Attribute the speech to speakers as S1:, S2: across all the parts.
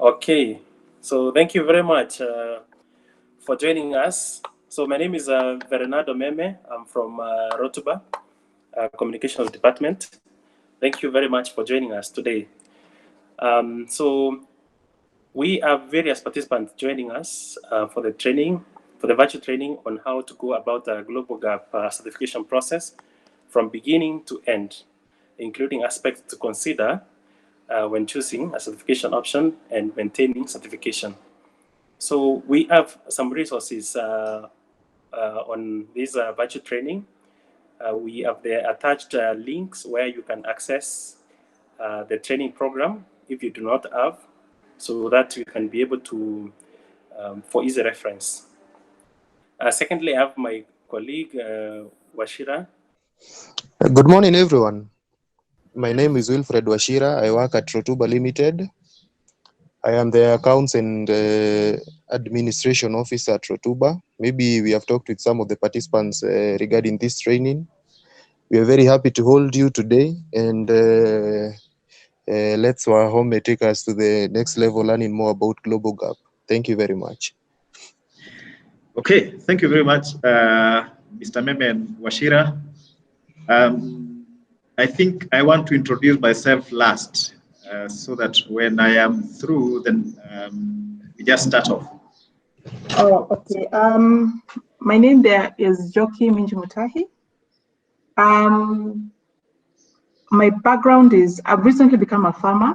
S1: Okay, so thank you very much for joining us. So my name is Bernardo Meme. I'm from Rotuba Communications Department. Thank you very much for joining us today. So we have various participants joining us for the training, for the virtual training on how to go about the GlobalG certification process from beginning to end, including aspects to consider when choosing a certification option and maintaining certification. So we have some resources on this virtual training. We have the attached links where you can access the training program if you do not have, so that you can be able to, for easy reference. Secondly, I have my colleague, Washira.
S2: Good morning, everyone. My name is Wilfred Washira. I work at Rotuba Limited. I am the Accounts and Administration Officer at Rotuba. Maybe we have talked with some of the participants regarding this training. We are very happy to hold you today, and let's Wahome take us to the next level, learning more about GlobalG. Thank you very much.
S3: Okay, thank you very much, Mr. Meme and Washira. I think I want to introduce myself last, so that when I am through, then we just start off.
S4: Oh, okay. My name there is Joki Minjimutahi. My background is I've recently become a farmer,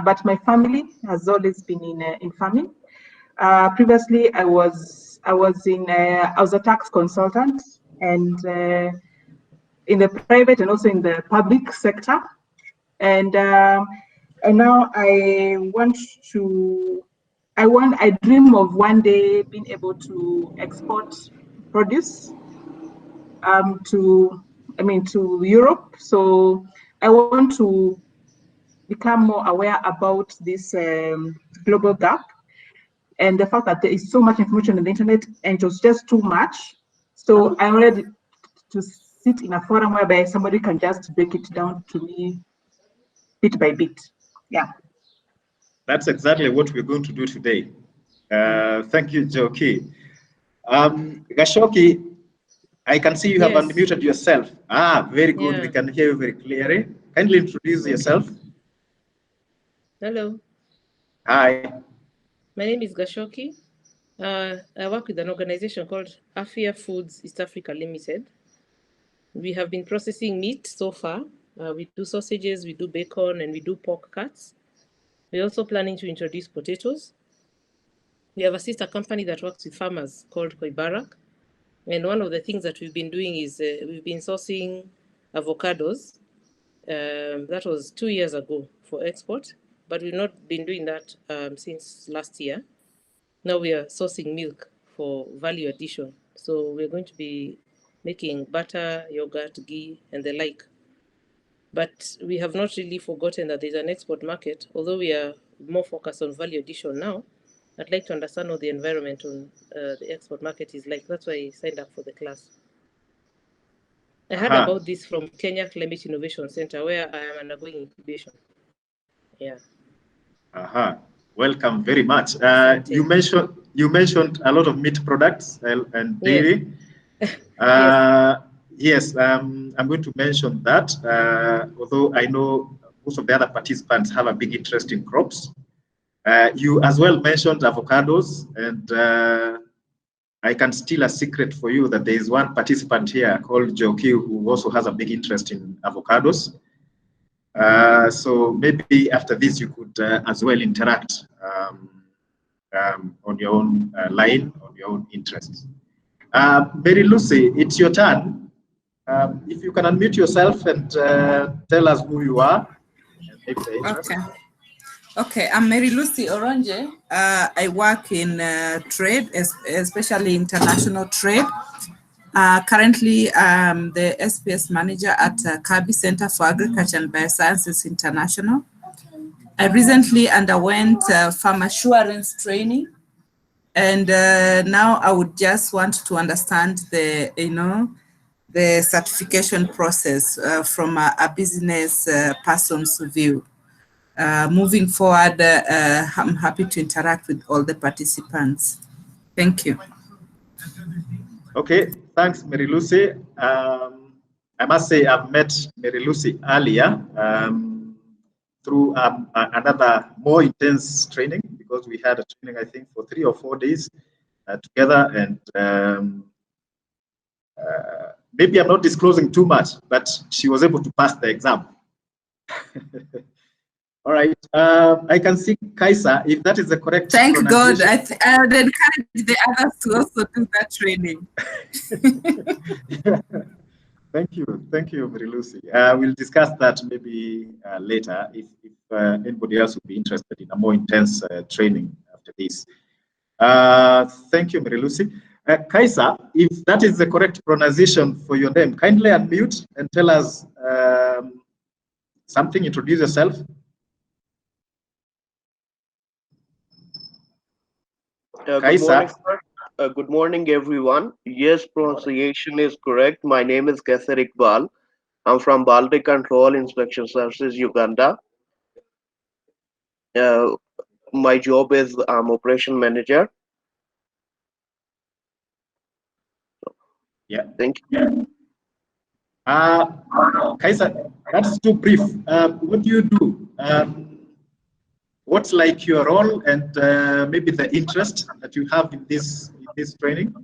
S4: but my family has always been in farming. Previously, I was a tax consultant, and in the private and also in the public sector, and now I dream of one day being able to export produce to Europe. So I want to become more aware about this GlobalG and the fact that there is so much information on the internet and it was just too much. So I wanted to sit in a forum whereby somebody can just break it down to me bit by bit. Yeah.
S3: That's exactly what we're going to do today. Thank you, Joki. Gashoki, I can see you have unmuted yourself. Very good. We can hear you very clearly. Kindly introduce yourself.
S5: Hello.
S3: Hi.
S5: My name is Gashoki. I work with an organization called IFA Foods East Africa Limited. We have been processing meat so far. We do sausages, we do bacon, and we do pork cuts. We're also planning to introduce potatoes. We have a sister company that works with farmers called Koibarak. And one of the things that we've been doing is we've been sourcing avocados. That was 2 years ago for export, but we've not been doing that since last year. Now we are sourcing milk for value addition. So we're going to be making butter, yogurt, ghee, and the like. But we have not really forgotten that there's an export market. Although we are more focused on value addition now, I'd like to understand what the environment on the export market is like. That's why I signed up for the class. I heard about this from Kenya Climate Innovation Center, where I am undergoing incubation. Yeah.
S3: Welcome very much. You mentioned a lot of meat products and dairy. Yes, I'm going to mention that, although I know most of the other participants have a big interest in crops. You as well mentioned avocados, and I can steal a secret for you that there is one participant here called Joki who also has a big interest in avocados. So maybe after this you could as well interact on your own line, on your own interests. Mary Lucy, it's your turn. If you can unmute yourself and tell us who you are.
S6: Okay, I'm Mary Lucy Oronje. I work in trade, especially international trade. Currently, I'm the SPS manager at Kabi Center for Agriculture and Biosciences International. I recently underwent farm assurance training, and now I would just want to understand the certification process from a business person's view. moving forward, I'm happy to interact with all the participants. Thank you.
S3: Okay, thanks, Mary Lucy. I must say I've met Mary Lucy earlier through another more intense training, because we had a training, I think, for 3 or 4 days together, and maybe I'm not disclosing too much, but she was able to pass the exam. All right, I can see Kaisa, if that is the correct
S6: Thank God. I would encourage the others to also do that training.
S3: Thank you, Mary Lucy. We'll discuss that maybe later if anybody else would be interested in a more intense training after this. Thank you, Mary Lucy. Kaisa, if that is the correct pronunciation for your name, kindly unmute and tell us something, introduce yourself.
S7: Good morning, sir. Good morning, everyone. Yes, pronunciation is correct. My name is Kaisar Iqbal. I'm from Baltic Control Inspection Services, Uganda. My job is I'm operation manager.
S3: Yeah.
S7: Thank you.
S3: Kaisa, that's too brief. What do you do? What's like your role and maybe the interest that you have in this training?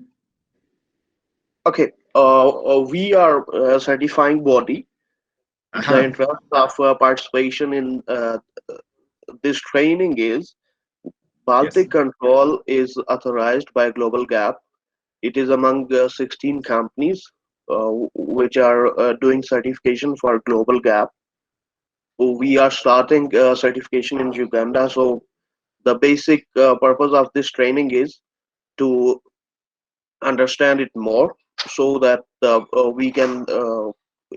S7: Okay. We are a certifying body. The interest of participation in this training is Baltic Control is authorized by GlobalG. It is among 16 companies which are doing certification for GlobalG. We are starting certification in Uganda. So the basic purpose of this training is to understand it more, so that we can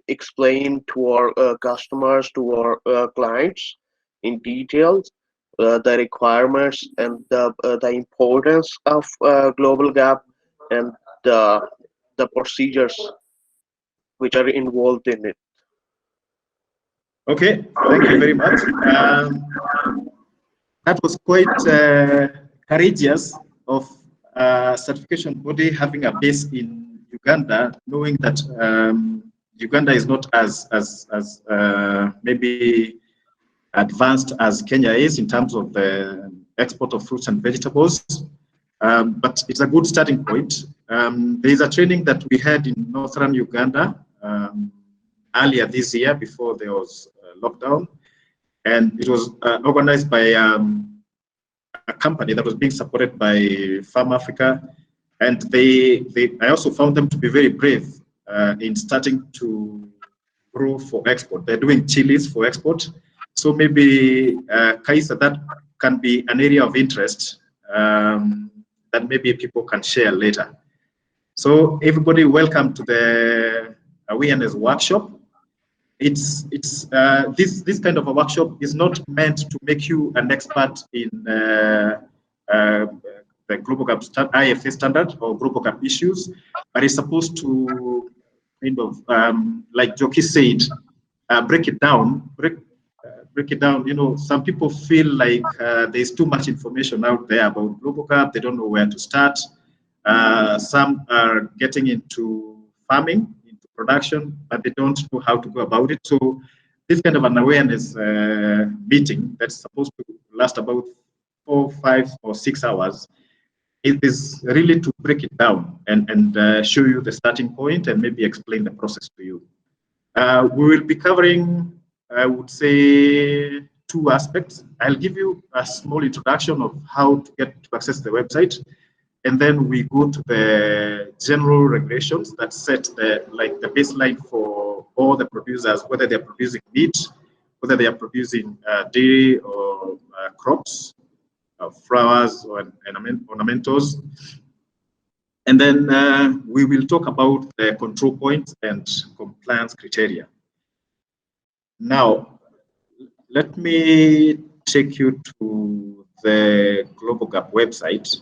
S7: explain to our customers, to our clients in details the requirements and the importance of GlobalG and the procedures which are involved in it.
S3: Okay, thank you very much. That was quite courageous of certification body having a base in Uganda, knowing that Uganda is not as maybe advanced as Kenya is in terms of the export of fruits and vegetables, but it's a good starting point. There is a training that we had in northern Uganda earlier this year before there was lockdown, and it was organized by a company that was being supported by Farm Africa, and I also found them to be very brave in starting to grow for export. They're doing chilies for export. So maybe, Kaisa, that can be an area of interest that maybe people can share later. So everybody, welcome to the awareness workshop. It's this kind of a workshop is not meant to make you an expert in the GlobalG IFA standard or GlobalG issues, but it's supposed to kind of, like Joki said, break it down. Break it down. You know, some people feel like there's too much information out there about GlobalG. They don't know where to start. Some are getting into farming, into production, but they don't know how to go about it. So this kind of an awareness meeting that's supposed to last about 4, 5, or 6 hours, it is really to break it down and show you the starting point and maybe explain the process to you. We will be covering, I would say, 2 aspects. I'll give you a small introduction of how to get to access the website, and then we go to the general regulations that set the baseline for all the producers, whether they're producing meat, whether they are producing dairy or crops, flowers or ornamentals. And then we will talk about the control points and compliance criteria. Now, let me take you to the GlobalG website.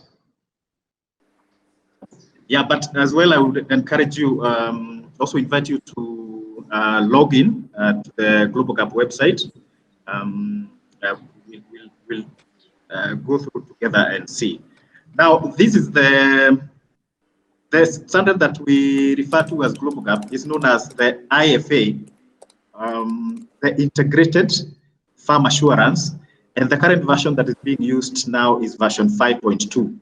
S3: Yeah, but as well, I would encourage you, also invite you to log in to the GlobalG website. we'll go through together and see. Now, this is the standard that we refer to as GlobalG is known as the IFA, the Integrated Farm Assurance, and the current version that is being used now is version 5.2.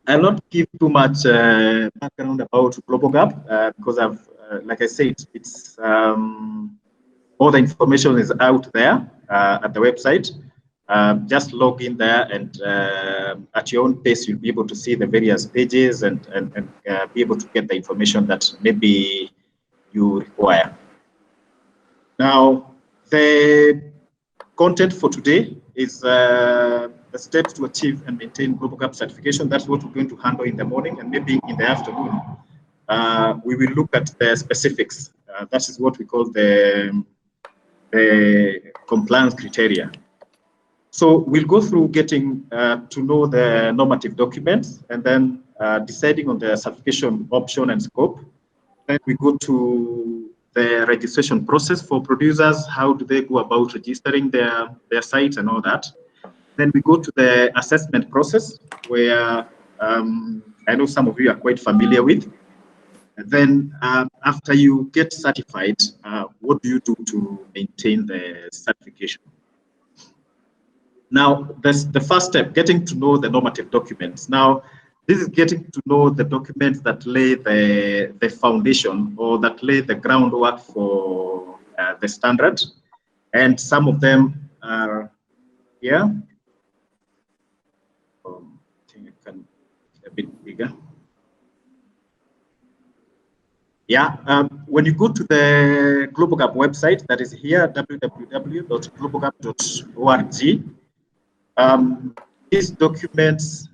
S3: I'll not give too much background about GlobalG because I've, like I said, it's all the information is out there at the website. Just log in there, and at your own pace, you'll be able to see the various pages and be able to get the information that maybe you require. Now, the content for today is the steps to achieve and maintain GlobalG certification. That's what we're going to handle in the morning, and maybe in the afternoon, we will look at the specifics. That is what we call the compliance criteria. So we'll go through getting to know the normative documents, and then deciding on the certification option and scope. Then we go to the registration process for producers. How do they go about registering their sites and all that? Then we go to the assessment process, where I know some of you are quite familiar with. And then after you get certified, what do you do to maintain the certification? Now, that's the first step, getting to know the normative documents. Now, this is getting to know the documents that lay the foundation, or that lay the groundwork for the standard. And some of them are here. I think I can a bit bigger. Yeah, when you go to the GlobalG website, that is here, www.globalg.org, these documents,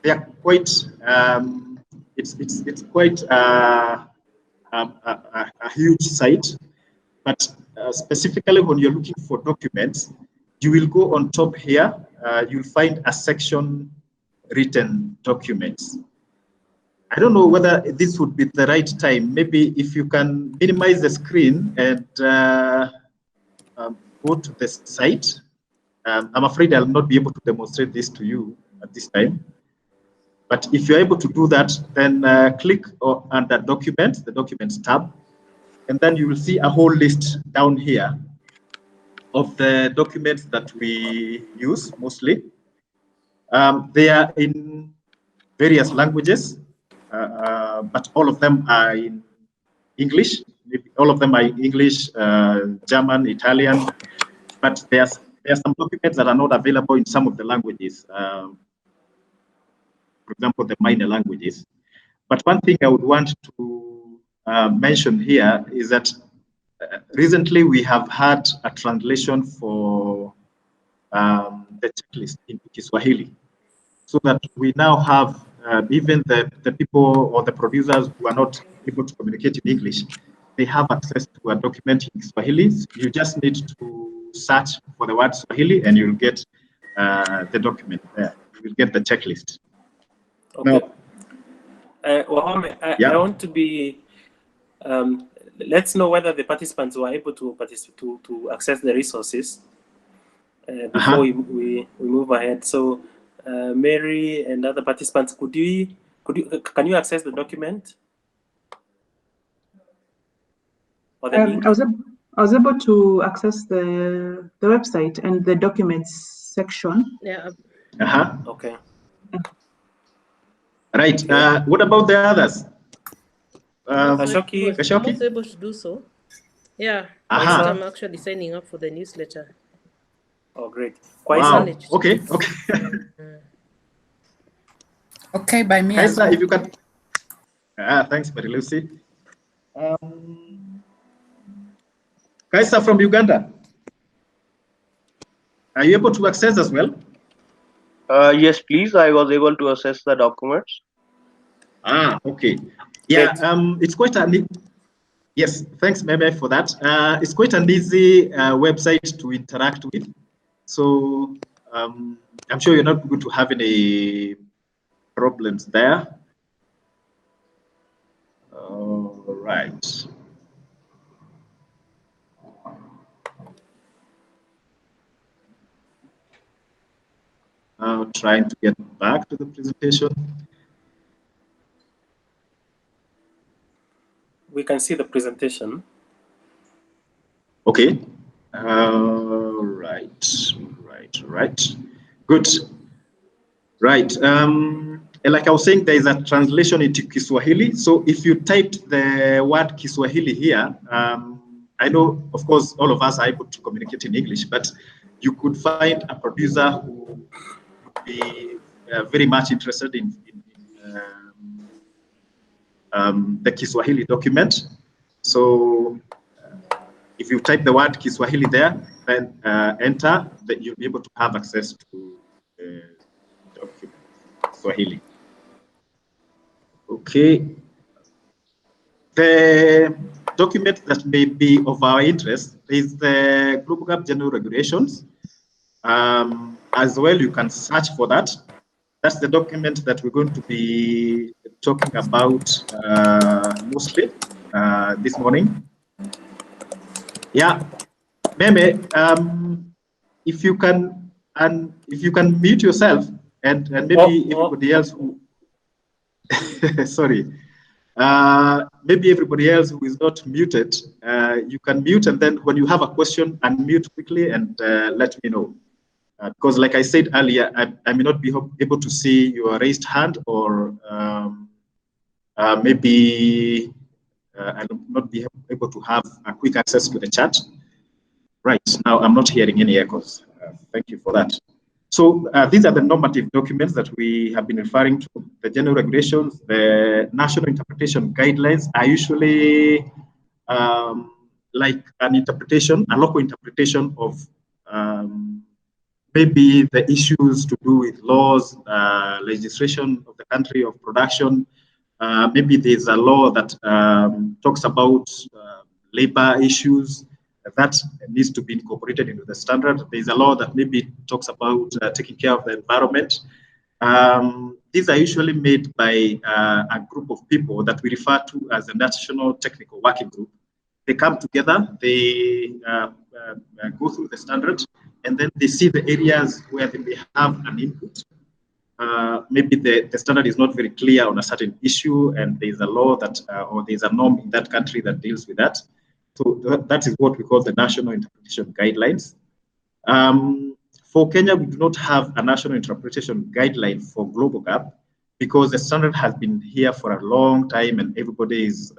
S3: they are quite, it's quite a huge site, but specifically when you're looking for documents, you will go on top here, you'll find a section written documents. I don't know whether this would be the right time. Maybe if you can minimize the screen and go to the site. I'm afraid I'll not be able to demonstrate this to you at this time. But if you're able to do that, then click under Documents, the Documents tab, and then you will see a whole list down here of the documents that we use mostly. They are in various languages, but all of them are in English. All of them are in English, German, Italian, but there are some documents that are not available in some of the languages. For example, the minor languages. But one thing I would want to mention here is that recently we have had a translation for the checklist into Swahili, so that we now have even the people or the producers who are not able to communicate in English, they have access to a document in Swahili. You just need to search for the word Swahili and you'll get the document there. You will get the checklist.
S1: Okay.
S3: Now,
S1: Wahome, I want to be, let's know whether the participants were able to access the resources before we move ahead. So Mary and other participants, can you access the document? Or the link?
S4: I was able to access the website and the documents section.
S5: Yeah.
S1: Okay.
S3: Right. What about the others?
S1: Gashoki?
S5: I'm also able to do so. Yeah. I'm actually signing up for the newsletter.
S1: Oh, great.
S3: Wow. Okay.
S6: Okay, by me as
S3: Kaisa,
S6: well.
S3: if you can. Thanks, Mary Lucy. Kaisa from Uganda. Are you able to access as well?
S7: Yes, please. I was able to access the documents.
S3: Okay. Yeah, it's quite a yes, thanks, Meme, for that. It's quite an easy website to interact with. So I'm sure you're not going to have any problems there. All right. Trying to get back to the presentation.
S1: We can see the presentation.
S3: Okay. Right. Good. Right. Like I was saying, there is a translation into Kiswahili. So if you typed the word Kiswahili here, I know, of course, all of us are able to communicate in English, but you could find a producer who would be very much interested in the Kiswahili document. So if you type the word Kiswahili there, then enter, that you'll be able to have access to the document, Swahili. Okay. The document that may be of our interest is the GlobalG General Regulations. As well, you can search for that. That's the document that we're going to be talking about mostly this morning. Yeah, Meme, if you can mute yourself and maybe everybody else who sorry, maybe everybody else who is not muted, you can mute, and then when you have a question, unmute quickly and let me know. Because like I said earlier, I may not be able to see your raised hand, or maybe I'll not be able to have a quick access to the chat. Right, now I'm not hearing any echoes. Thank you for that. So these are the normative documents that we have been referring to. The general regulations, the national interpretation guidelines are usually like an interpretation, a local interpretation of maybe the issues to do with laws, legislation of the country of production. Maybe there's a law that talks about labor issues that needs to be incorporated into the standard. There's a law that maybe talks about taking care of the environment. These are usually made by a group of people that we refer to as a National Technical Working Group. They come together, they go through the standard, and then they see the areas where they may have an input. Maybe the standard is not very clear on a certain issue, and there's a law that, or there's a norm in that country that deals with that. So that is what we call the National Interpretation Guidelines. For Kenya, we do not have a National Interpretation Guideline for GlobalG because the standard has been here for a long time and everybody is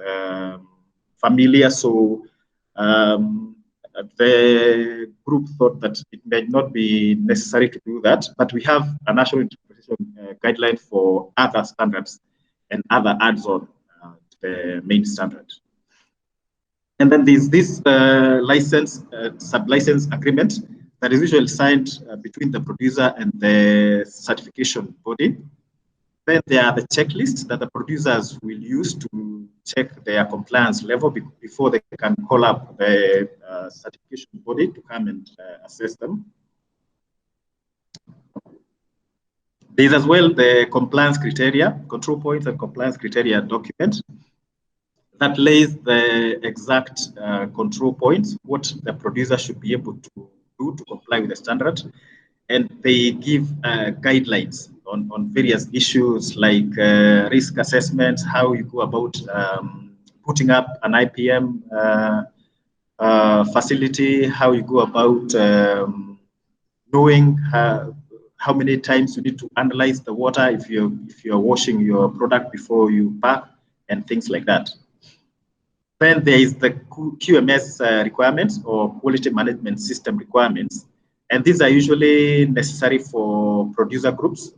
S3: familiar. So the group thought that it may not be necessary to do that, but we have a National Interpretation Guideline for other standards and other adds-on to the main standard. And then there's this license, sub-license agreement that is usually signed between the producer and the certification body. Then there are the checklists that the producers will use to check their compliance level before they can call up the certification body to come and assess them. There's as well the compliance criteria, control points and compliance criteria document that lays the exact control points, what the producer should be able to do to comply with the standard. And they give guidelines on various issues like risk assessments, how you go about putting up an IPM facility, how you go about knowing how many times you need to analyze the water if you're washing your product before you pack, and things like that. Then there is the QMS requirements, or quality management system requirements. And these are usually necessary for producer groups,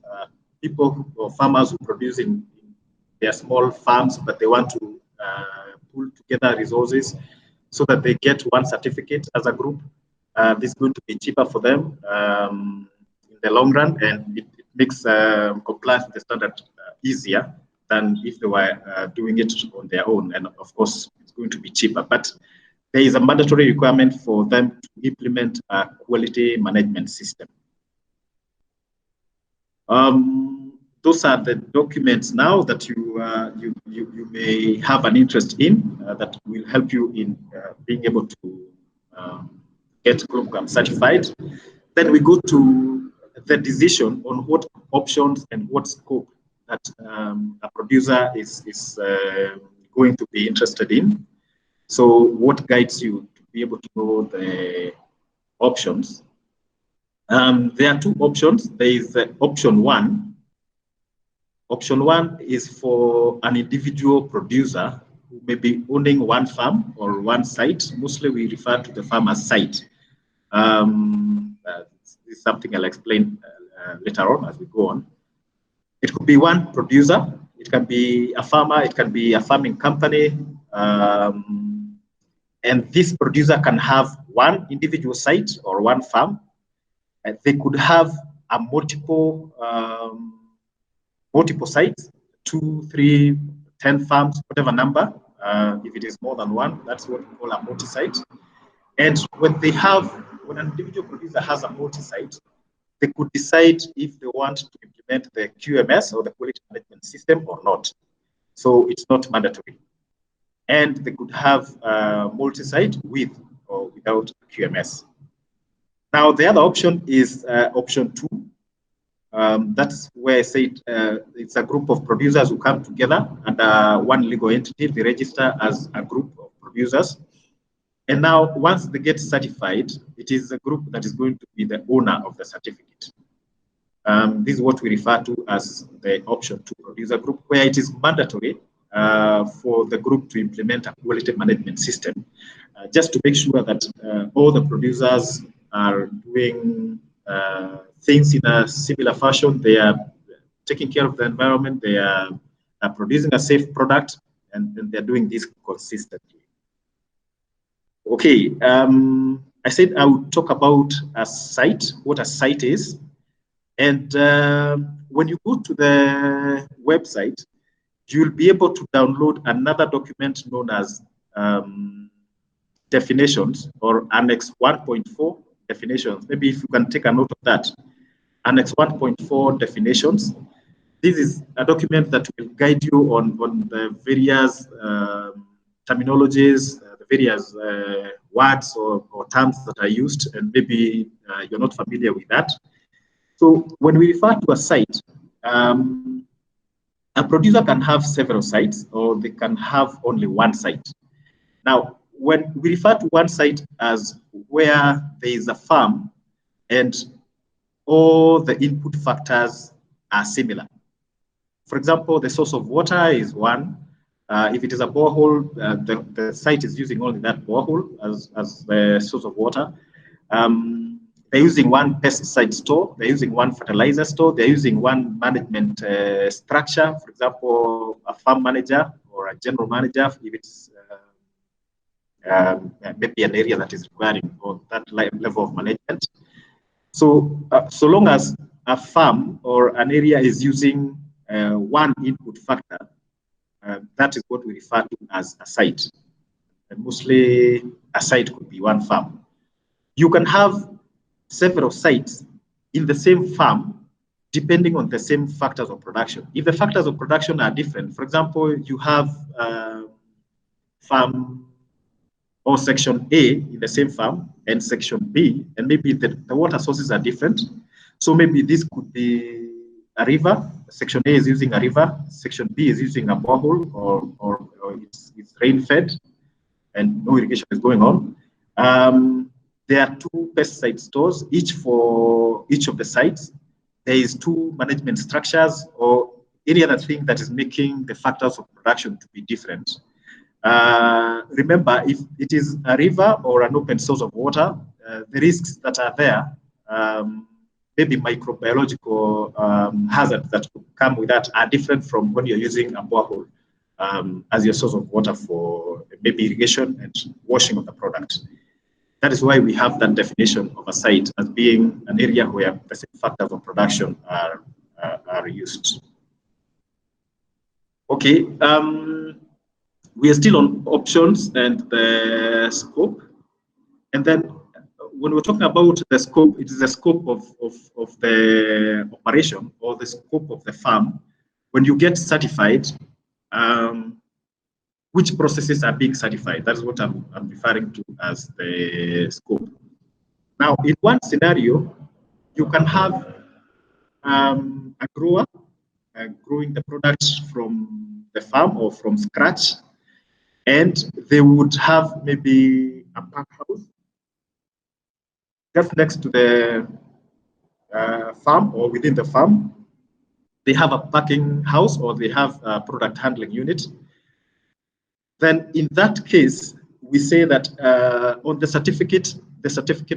S3: people or farmers who produce in their small farms, but they want to pull together resources so that they get one certificate as a group. This is going to be cheaper for them in the long run, and it makes compliance with the standard easier than if they were doing it on their own. And of course, it's going to be cheaper. But there is a mandatory requirement for them to implement a quality management system. Those are the documents now that you may have an interest in that will help you in being able to get GlobalG certified. Then we go to the decision on what options and what scope that a producer is going to be interested in. So what guides you to be able to know the options? There are two options. There is option one. Option one is for an individual producer who may be owning one farm or one site. Mostly we refer to the farm as site. This is something I'll explain later on as we go on. It could be one producer. It can be a farmer. It can be a farming company. And this producer can have one individual site or one farm. And they could have a multiple sites, 2, 3, 10 farms, whatever number. If it is more than one, that's what we call a multi-site. And when an individual producer has a multi-site, they could decide if they want to implement the QMS or the quality management system or not. So it's not mandatory. And they could have multi-site with or without QMS. Now, the other option is option two. That's where I said it's a group of producers who come together under one legal entity. They register as a group of producers. And now, once they get certified, it is a group that is going to be the owner of the certificate. This is what we refer to as the option two producer group, where it is mandatory for the group to implement a quality management system, just to make sure that all the producers are doing things in a similar fashion. They are taking care of the environment, they are producing a safe product, and they're doing this consistently. Okay, I said I would talk about a site, what a site is. And when you go to the website, you'll be able to download another document known as definitions, or Annex 1.4 definitions. Maybe if you can take a note of that. Annex 1.4 definitions. This is a document that will guide you on the various terminologies, the various words or terms that are used, and maybe you're not familiar with that. So when we refer to a site, a producer can have several sites, or they can have only one site. Now, when we refer to one site as where there is a farm and all the input factors are similar. For example, the source of water is one. If it is a borehole, the site is using only that borehole as the source of water. They're using one pesticide store, they're using one fertilizer store, they're using one management structure, for example, a farm manager or a general manager, if it's maybe an area that is requiring or that level of management. So, so long as a farm or an area is using one input factor, that is what we refer to as a site. And mostly a site could be one farm. You can have several sites in the same farm, depending on the same factors of production. If the factors of production are different, for example, you have farm or section A in the same farm and section B, and maybe the water sources are different. So maybe this could be a river. Section A is using a river, section B is using a borehole, or it's rain-fed and no irrigation is going on. There are two pesticide stores, each for each of the sites. There is two management structures or any other thing that is making the factors of production to be different. Remember, if it is a river or an open source of water, the risks that are there, maybe microbiological hazards that could come with that are different from when you're using a borehole as your source of water for maybe irrigation and washing of the product. That is why we have that definition of a site as being an area where the same factors of production are used. Okay, we are still on options and the scope. And then when we're talking about the scope, it is the scope of the operation or the scope of the farm. When you get certified, which processes are being certified? That's what I'm referring to as the scope. Now, in one scenario, you can have a grower growing the products from the farm or from scratch, and they would have maybe a pack house just next to the farm or within the farm. They have a packing house or they have a product handling unit. Then in that case, we say that on the certificate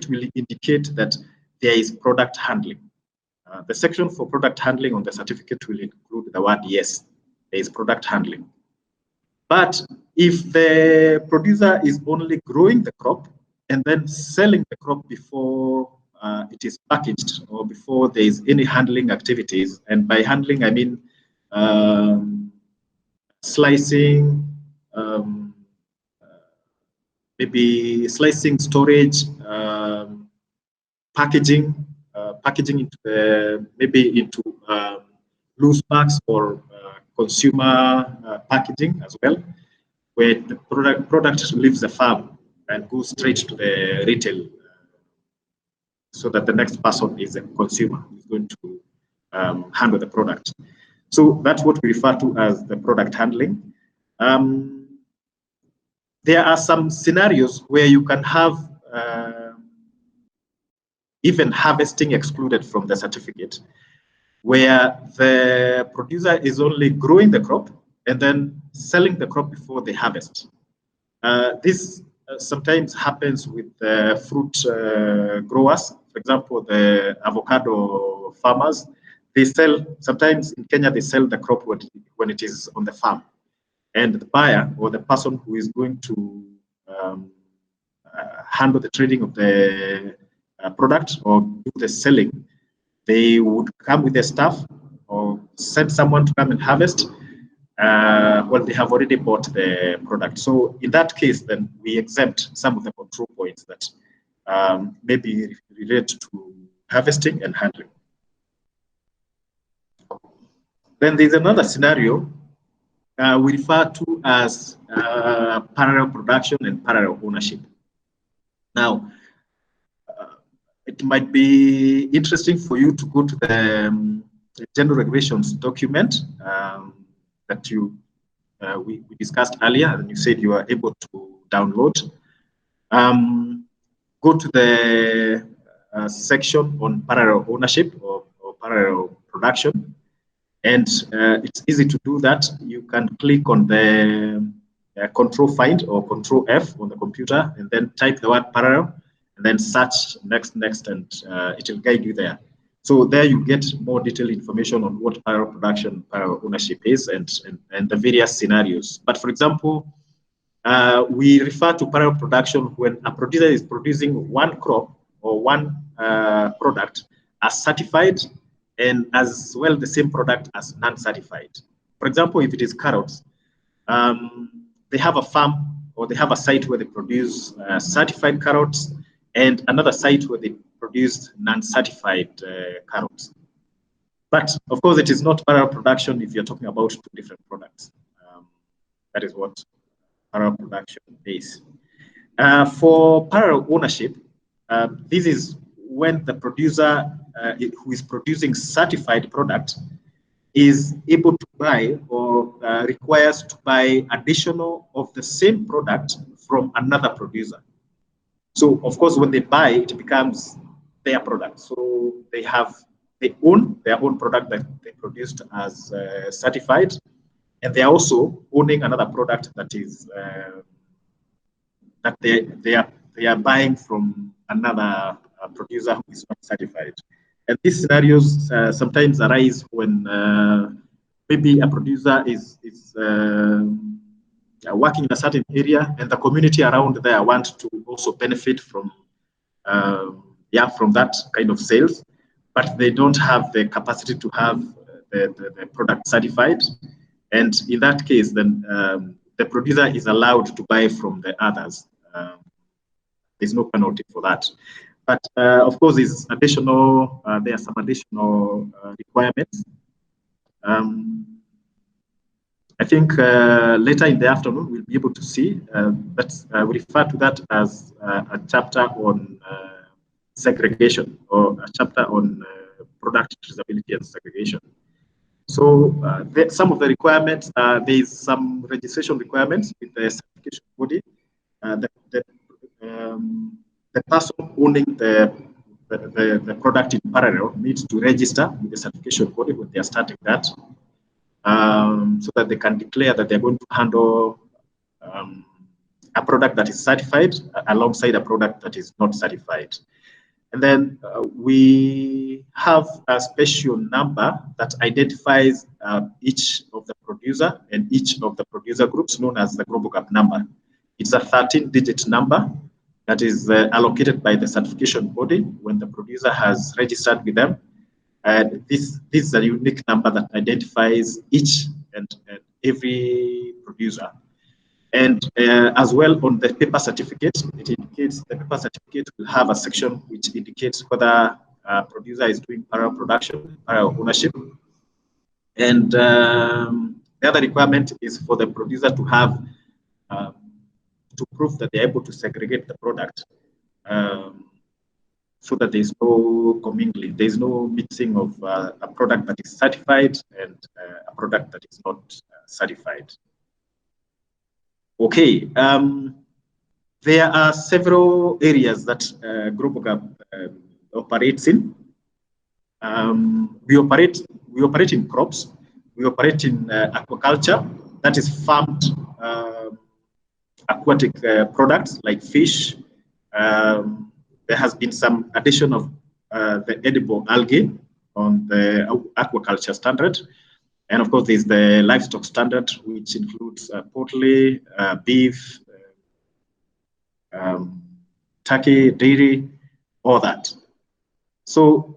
S3: will indicate that there is product handling. The section for product handling on the certificate will include the word yes, there is product handling. But if the producer is only growing the crop and then selling the crop before it is packaged or before there is any handling activities, and by handling I mean slicing, maybe slicing, storage, packaging into the, maybe into loose packs or consumer packaging as well, where the product leaves the farm and goes straight to the retail, so that the next person is a consumer who is going to handle the product. So that's what we refer to as the product handling. There are some scenarios where you can have even harvesting excluded from the certificate, where the producer is only growing the crop and then selling the crop before they harvest. This sometimes happens with fruit growers. For example, the avocado farmers, they sell, sometimes in Kenya, they sell the crop when it is on the farm. And the buyer or the person who is going to handle the trading of the product or do the selling, they would come with their staff or send someone to come and harvest. Well, they have already bought the product. So in that case, then we exempt some of the control points that maybe relate to harvesting and handling. Then there's another scenario we refer to as parallel production and parallel ownership. Now, it might be interesting for you to go to the general regulations document that we discussed earlier, and you said you were able to download. Go to the section on parallel ownership or parallel production, and it's easy to do that. You can click on the control find or control F on the computer and then type the word parallel and then search next, and it will guide you there. So there you get more detailed information on what parallel production, parallel ownership is, and the various scenarios. But for example, we refer to parallel production when a producer is producing one crop or one product as certified and as well the same product as non-certified. For example, if it is carrots, they have a farm or they have a site where they produce certified carrots and another site where they produce non-certified carrots. But of course, it is not parallel production if you're talking about two different products. That is what parallel production is. For parallel ownership, this is when the producer who is producing certified product is able to buy or requires to buy additional of the same product from another producer. So of course, when they buy, it becomes their product. So they own their own product that they produced as certified, and they are also owning another product that is that they are buying from another producer who is not certified. And these scenarios sometimes arise when maybe a producer is working in a certain area, and the community around there want to also benefit from from that kind of sales, but they don't have the capacity to have the product certified. And in that case, then the producer is allowed to buy from the others. There's no penalty for that. But of course, there's additional. There are some additional requirements. I think later in the afternoon we'll be able to see that we refer to that as a chapter on segregation or a chapter on product product traceability and segregation. So some of the requirements, there is some registration requirements with the certification body. The person owning the product in parallel needs to register with the certification body when they are starting that, so that they can declare that they're going to handle a product that is certified alongside a product that is not certified. And then we have a special number that identifies each of the producer and each of the producer groups, known as the GlobalG number. It's a 13-digit number that is allocated by the certification body when the producer has registered with them. And this is a unique number that identifies each and every producer. And as well on the paper certificate, it indicates the paper certificate will have a section which indicates whether a producer is doing parallel production, parallel ownership. And the other requirement is for the producer to have, to prove that they're able to segregate the product, so that there's no commingling, there's no mixing of a product that is certified and a product that is not certified. Okay, there are several areas that GlobalG operates in. We operate in crops. We operate in aquaculture, that is farmed aquatic products like fish. There has been some addition of the edible algae on the aquaculture standard. And of course, there's the livestock standard, which includes poultry, beef, turkey, dairy, all that. So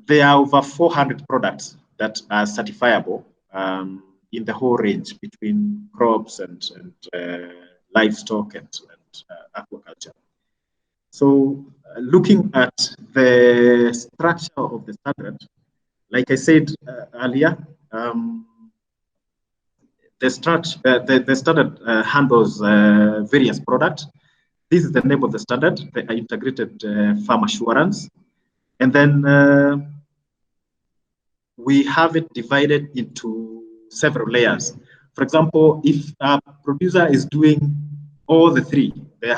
S3: there are over 400 products that are certifiable in the whole range between crops and livestock and aquaculture. So looking at the structure of the standard, like I said earlier, the standard handles various products. This is the name of the standard, the integrated farm assurance. And then we have it divided into several layers. For example, if a producer is doing all the three, they're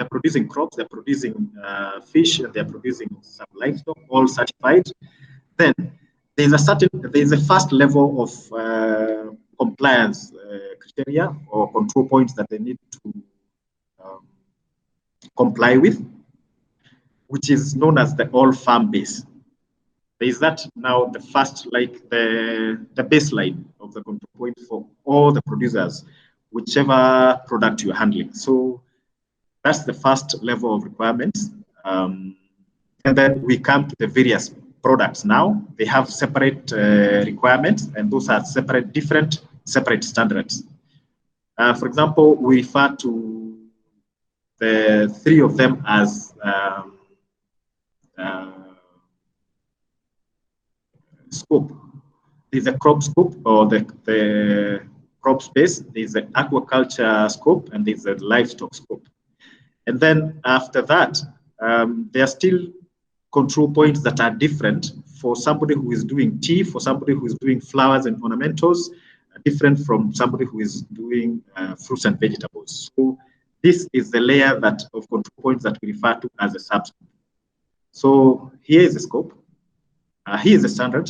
S3: producing crops, they're producing fish, and they're producing some livestock, all certified, then there's a first level of compliance criteria or control points that they need to comply with, which is known as the all farm base. There is that now the first, like the baseline of the control point for all the producers, whichever product you're handling. So that's the first level of requirements. And then we come to the various products now. They have separate requirements, and those are separate standards. For example, we refer to the three of them as scope. There's a crop scope, or the crop space. There's the aquaculture scope, and there's the livestock scope. And then after that, there are still control points that are different for somebody who is doing tea, for somebody who is doing flowers and ornamentals, different from somebody who is doing fruits and vegetables. So this is the layer of control points that we refer to as a subscope. So here is the scope, here is the standard,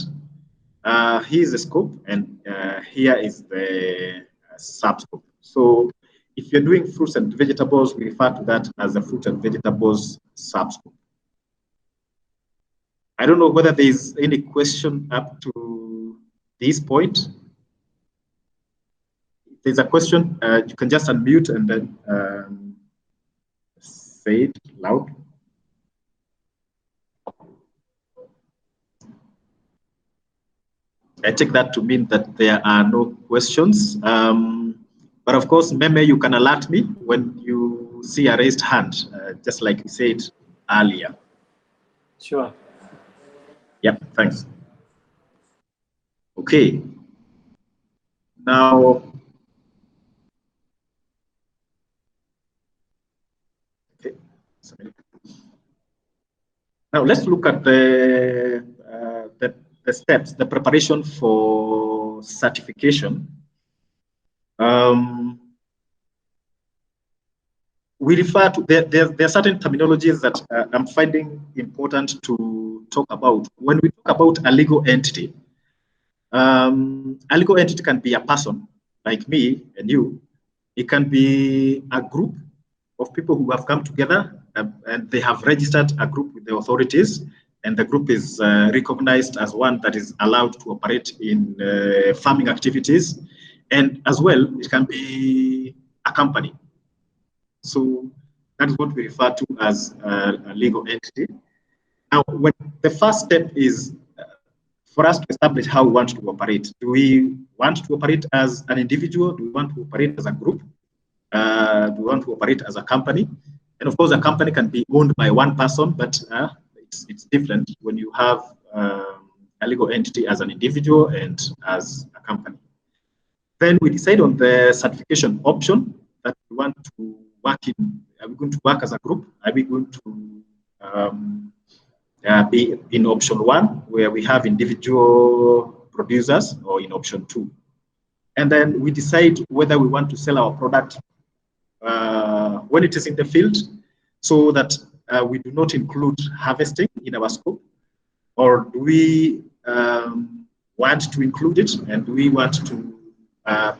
S3: here is the scope, and here is the subscope. So if you're doing fruits and vegetables, we refer to that as the fruit and vegetables subscope. I don't know whether there's any question up to this point. If there's a question, you can just unmute and then say it loud. I take that to mean that there are no questions. But of course, Meme, you can alert me when you see a raised hand, just like you said earlier.
S1: Sure.
S3: Yep, thanks. Okay. Now, okay. Now let's look at the the steps, the preparation for certification, we refer to, there are certain terminologies that I'm finding important to talk about. When we talk about a legal entity can be a person like me and you. It can be a group of people who have come together and they have registered a group with the authorities, and the group is recognized as one that is allowed to operate in farming activities. And as well, it can be a company. So that is what we refer to as a legal entity. Now, when the first step is for us to establish how we want to operate. Do we want to operate as an individual? Do we want to operate as a group? Do we want to operate as a company? And of course, a company can be owned by one person, but it's different when you have a legal entity as an individual and as a company. Then we decide on the certification option that we want to work in. Are we going to work as a group? Are we going to be in option 1, where we have individual producers, or in option 2? And then we decide whether we want to sell our product when it is in the field, so that we do not include harvesting in our scope, or do we want to include it, and do we want to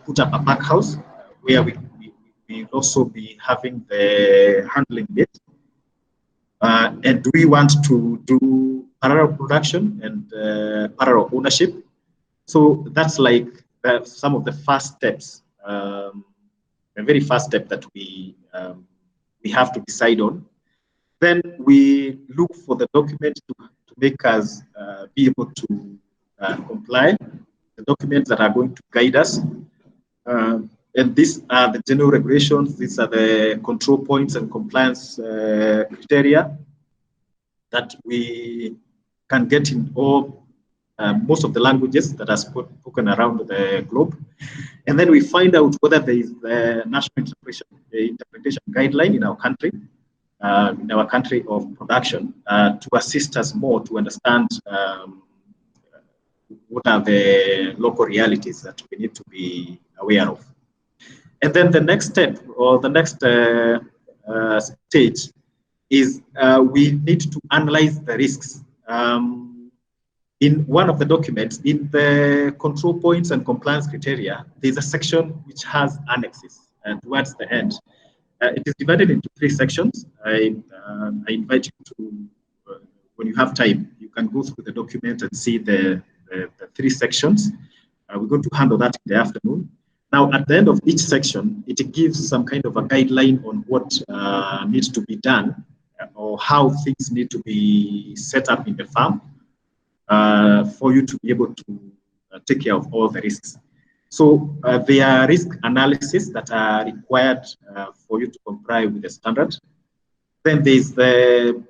S3: put up a pack house where we will also be having the handling bit? And do we want to do parallel production and parallel ownership? So that's like some of the first steps, the very first step that we have to decide on. Then we look for the document to make us be able to comply, the documents that are going to guide us. And these are the general regulations. These are the control points and compliance criteria that we can get in all most of the languages that are spoken around the globe. And then we find out whether there is the national interpretation guideline in our country of production, to assist us more to understand what are the local realities that we need to be aware of. And then the next step, or the next stage, is we need to analyze the risks. In one of the documents, in the control points and compliance criteria, there's a section which has annexes, and towards the end, it is divided into 3 sections. I invite you to, when you have time, you can go through the document and see the 3 sections. We're going to handle that in the afternoon. Now, at the end of each section, it gives some kind of a guideline on what needs to be done, or how things need to be set up in the farm for you to be able to take care of all the risks. So there are risk analysis that are required for you to comply with the standard. Then there's the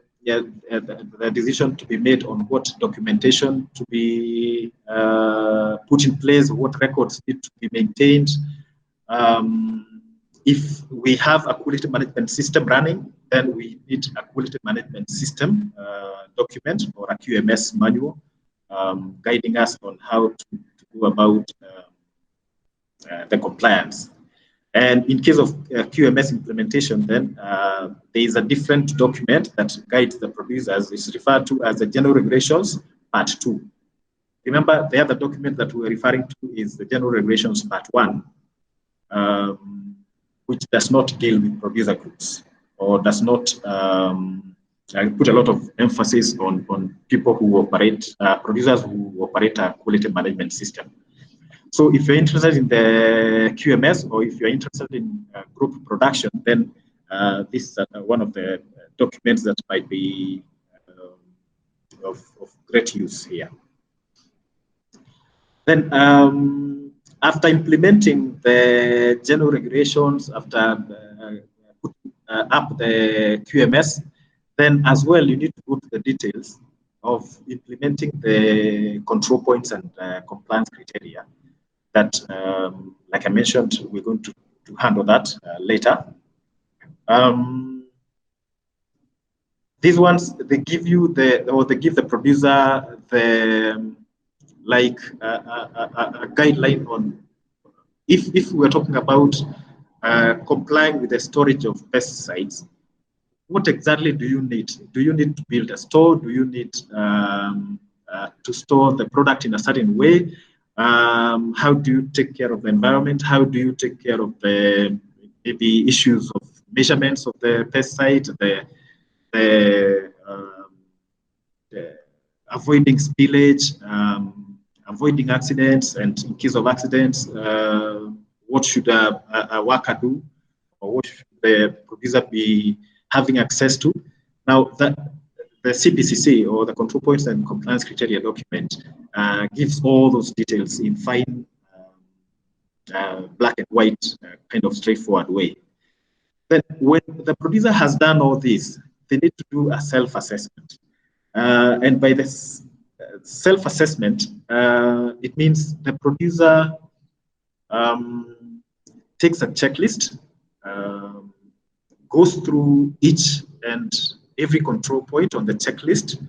S3: decision to be made on what documentation to be put in place, what records need to be maintained. If we have a quality management system running, then we need a quality management system document, or a QMS manual, guiding us on how to go about the compliance. And in case of QMS implementation, then there is a different document that guides the producers. It's referred to as the General Regulations Part 2. Remember, the other document that we're referring to is the General Regulations Part 1, which does not deal with producer groups, or does not put a lot of emphasis on people who operate, producers who operate a quality management system. So if you're interested in the QMS, or if you're interested in group production, then this is one of the documents that might be of great use here. Then after implementing the general regulations, after putting up the QMS, then as well you need to go to the details of implementing the control points and compliance criteria. That, like I mentioned, we're going to handle that later. These ones, they give you they give the producer the like a guideline on if we're talking about complying with the storage of pesticides, what exactly do you need? Do you need to build a store? Do you need to store the product in a certain way? How do you take care of the environment? How do you take care of the maybe issues of measurements of the pesticide, the avoiding spillage, avoiding accidents, and in case of accidents, what should a worker do, or what should the producer be having access to? Now, the CPCC, or the Control Points and Compliance Criteria document, gives all those details in fine, black and white, kind of straightforward way. Then, when the producer has done all this, they need to do a self-assessment. And by this self-assessment, it means the producer takes a checklist, goes through each and every control point on the checklist,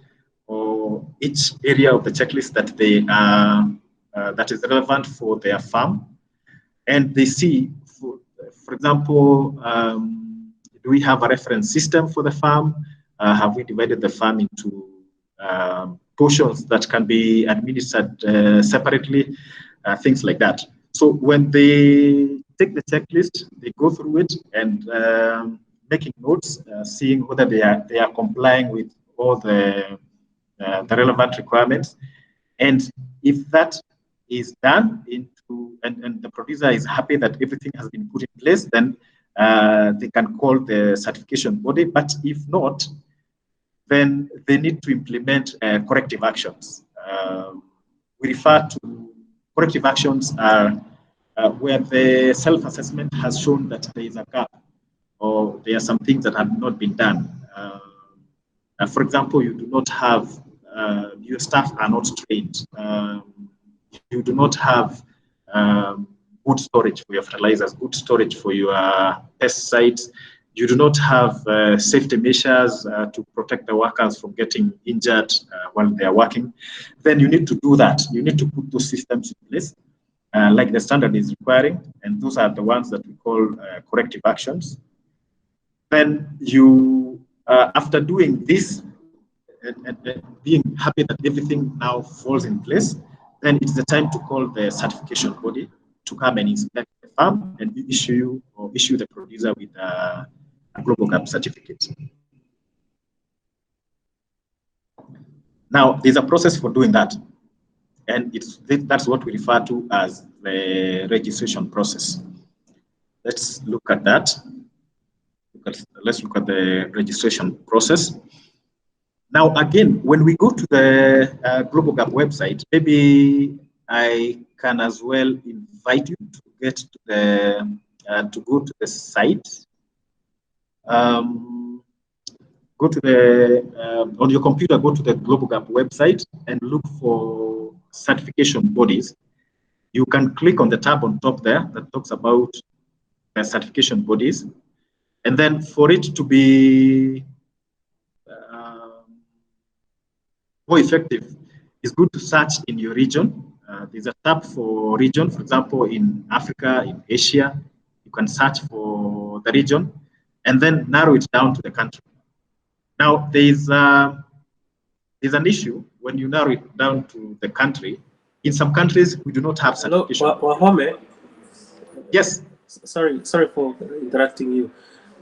S3: or each area of the checklist that they that is relevant for their farm, and they see, for example, do we have a reference system for the farm? Have we divided the farm into portions that can be administered separately? Things like that. So when they take the checklist, they go through it and making notes, seeing whether they are complying with all the relevant requirements. And if that is done and the producer is happy that everything has been put in place, then they can call the certification body. But if not, then they need to implement corrective actions. We refer to corrective actions are where the self-assessment has shown that there is a gap, or there are some things that have not been done. For example, you do not have, your staff are not trained. You do not have good storage for your fertilizers, good storage for your pesticides. You do not have safety measures to protect the workers from getting injured while they are working. Then you need to do that. You need to put those systems in place, like the standard is requiring, and those are the ones that we call corrective actions. Then you, after doing this, and being happy that everything now falls in place, then it's the time to call the certification body to come and inspect the farm and issue the producer with a GlobalG certificate. Now, there's a process for doing that, and that's what we refer to as the registration process. Let's look at that. Let's look at the registration process. Now, again, when we go to the GlobalG website, maybe I can as well invite you to get to the to go to the site. Go to the on your computer. Go to the GlobalG website and look for certification bodies. You can click on the tab on top there that talks about the certification bodies, and then for it to be more effective, it's good to search in your region. There's a tab for region. For example, in Africa, in Asia, you can search for the region and then narrow it down to the country. Now, there's an issue when you narrow it down to the country. In some countries, we do not have certification.
S1: Hello, Wahome.
S3: Yes.
S1: Sorry for interrupting you.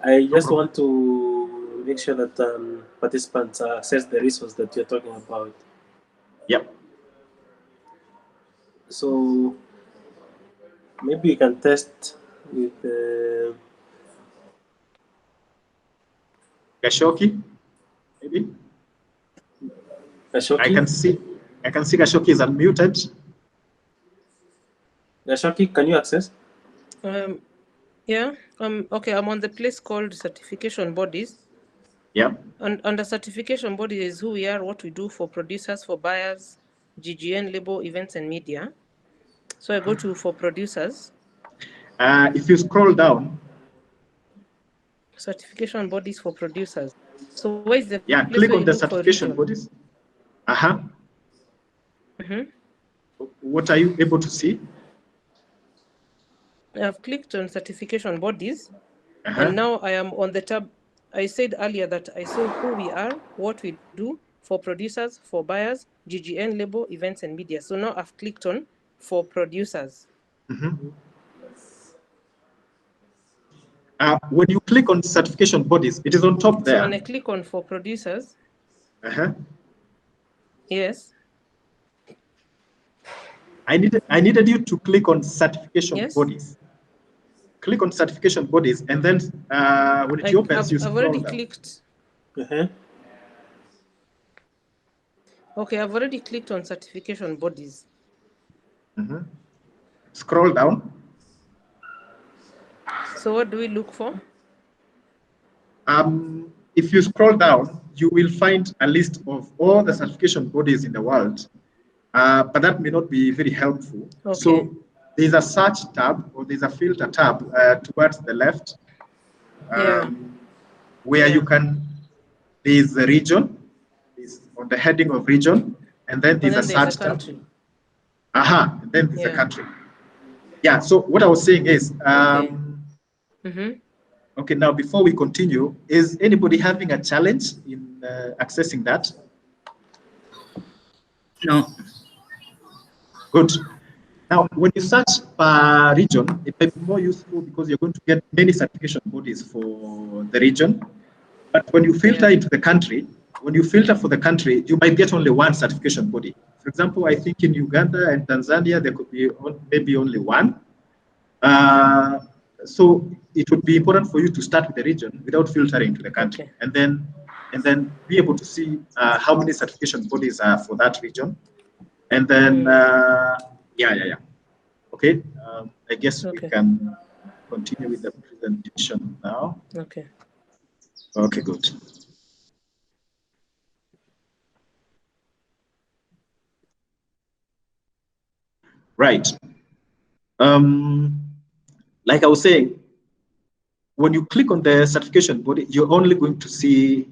S1: I just want to make sure that participants access the resource that you're talking about.
S3: Yep.
S1: So maybe you can test with
S3: Gashoki, maybe.
S1: Gashoki.
S3: I can see Gashoki is unmuted.
S1: Gashoki, can you access?
S5: Yeah. Okay. I'm on the place called certification bodies.
S3: Yeah.
S5: And under certification bodies is who we are, what we do for producers, for buyers, GGN, label, events, and media. So I go to for producers.
S3: If you scroll down.
S5: Certification bodies for producers. So where is the
S3: place click
S5: where
S3: on the certification bodies?
S5: Mm-hmm.
S3: what are you able to see?
S5: I've clicked on certification bodies, and now I am on the tab. I said earlier that I saw who we are, what we do for producers, for buyers, GGN label, events, and media. So now I've clicked on for producers.
S3: When you click on certification bodies, it is on top there.
S5: So when I click on for producers, yes.
S3: I needed you to click on certification bodies. Click on certification bodies, and then when it opens, you scroll
S5: I've already
S3: down.
S5: clicked. Okay, I've already clicked on certification bodies.
S3: Scroll down.
S5: So what do we look for?
S3: If you scroll down, you will find a list of all the certification bodies in the world, but that may not be very helpful.
S5: Okay.
S3: So there's a search tab, or there's a filter tab towards the left, where you can, there's the region, is on the heading of region, and then there's a search tab. And then there's a country. Yeah, so what I was saying is, okay, now before we continue, is anybody having a challenge in accessing that?
S6: No.
S3: Good. Now, when you search per region, it might be more useful because you're going to get many certification bodies for the region. But when you filter into the country, when you filter for the country, you might get only one certification body. For example, I think in Uganda and Tanzania, there could be maybe only one. So it would be important for you to start with the region without filtering to the country, and then be able to see how many certification bodies are for that region, and then okay. I guess we can continue with the presentation now.
S5: Okay.
S3: Okay, good. Right. Like I was saying, when you click on the certification body, you're only going to see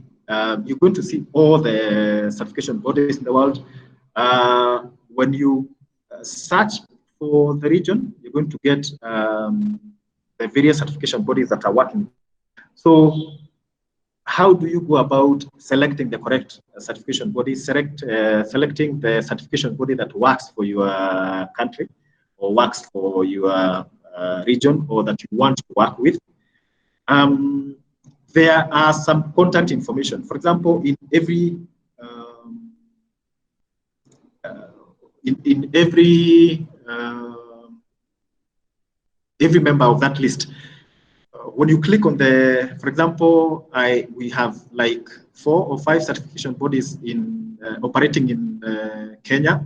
S3: all the certification bodies in the world. When you search for the region, you're going to get the various certification bodies that are working. So how do you go about selecting the correct certification body, selecting the certification body that works for your country or works for your region, or that you want to work with? There are some contact information. For example, in every every member of that list, when you click on the, for example, we have like 4 or 5 certification bodies in operating in Kenya.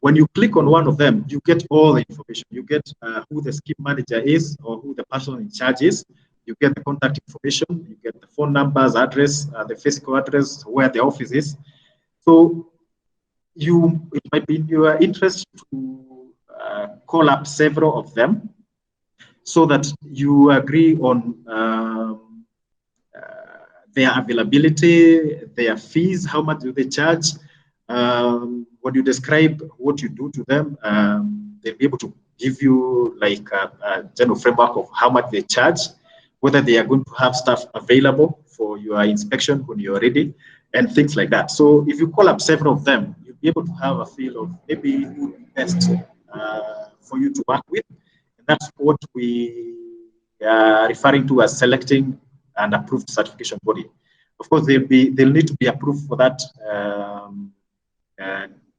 S3: When you click on one of them, you get all the information. You get who the scheme manager is, or who the person in charge is. You get the contact information. You get the phone numbers, address, the physical address, where the office is. So it might be in your interest to call up several of them, so that you agree on their availability, their fees, how much do they charge. When you describe what you do to them, they'll be able to give you like a general framework of how much they charge, whether they are going to have stuff available for your inspection when you're ready, and things like that. So if you call up several of them, you'll be able to have a feel of maybe who would be best for you to work with. And that's what we are referring to as selecting an approved certification body. Of course, they'll need to be approved for that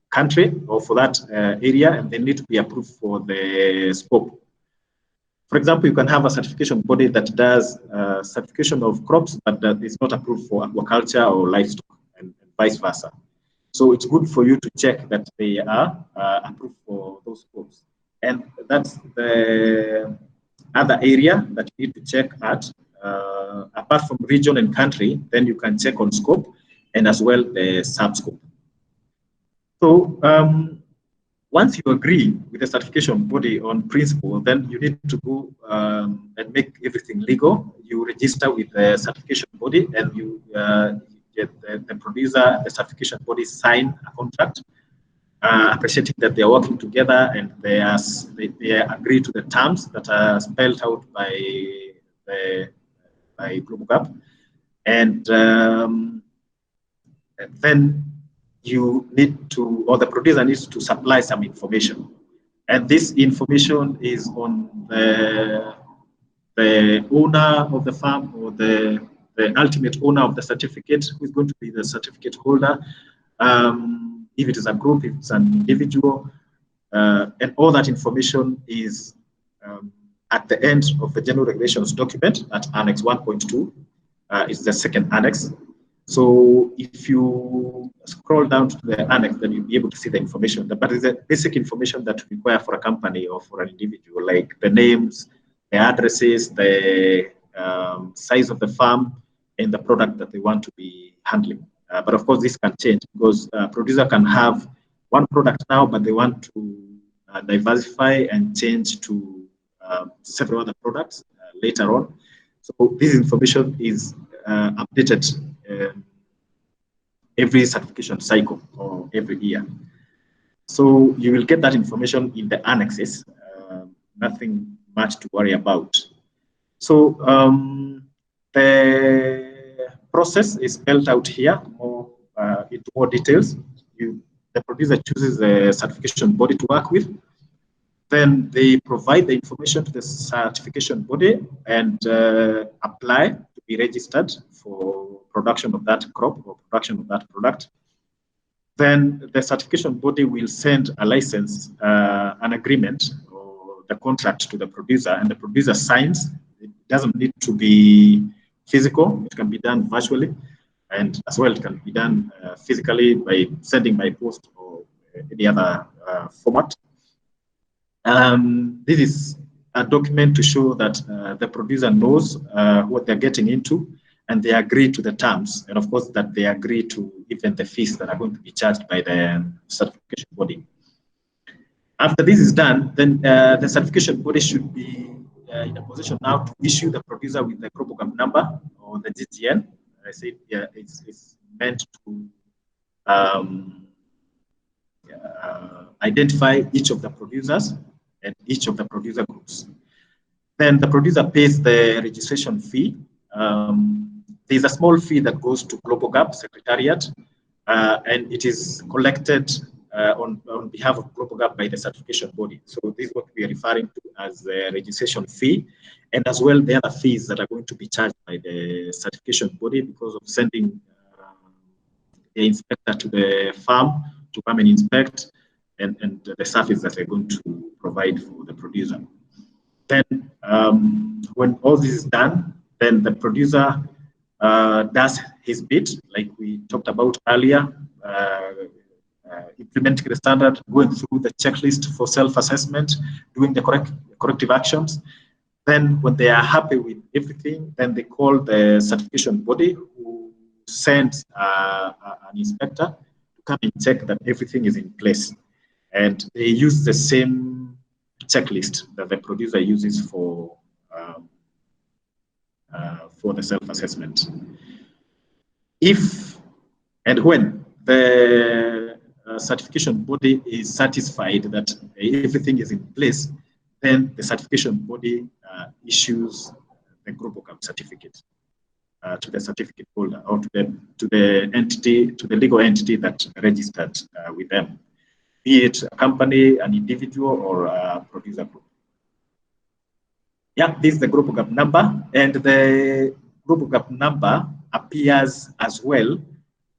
S3: country or for that area, and they need to be approved for the scope. For example, you can have a certification body that does certification of crops, but that is not approved for aquaculture or livestock, and vice versa. So it's good for you to check that they are approved for those scopes. And that's the other area that you need to check at. Apart from region and country, then you can check on scope and as well the sub-scope. So once you agree with the certification body on principle, then you need to go and make everything legal. You register with the certification body, and you get the producer and the certification body sign a contract. appreciating that they are working together and they agree to the terms that are spelled out by GlobalG. And then you need to, or the producer needs to supply some information. And this information is on the owner of the farm, or the ultimate owner of the certificate, who is going to be the certificate holder. If it is a group, if it's an individual, and all that information is at the end of the general regulations document at Annex 1.2. Is the second annex. So if you scroll down to the annex, then you'll be able to see the information. But it's the basic information that we require for a company or for an individual, like the names, the addresses, the size of the farm, and the product that they want to be handling. But of course, this can change, because a producer can have one product now, but they want to diversify and change to several other products later on. So this information is updated every certification cycle or every year. So you will get that information in the annexes, nothing much to worry about. So the process is spelled out here more, into more details. The producer chooses a certification body to work with. Then they provide the information to the certification body and apply to be registered for production of that crop or production of that product. Then the certification body will send a license, an agreement, or the contract to the producer, and the producer signs. It doesn't need to be physical. It can be done virtually, and as well it can be done physically by sending by post or any other format. This is a document to show that the producer knows what they're getting into, and they agree to the terms, and of course that they agree to even the fees that are going to be charged by the certification body. After this is done, then the certification body should be in a position now to issue the producer with the GlobalG number or the GTN. I said, yeah, it's meant to identify each of the producers and each of the producer groups. Then the producer pays the registration fee. There's a small fee that goes to GlobalG Secretariat, and it is collected on behalf of GlobalG by the certification body. So this is what we are referring to as the registration fee, and as well the other fees that are going to be charged by the certification body because of sending the inspector to the farm to come and inspect, and the service that they're going to provide for the producer. Then when all this is done, then the producer does his bit, like we talked about earlier, implementing the standard, going through the checklist for self-assessment, doing the corrective actions. Then when they are happy with everything, then they call the certification body, who sends an inspector to come and check that everything is in place. And they use the same checklist that the producer uses for the self-assessment. If and when the certification body is satisfied that everything is in place, then the certification body issues the GlobalG certificate to the certificate holder, or to the entity, to the legal entity that registered with them, be it a company, an individual, or a producer group. Yeah, this is the GlobalG number, and the GlobalG number appears as well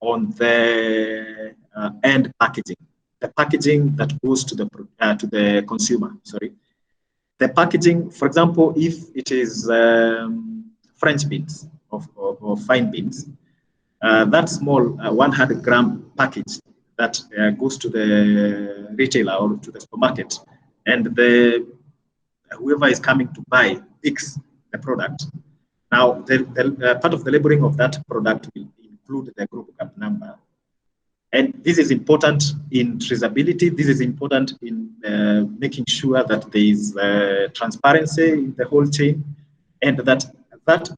S3: on the end packaging, the packaging that goes to the consumer. Sorry, the packaging. For example, if it is French beans or fine beans, that small 100-gram package that goes to the retailer or to the supermarket, and whoever is coming to buy picks the product. Now, the part of the labeling of that product will include the GlobalG number. And this is important in traceability. This is important in making sure that there is transparency in the whole chain, and that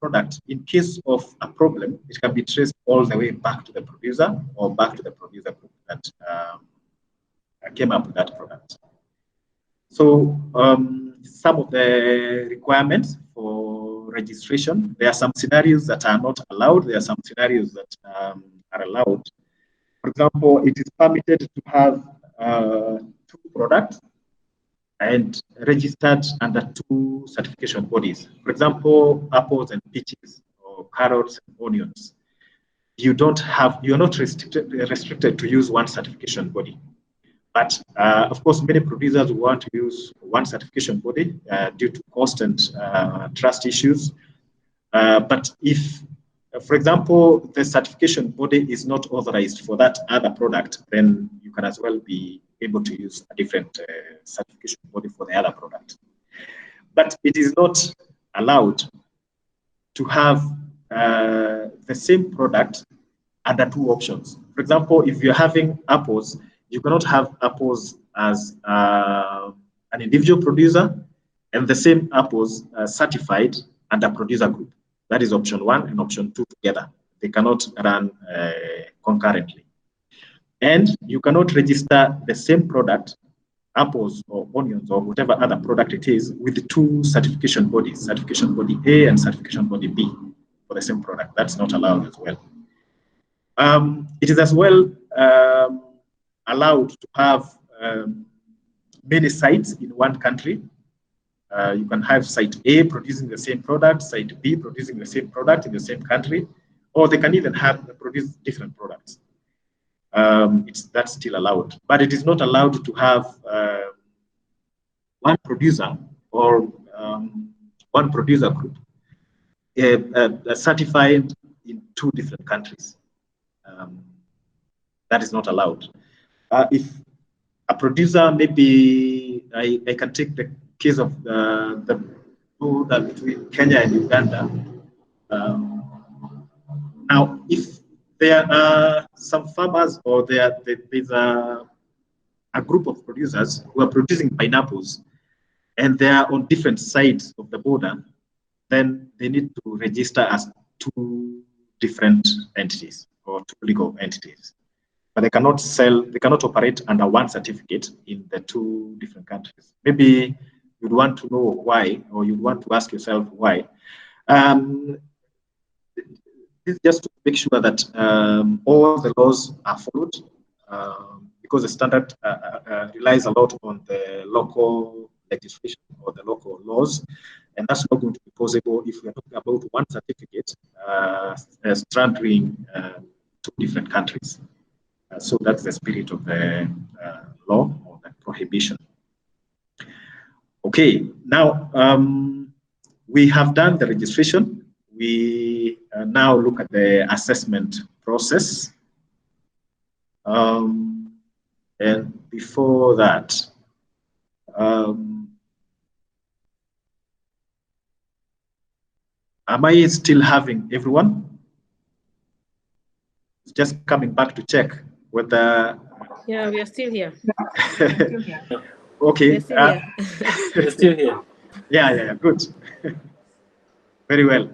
S3: product, in case of a problem, it can be traced all the way back to the producer or back to the producer group came up with that product. So some of the requirements for registration, there are some scenarios that are not allowed. There are some scenarios that are allowed. For example, it is permitted to have 2 products and registered under 2 certification bodies. For example, apples and peaches, or carrots and onions. You're not restricted to use 1 certification body. But of course, many producers want to use 1 certification body due to cost and trust issues. But if, for example, the certification body is not authorized for that other product, then you can as well be able to use a different certification body for the other product. But it is not allowed to have the same product under 2 options. For example, if you're having apples, you cannot have apples as an individual producer and the same apples certified under producer group. That is option 1 and option 2 together. They cannot run concurrently. And you cannot register the same product, apples or onions or whatever other product it is, with 2 certification bodies, certification body A and certification body B for the same product. That's not allowed as well. It is as well allowed to have many sites in 1 country. You can have site A producing the same product, site B producing the same product in the same country, or they can even produce different products. That's still allowed, but it is not allowed to have 1 producer or 1 producer group certified in 2 different countries. That is not allowed. If a producer, maybe I can take the case of the border between Kenya and Uganda. Now, if there are some farmers or there's a group of producers who are producing pineapples and they are on different sides of the border, then they need to register as 2 different entities or 2 legal entities. But they cannot operate under 1 certificate in the 2 different countries. Maybe you'd want to know why, or you'd want to ask yourself why. This is just to make sure that all the laws are followed, because the standard relies a lot on the local legislation or the local laws, and that's not going to be possible if we're talking about 1 certificate straddling 2 different countries. So that's the spirit of the law or the prohibition. Okay, now we have done the registration. We now look at the assessment process. And before that, am I still having everyone? Just coming back to check whether.
S5: Yeah, we are still here.
S3: Okay.
S5: We're still here.
S1: We're still here.
S3: Yeah, good. Very well.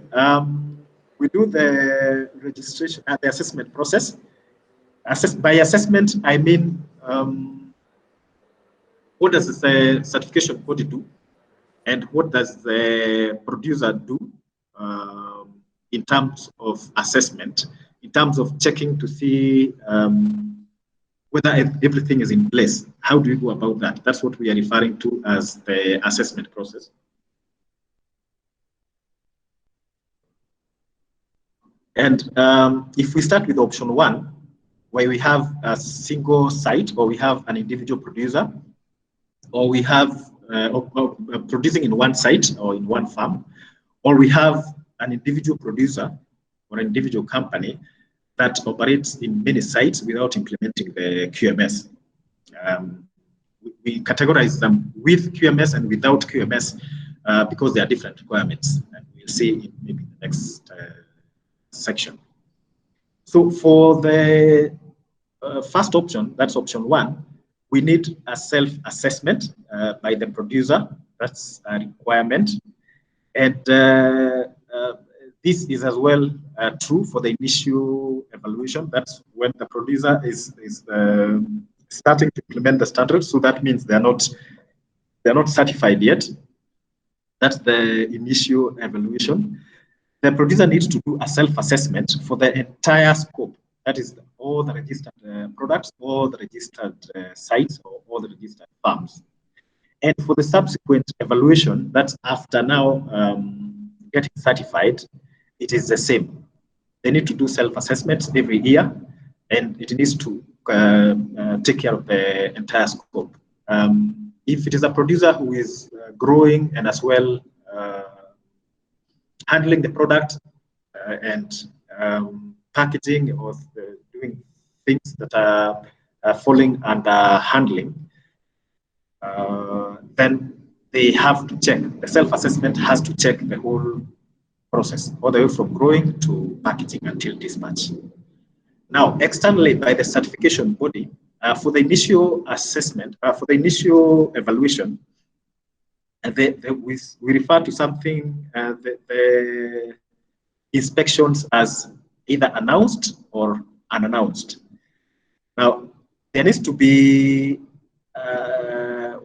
S3: We do the registration and the assessment process. By assessment, I mean, what does the certification body do? And what does the producer do in terms of assessment, in terms of checking to see whether everything is in place? How do we go about that? That's what we are referring to as the assessment process. And if we start with option 1, where we have a single site, or we have an individual producer, or we have producing in 1 site or in 1 farm, or we have an individual producer or an individual company that operates in many sites without implementing the QMS. We categorize them with QMS and without QMS because they are different requirements, and we'll see in maybe the next section. So for the first option, that's option 1, we need a self-assessment by the producer. That's a requirement. And this is as well true for the initial evaluation. That's when the producer is starting to implement the standards. So that means they're not certified yet. That's the initial evaluation. The producer needs to do a self-assessment for the entire scope. That is all the registered products, all the registered sites, or all the registered farms. And for the subsequent evaluation, that's after now getting certified, it is the same. They need to do self-assessments every year, and it needs to take care of the entire scope. If it is a producer who is growing and as well handling the product and packaging or doing things that are falling under handling, then they have to check. The self-assessment has to check the whole process, all the way from growing to packaging until dispatch. Now, externally by the certification body, for the initial assessment, for the initial evaluation, we refer to something, the inspections as either announced or unannounced. Now, there needs to be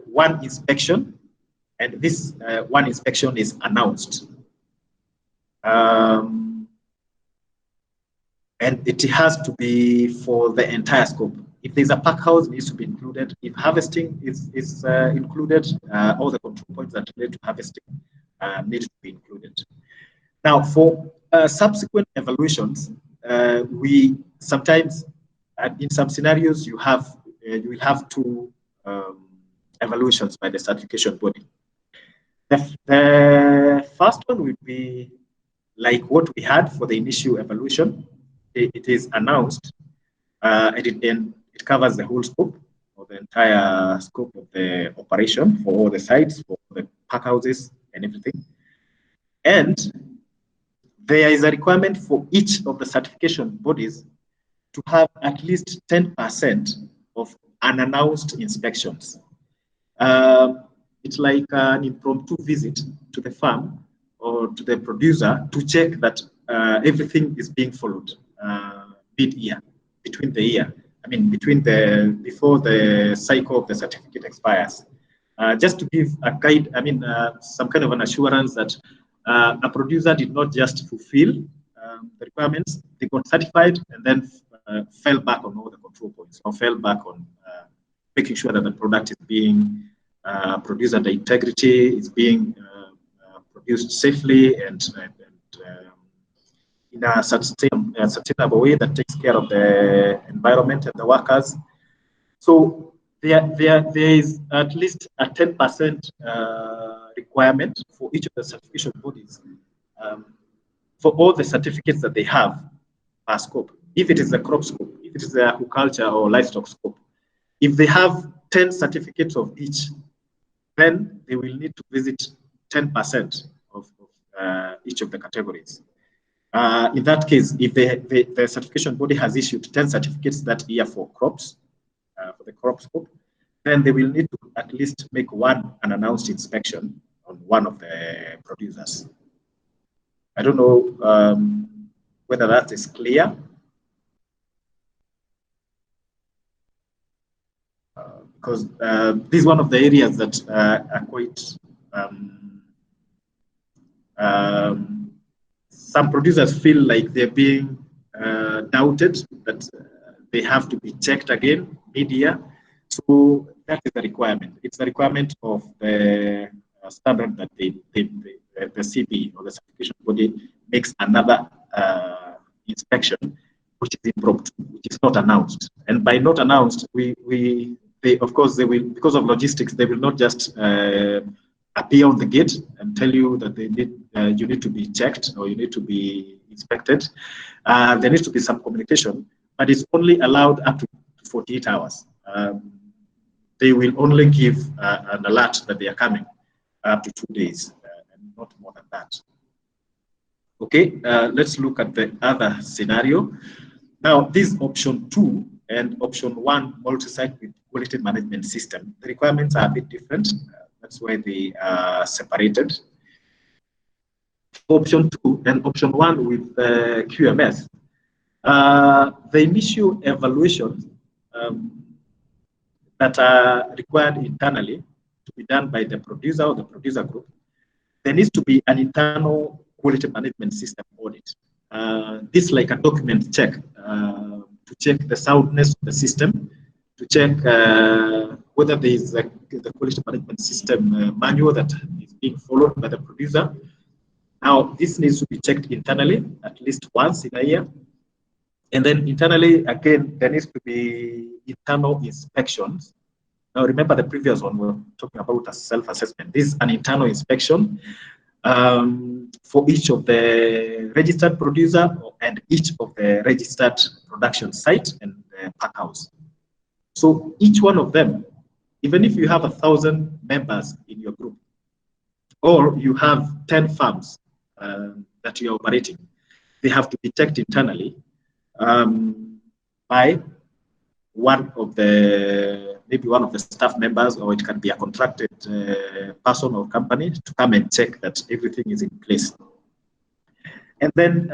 S3: one inspection, and this one inspection is announced. And it has to be for the entire scope. If there's a pack house, it needs to be included. If harvesting is included, all the control points that relate to harvesting need to be included. Now, for subsequent evaluations, we sometimes, in some scenarios, you will have two evaluations by the certification body. The first one would be like what we had for the initial evaluation. It is announced, and it covers the whole scope, or the entire scope of the operation for all the sites, for the pack houses and everything. And there is a requirement for each of the certification bodies to have at least 10% of unannounced inspections. It's like an impromptu visit to the farm or to the producer to check that everything is being followed mid-year, between the year. I mean, before the cycle of the certificate expires. Just to give a guide, I mean, some kind of an assurance that a producer did not just fulfill the requirements, they got certified and then fell back on all the control points, or fell back on making sure that the product is being produced under integrity, is being produced safely and in a sustainable way that takes care of the environment and the workers. So there is at least a 10% requirement for each of the certification bodies for all the certificates that they have per scope. If it is the crop scope, if it is the agriculture or livestock scope, if they have 10 certificates of each, then they will need to visit 10% of each of the categories. In that case, if the certification body has issued 10 certificates that year for crops, for the crop scope, then they will need to at least make one unannounced inspection on one of the producers. I don't know whether that is clear. Because this is one of the areas that are quite some producers feel like they're being doubted, that they have to be checked again mid-year. So that is the requirement. It's the requirement of the standard that the CB, or the certification body, makes another inspection, which is impromptu, which is not announced. And by not announced, of course, they will, because of logistics, they will not just appear on the gate and tell you that they need, you need to be checked or you need to be inspected. There needs to be some communication, but it's only allowed up to 48 hours. They will only give an alert that they are coming up to 2 days, and not more than that. Okay, let's look at the other scenario. Now, this option 2 and option 1, multi-site with quality management system, the requirements are a bit different. That's why they are separated. Option 2 and option 1 with QMS. The initial evaluation that are required internally to be done by the producer or the producer group, there needs to be an internal quality management system audit. This is like a document check to check the soundness of the system, to check whether there is the quality management system manual that is being followed by the producer. Now, this needs to be checked internally at least once in a year. And then internally, again, there needs to be internal inspections. Now, remember the previous one, we were talking about a self-assessment. This is an internal inspection for each of the registered producer and each of the registered production site and pack house. So each one of them, even if you have 1,000 members in your group, or you have 10 farms that you're operating, they have to be checked internally by one of the, maybe one of the staff members, or it can be a contracted person or company to come and check that everything is in place. And then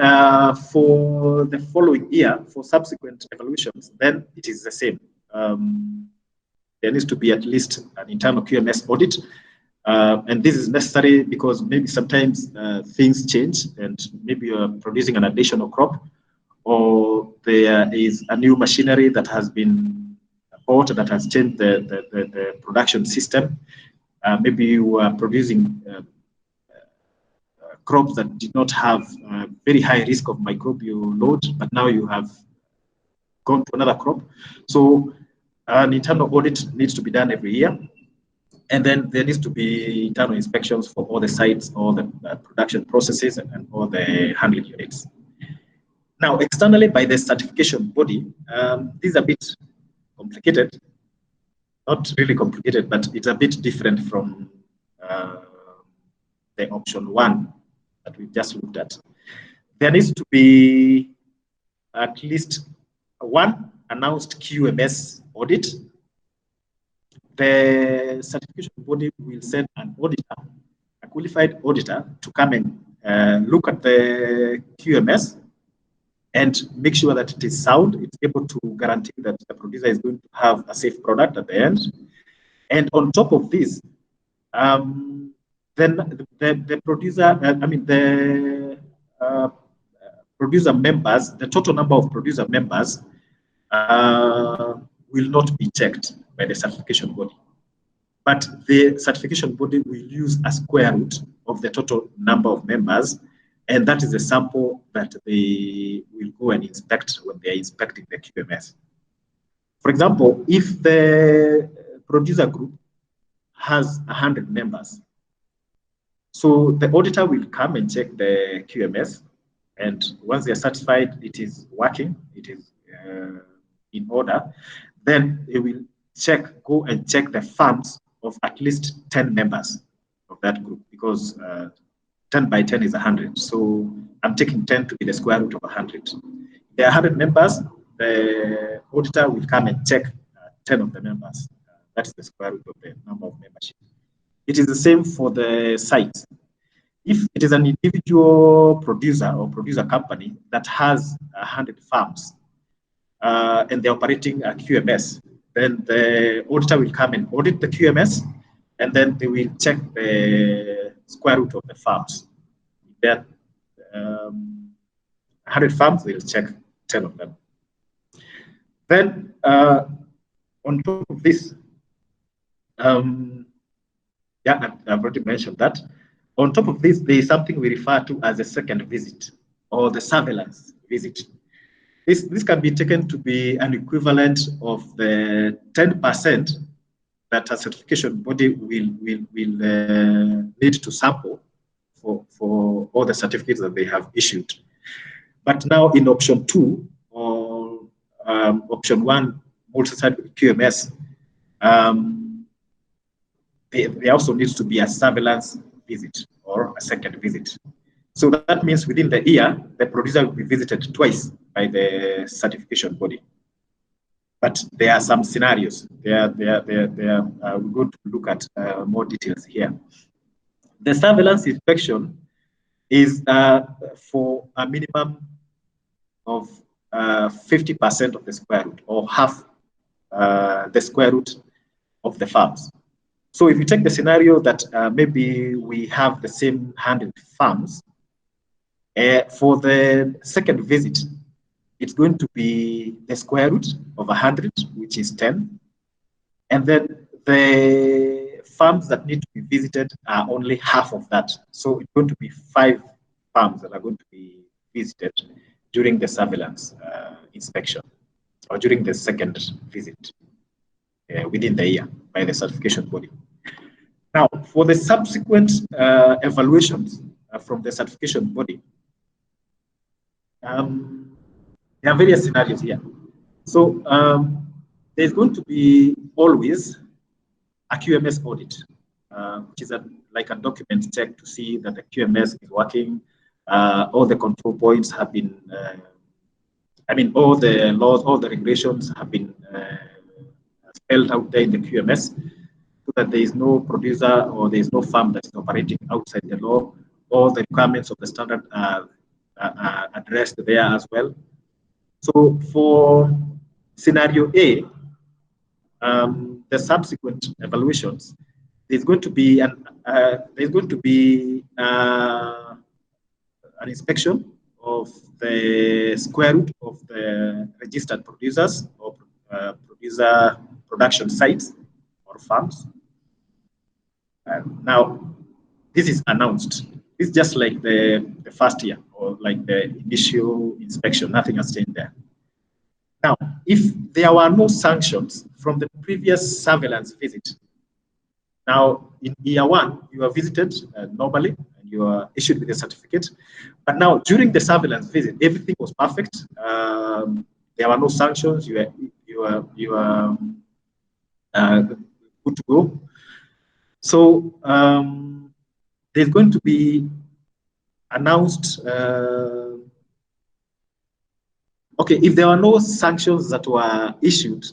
S3: for the following year, for subsequent evaluations, then it is the same. There needs to be at least an internal QMS audit. And this is necessary because maybe sometimes things change and maybe you're producing an additional crop, or there is a new machinery that has been bought that has changed the production system. Maybe you are producing crops that did not have very high risk of microbial load, but now you have gone to another crop. So an internal audit needs to be done every year. And then there needs to be internal inspections for all the sites, all the production processes, and all the handling units. Now, externally by the certification body, this is a bit complicated. Not really complicated, but it's a bit different from the option 1 that we just looked at. There needs to be at least one announced QMS audit. The certification body will send an auditor, a qualified auditor, to come and look at the QMS and make sure that it is sound. It's able to guarantee that the producer is going to have a safe product at the end. And on top of this, then the producer, producer members, the total number of producer members will not be checked by the certification body. But the certification body will use a square root of the total number of members, and that is the sample that they will go and inspect when they are inspecting the QMS. For example, if the producer group has 100 members, so the auditor will come and check the QMS, and once they are satisfied it is working, it is in order, then they will go and check the farms of at least 10 members of that group, because 10 by 10 is 100. So I'm taking 10 to be the square root of 100. There are 100 members, the auditor will come and check 10 of the members. That is the square root of the number of membership. It is the same for the site. If it is an individual producer or producer company that has 100 farms and they're operating a QMS, then the auditor will come and audit the QMS, and then they will check the square root of the farms. Then 100 farms, they'll check 10 of them. Then on top of this, yeah, I've already mentioned that. On top of this, there is something we refer to as a second visit, or the surveillance visit. This can be taken to be an equivalent of the 10% that a certification body will need to sample for all the certificates that they have issued. But now in option 2 or option 1, multi-site QMS, there also needs to be a surveillance visit or a second visit. So that means within the year, the producer will be visited twice by the certification body. But there are some scenarios. We're going to look at more details here. The surveillance inspection is for a minimum of 50% of the square root, or half the square root of the farms. So if you take the scenario that maybe we have the same 100 farms, for the second visit, it's going to be the square root of 100, which is 10. And then the farms that need to be visited are only half of that. So it's going to be 5 farms that are going to be visited during the surveillance inspection, or during the second visit within the year by the certification body. Now, for the subsequent evaluations from the certification body, there are various scenarios here. So there's going to be always a QMS audit, which is like a document check to see that the QMS is working. All the control points have been, all the laws, all the regulations have been spelled out there in the QMS, so that there is no producer or there is no farm that is operating outside the law. All the requirements of the standard are addressed there as well. So for scenario A, the subsequent evaluations, there's going to be an inspection of the square root of the registered producers or producer production sites or farms. Now, this is announced. It's just like the first year or like the initial inspection. Nothing has changed there. Now, if there were no sanctions from the previous surveillance visit, now in year 1, you are visited normally and you are issued with a certificate. But now during the surveillance visit, everything was perfect. There were no sanctions. You are good to go. So there's going to be announced. Okay, if there are no sanctions that were issued,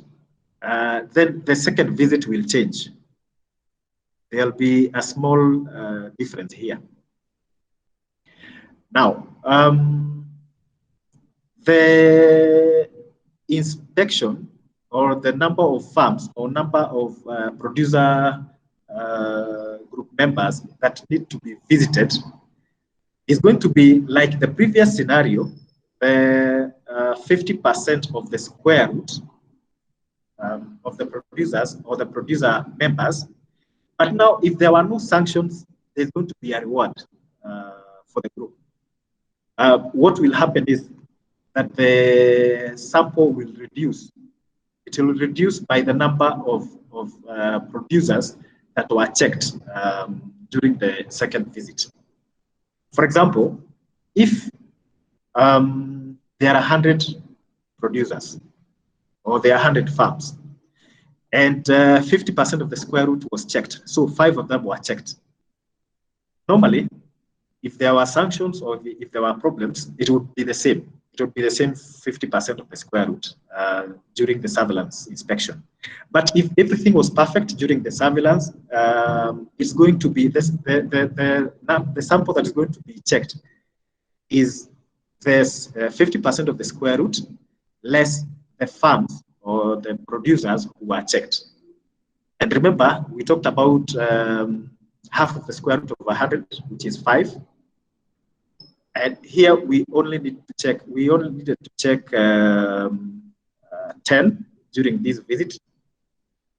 S3: then the second visit will change. There'll be a small difference here. Now, the inspection or the number of farms or number of producer group members that need to be visited is going to be like the previous scenario, 50% of the square root of the producers or the producer members. But now, if there were no sanctions, there's going to be a reward for the group. What will happen is that the sample will reduce. It will reduce by the number of producers that were checked during the second visit. For example, if there are 100 producers or there are 100 farms, and 50% of the square root was checked, so 5 of them were checked. Normally, if there were sanctions or if there were problems, it would be the same. It would be the same 50% of the square root during the surveillance inspection. But if everything was perfect during the surveillance, it's going to be this, the sample that is going to be checked is this 50% of the square root less the farms or the producers who are checked. And remember, we talked about half of the square root of 100, which is 5. And here we only need to check, we only needed to check 10 during this visit.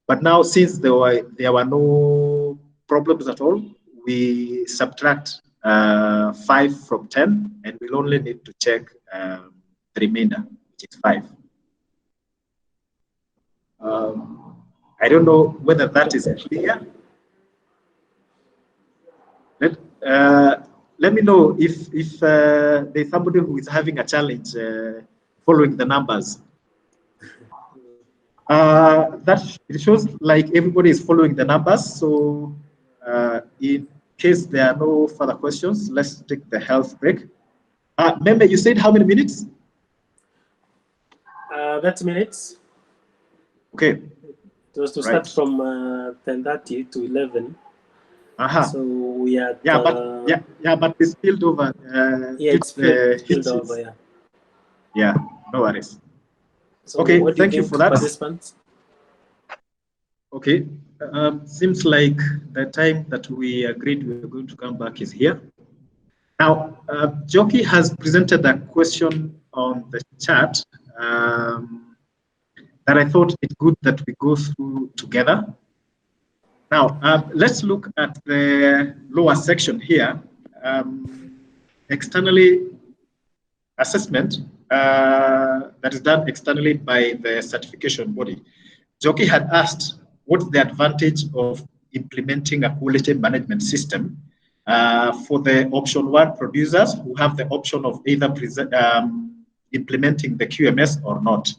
S3: But now, since there were no problems at all, we subtract 5 from 10, and we'll only need to check the remainder, which is 5. I don't know whether that is clear. Let me know if there's somebody who is having a challenge following the numbers. That it shows like everybody is following the numbers. So in case there are no further questions, let's take the health break. Member, you said how many minutes?
S1: 30 minutes.
S3: Okay.
S1: It was to start from 10:30 to 11. So we are.
S3: But we spilled over.
S1: It's spilled over. Yeah.
S3: Yeah. No worries.
S1: So
S3: okay.
S1: What do
S3: thank you for that.
S1: Participants?
S3: Okay, seems like the time that we agreed we were going to come back is here. Now, Joki has presented a question on the chat that I thought it's good that we go through together. Now, let's look at the lower section here. Externally assessment that is done externally by the certification body. Joki had asked, what's the advantage of implementing a quality management system for the option 1 producers who have the option of either implementing the QMS or not?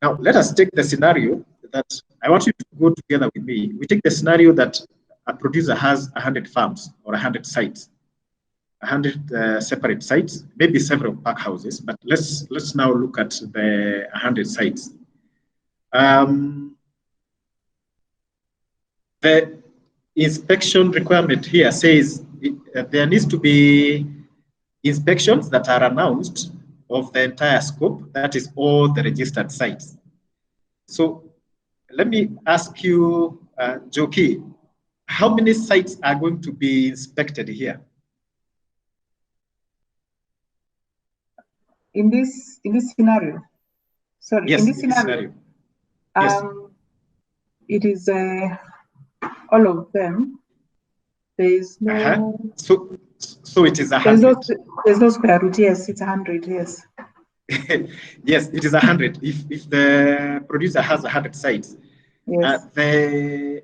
S3: Now, let us take the scenario that I want you to go together with me. We take the scenario that a producer has 100 farms or 100 sites, 100 separate sites, maybe several pack houses, but let's now look at the 100 sites. The inspection requirement here says there needs to be inspections that are announced of the entire scope, that is all the registered sites. So let me ask you, Joki, how many sites are going to be inspected here?
S4: In this scenario? Sorry,
S3: yes,
S4: in this scenario.
S3: Yes.
S4: It is all of them. There is no.
S3: So it is 100.
S4: There's no square root. Yes, it's 100. Yes.
S3: Yes, it is 100. If the producer has 100 sites,
S4: yes.
S3: The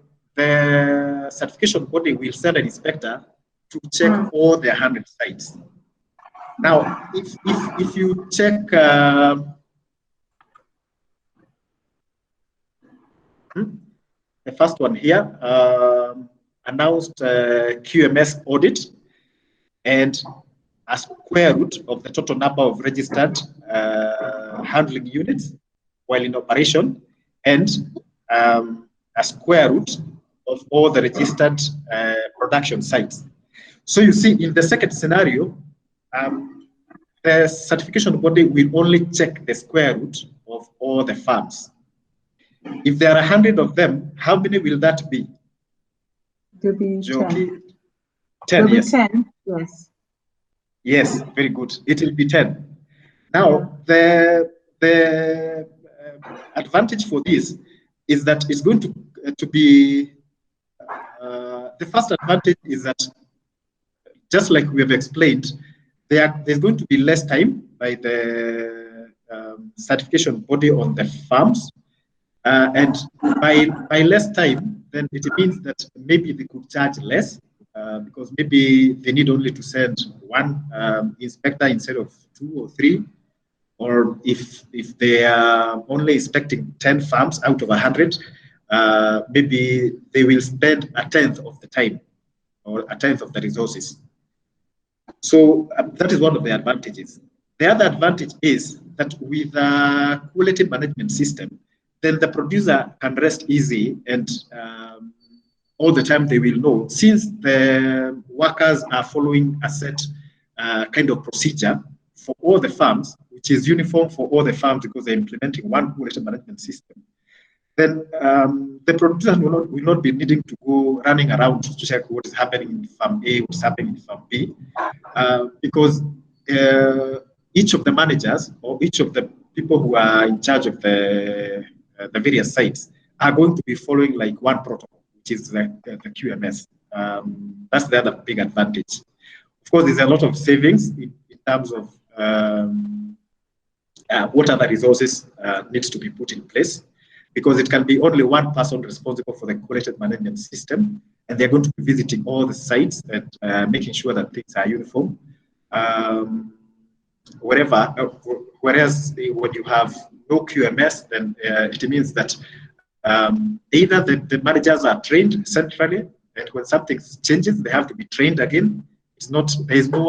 S3: certification body will send an inspector to check all the 100 sites. Now, if you check the first one here, announced QMS audit and a square root of the total number of registered handling units while in operation, and a square root of all the registered production sites. So you see, in the second scenario, the certification body will only check the square root of all the farms. If there are 100 of them, how many will that be?
S4: There'll be
S3: Joki? 10.
S4: 10,
S3: yes.
S4: 10, yes.
S3: Yes, very good. It will be 10. Now, the advantage for this is that it's going to be, the first advantage is that, just like we have explained, there's going to be less time by the certification body on the farms. And by less time, then it means that maybe they could charge less because maybe they need only to send one inspector instead of 2 or 3. Or if they are only inspecting 10 farms out of 100, maybe they will spend 1/10 of the time or 1/10 of the resources. So that is one of the advantages. The other advantage is that with a quality management system, then the producer can rest easy, and all the time they will know, since the workers are following a set kind of procedure for all the farms, which is uniform for all the farms because they're implementing one quality management system, then the producers will not be needing to go running around to check what is happening in farm A, what's happening in farm B, because each of the managers or each of the people who are in charge of the various sites are going to be following like one protocol, which is the QMS. That's the other big advantage. Of course, there's a lot of savings in terms of what other resources needs to be put in place, because it can be only one person responsible for the quality management system, and they're going to be visiting all the sites and making sure that things are uniform. Whereas when you have no QMS, then it means that either the managers are trained centrally, and when something changes, they have to be trained again. It's not, there's no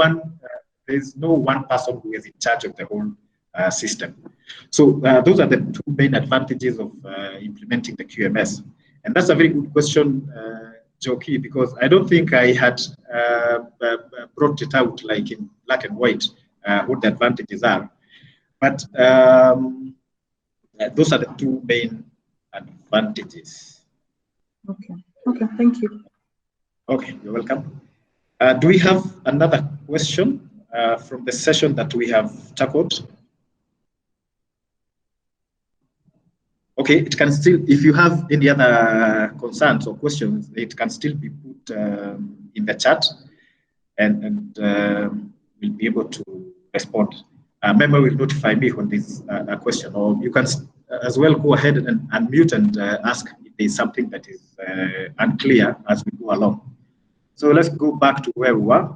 S3: one person who is in charge of the whole system. So those are the two main advantages of implementing the QMS. And that's a very good question, Joki, because I don't think I had brought it out like in black and white what the advantages are. But those are the two main advantages.
S4: Okay. Okay. Thank you.
S3: Okay, you're welcome. Do we have another question from the session that we have tackled? Okay, it can still, if you have any other concerns or questions, it can still be put in the chat, and we'll be able to respond. Member will notify me when there's a question, or you can as well go ahead and unmute and ask if there's something that is unclear as we go along. So let's go back to where we were.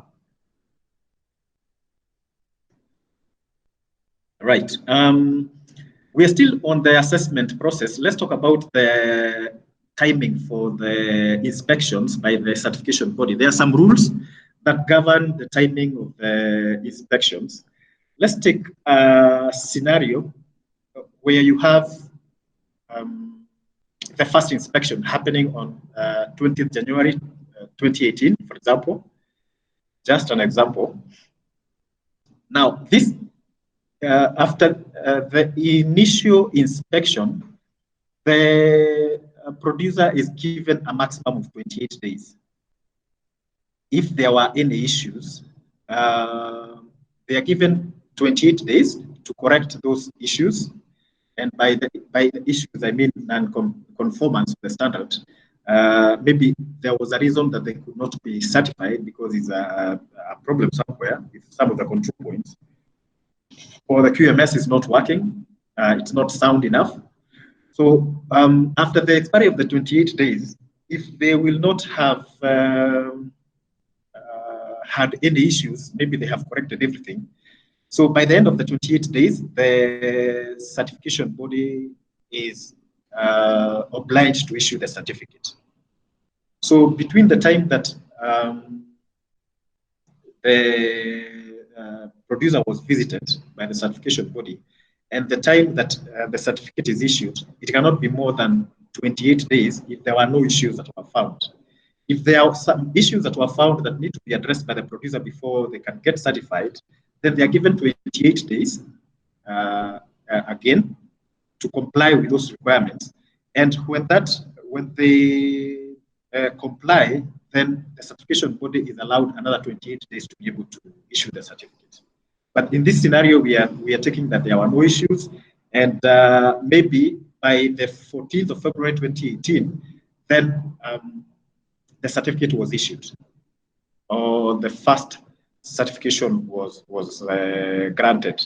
S3: Right. We are still on the assessment process. Let's talk about the timing for the inspections by the certification body. There are some rules that govern the timing of the inspections. Let's take a scenario where you have the first inspection happening on 20th January 2018, for example. Just an example. Now, this after the initial inspection, the producer is given a maximum of 28 days. If there were any issues, they are given 28 days to correct those issues. And by the issues, I mean non-conformance with the standard. Maybe there was a reason that they could not be certified because it's a problem somewhere with some of the control points. Or the QMS is not working, it's not sound enough. So after the expiry of the 28 days, if they will not have had any issues, maybe they have corrected everything. So by the end of the 28 days, the certification body is obliged to issue the certificate. So between the time that the producer was visited by the certification body and the time that the certificate is issued, it cannot be more than 28 days if there were no issues that were found. If there are some issues that were found that need to be addressed by the producer before they can get certified, then they are given 28 days again to comply with those requirements. And when they comply, then the certification body is allowed another 28 days to be able to issue the certificate. But in this scenario, we are taking that there were no issues, and maybe by the 14th of February 2018, then the certificate was issued, or the first certification was granted.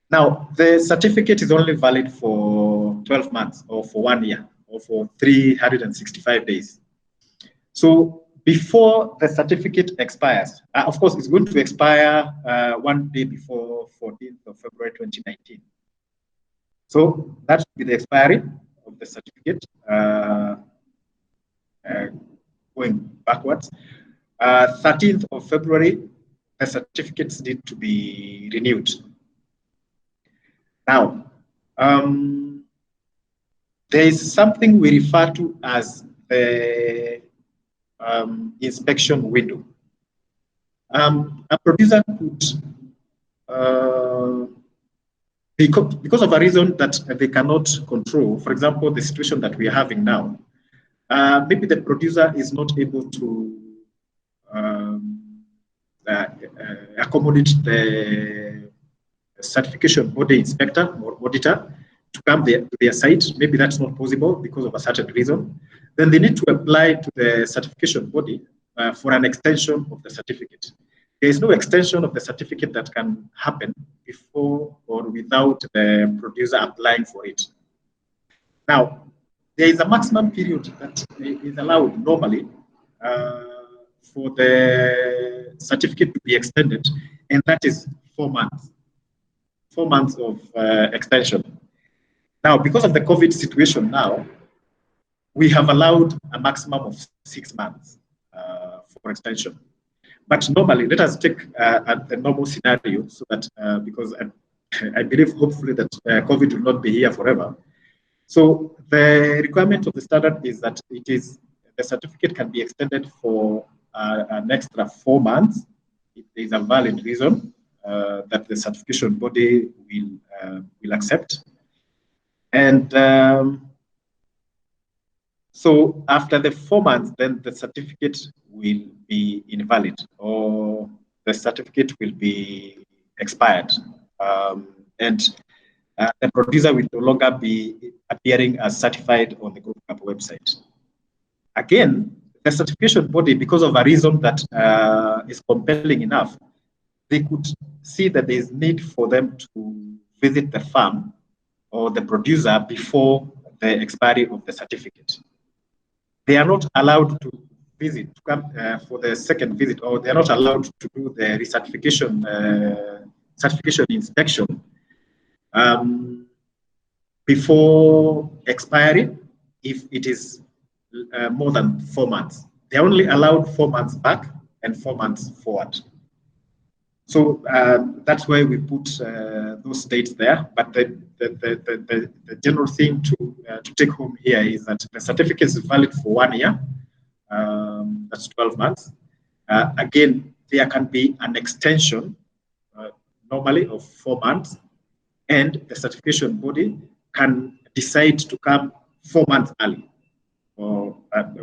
S3: Now, the certificate is only valid for 12 months, or for 1 year, or for 365 days. So before the certificate expires, of course, it's going to expire 1 day before 14th of February 2019. So that should be the expiry of the certificate, going backwards. 13th of February, the certificates need to be renewed. Now, there is something we refer to as the inspection window. A producer could, because of a reason that they cannot control, for example, the situation that we are having now, maybe the producer is not able to accommodate the certification body inspector or auditor to come to their site. Maybe that's not possible because of a certain reason. Then they need to apply to the certification body for an extension of the certificate. There is no extension of the certificate that can happen before or without the producer applying for it. Now, there is a maximum period that is allowed normally for the certificate to be extended, and that is 4 months. 4 months of extension. Now, because of the COVID situation now, we have allowed a maximum of 6 months for extension. But normally, let us take the normal scenario so that, because I believe hopefully that COVID will not be here forever. So the requirement of the standard is that the certificate can be extended for an extra 4 months if there is a valid reason that the certification body will accept. And So after the 4 months, then the certificate will be invalid, or the certificate will be expired. And the producer will no longer be appearing as certified on the GlobalG website. Again, the certification body, because of a reason that is compelling enough, they could see that there is need for them to visit the farm or the producer before the expiry of the certificate. They are not allowed to visit, to come for the second visit, or they are not allowed to do the recertification, certification inspection before expiry if it is more than 4 months. They're only allowed 4 months back and 4 months forward. So that's why we put those dates there. But the general thing to take home here is that the certificate is valid for 1 year. That's 12 months. Again, there can be an extension normally of 4 months, and the certification body can decide to come 4 months early, or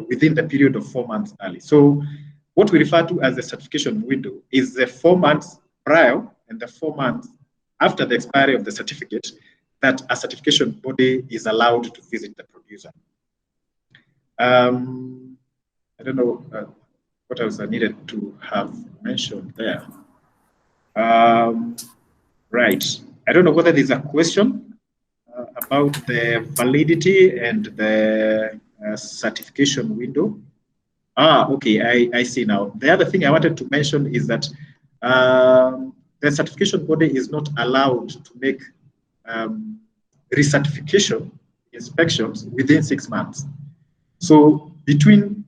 S3: within the period of 4 months early. So what we refer to as the certification window is the 4 months prior and the 4 months after the expiry of the certificate that a certification body is allowed to visit the producer. I don't know what else I needed to have mentioned there. Right. I don't know whether there's a question about the validity and the certification window. Okay, I see now. The other thing I wanted to mention is that the certification body is not allowed to make recertification inspections within 6 months. So between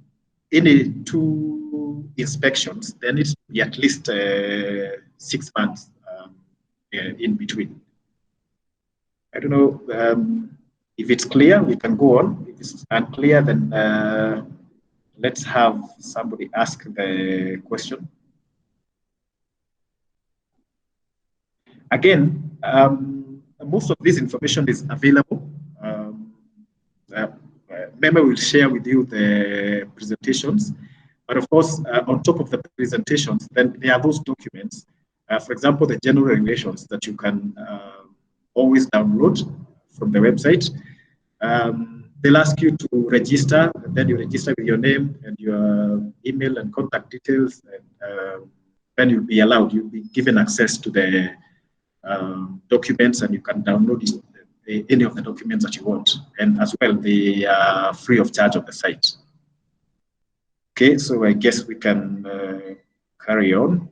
S3: any 2 inspections, there needs to be at least 6 months in between. I don't know if it's clear, we can go on. If it's unclear, then let's have somebody ask the question. Again, most of this information is available. Meme will share with you the presentations, but of course, on top of the presentations, then there are those documents. For example, the general regulations that you can always download from the website. They'll ask you to register, and then you register with your name and your email and contact details, and then you'll be allowed, you'll be given access to the documents, and you can download any of the documents that you want. And as well, they are free of charge on the site. Okay, so I guess we can carry on.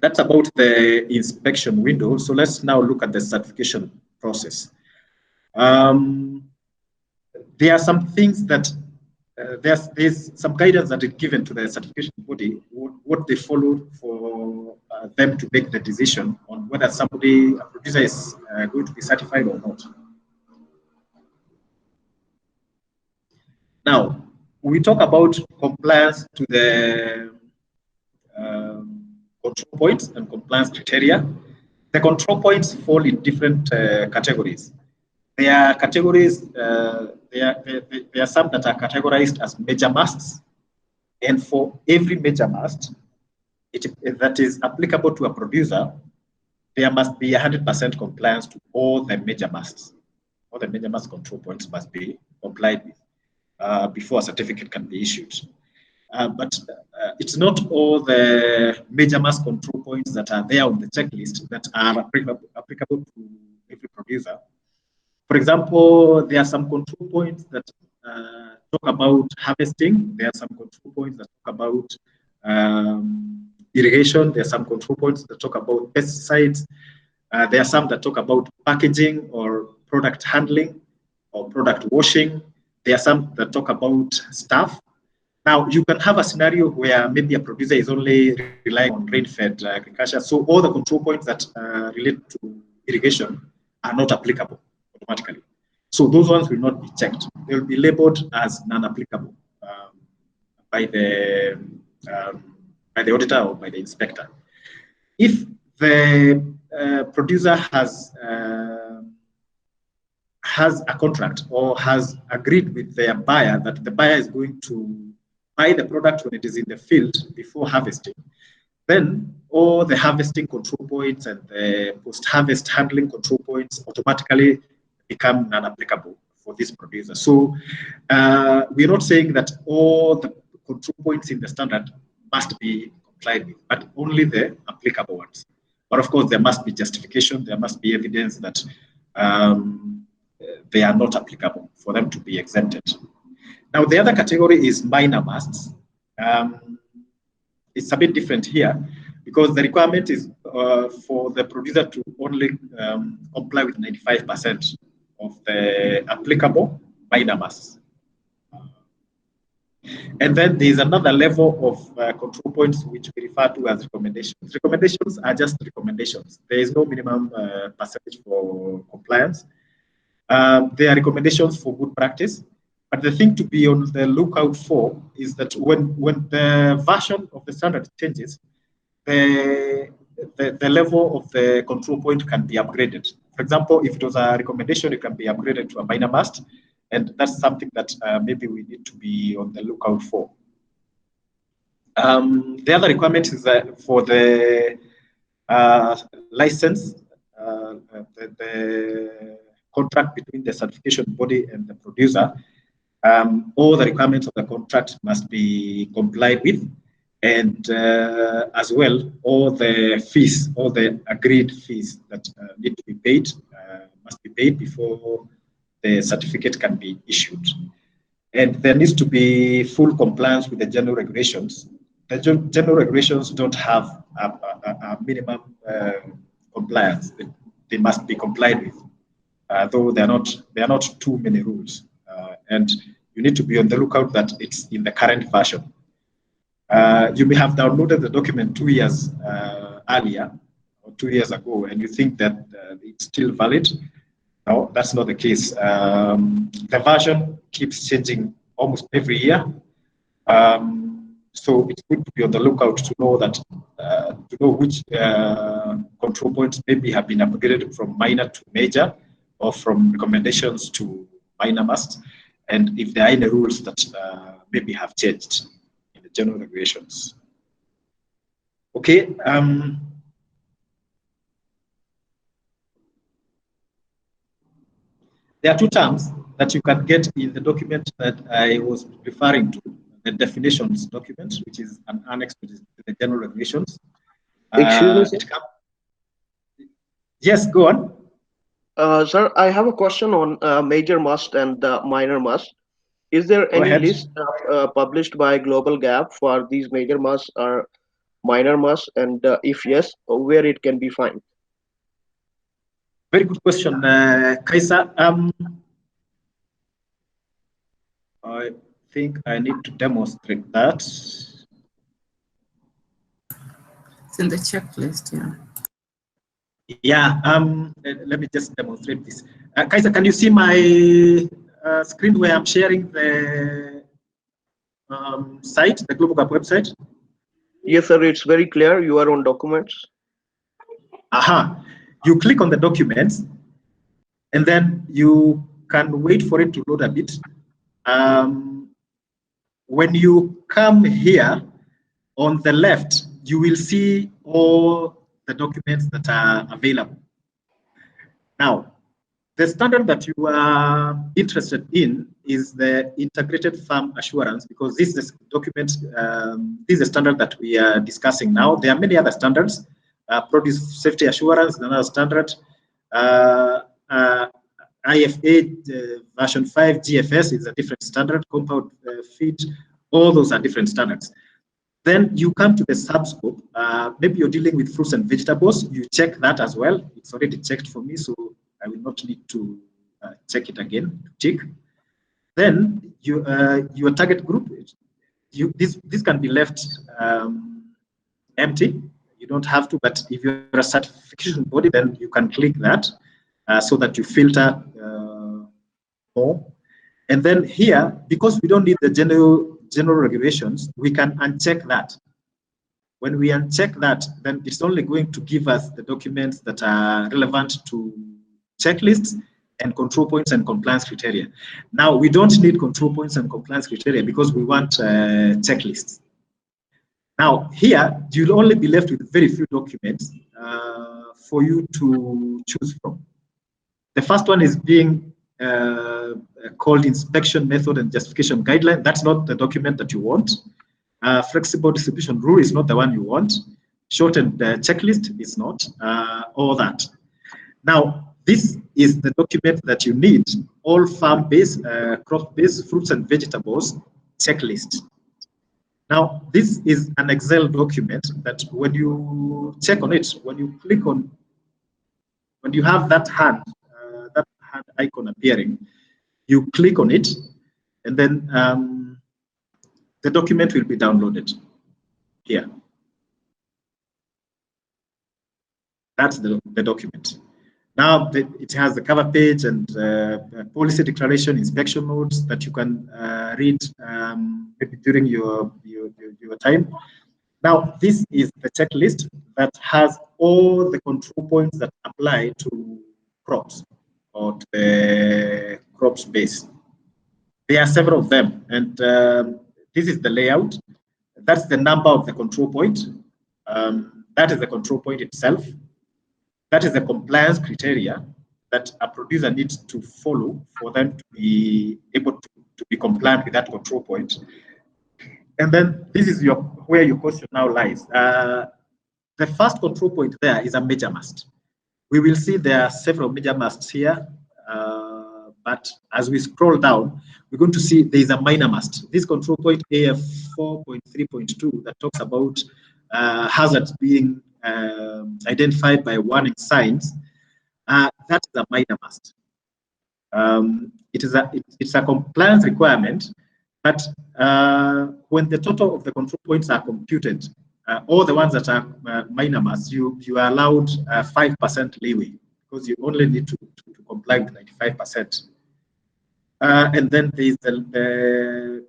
S3: That's about the inspection window. So let's now look at the certification process. There are some things that there's some guidance that is given to the certification body, what they follow for them to make the decision on whether a producer is going to be certified or not. Now, we talk about compliance to the control points and compliance criteria. The control points fall in different categories. There are categories, there are some that are categorized as major musts, and for every major must that is applicable to a producer, there must be 100% compliance to all the major musts. All the major must control points must be complied with before a certificate can be issued. But it's not all the major must control points that are there on the checklist that are applicable to every producer. For example, there are some control points that talk about harvesting. There are some control points that talk about irrigation. There are some control points that talk about pesticides. There are some that talk about packaging or product handling or product washing. There are some that talk about staff. Now, you can have a scenario where maybe a producer is only relying on rain-fed agriculture. So all the control points that relate to irrigation are not applicable automatically. So those ones will not be checked. They will be labeled as non-applicable by the auditor or by the inspector. If the producer has has a contract or has agreed with their buyer that the buyer is going to buy the product when it is in the field before harvesting, then all the harvesting control points and the post-harvest handling control points automatically become non-applicable for this producer. So we're not saying that all the control points in the standard must be complied with, but only the applicable ones. But of course, there must be justification, there must be evidence that they are not applicable for them to be exempted. Now, the other category is minor musts. It's a bit different here because the requirement is for the producer to only comply with 95% of the applicable minor musts. And then there's another level of control points which we refer to as recommendations. Recommendations are just recommendations. There is no minimum percentage for compliance. There are recommendations for good practice. But the thing to be on the lookout for is that when the version of the standard changes, the level of the control point can be upgraded. For example, if it was a recommendation, it can be upgraded to a minor must. And that's something that maybe we need to be on the lookout for. The other requirement is that for the license, the contract between the certification body and the producer, all the requirements of the contract must be complied with. And as well, all the fees, all the agreed fees that need to be paid must be paid before the certificate can be issued. And there needs to be full compliance with the general regulations. The general regulations don't have a minimum compliance. They must be complied with, though there are not too many rules. And you need to be on the lookout that it's in the current version. You may have downloaded the document 2 years earlier, or 2 years ago, and you think that it's still valid. No, that's not the case. The version keeps changing almost every year. So it's good to be on the lookout to know that, to know which control points maybe have been upgraded from minor to major, or from recommendations to minor must, and if there are any rules that maybe have changed in the general regulations. Okay. There are two terms that you can get in the document that I was referring to, the definitions document, which is an annex to the general regulations.
S7: Excuse me, sir?
S3: Yes, go on.
S7: Sir, I have a question on major must and minor must. Is there any list published by GlobalG for these major musts or minor musts? And if yes, where it can be found?
S3: Very good question, Kaisa. I think I need to demonstrate that.
S6: It's in the checklist, yeah.
S3: Yeah, let me just demonstrate this. Kaisa, can you see my screen where I'm sharing the site, the GlobalG website?
S7: Yes, sir, it's very clear. You are on documents.
S3: Aha. You click on the documents, and then you can wait for it to load a bit. When you come here, on the left, you will see all the documents that are available. Now, the standard that you are interested in is the Integrated Farm Assurance, because this is a document, this is a standard that we are discussing now. There are many other standards. Produce Safety Assurance, another standard. IFA version 5 GFS is a different standard. Compound feed, all those are different standards. Then you come to the subscope. Maybe you're dealing with fruits and vegetables. You check that as well. It's already checked for me, so I will not need to check it again to tick. Then your target group, this can be left empty. You don't have to, but if you're a certification body, then you can click that so that you filter more. And then here, because we don't need the general regulations, we can uncheck that. When we uncheck that, then it's only going to give us the documents that are relevant to checklists and control points and compliance criteria. Now, we don't need control points and compliance criteria because we want checklists. Now, here, you'll only be left with very few documents for you to choose from. The first one is being called Inspection Method and Justification Guideline. That's not the document that you want. Flexible Distribution Rule is not the one you want. Shortened checklist is not, all that. Now, this is the document that you need, all farm-based, crop-based fruits and vegetables checklist. Now, this is an Excel document that when you check on it, when you click on, when you have that hand icon appearing, you click on it, and then the document will be downloaded here. That's the document. Now, it has the cover page and policy declaration, inspection notes that you can read maybe during your time. Now, this is the checklist that has all the control points that apply to crops or to the crops base. There are several of them, and this is the layout. That's the number of the control point. That is the control point itself. That is the compliance criteria that a producer needs to follow for them to be able to be compliant with that control point. And then this is where your question now lies. The first control point there is a major must. We will see there are several major musts here, but as we scroll down, we're going to see there is a minor must. This control point AF 4.3.2 that talks about hazards being identified by warning signs, that's a minor must. It's a compliance requirement, but when the total of the control points are computed, all the ones that are minor musts, you are allowed 5% leeway because you only need to comply with 95%. And then there is the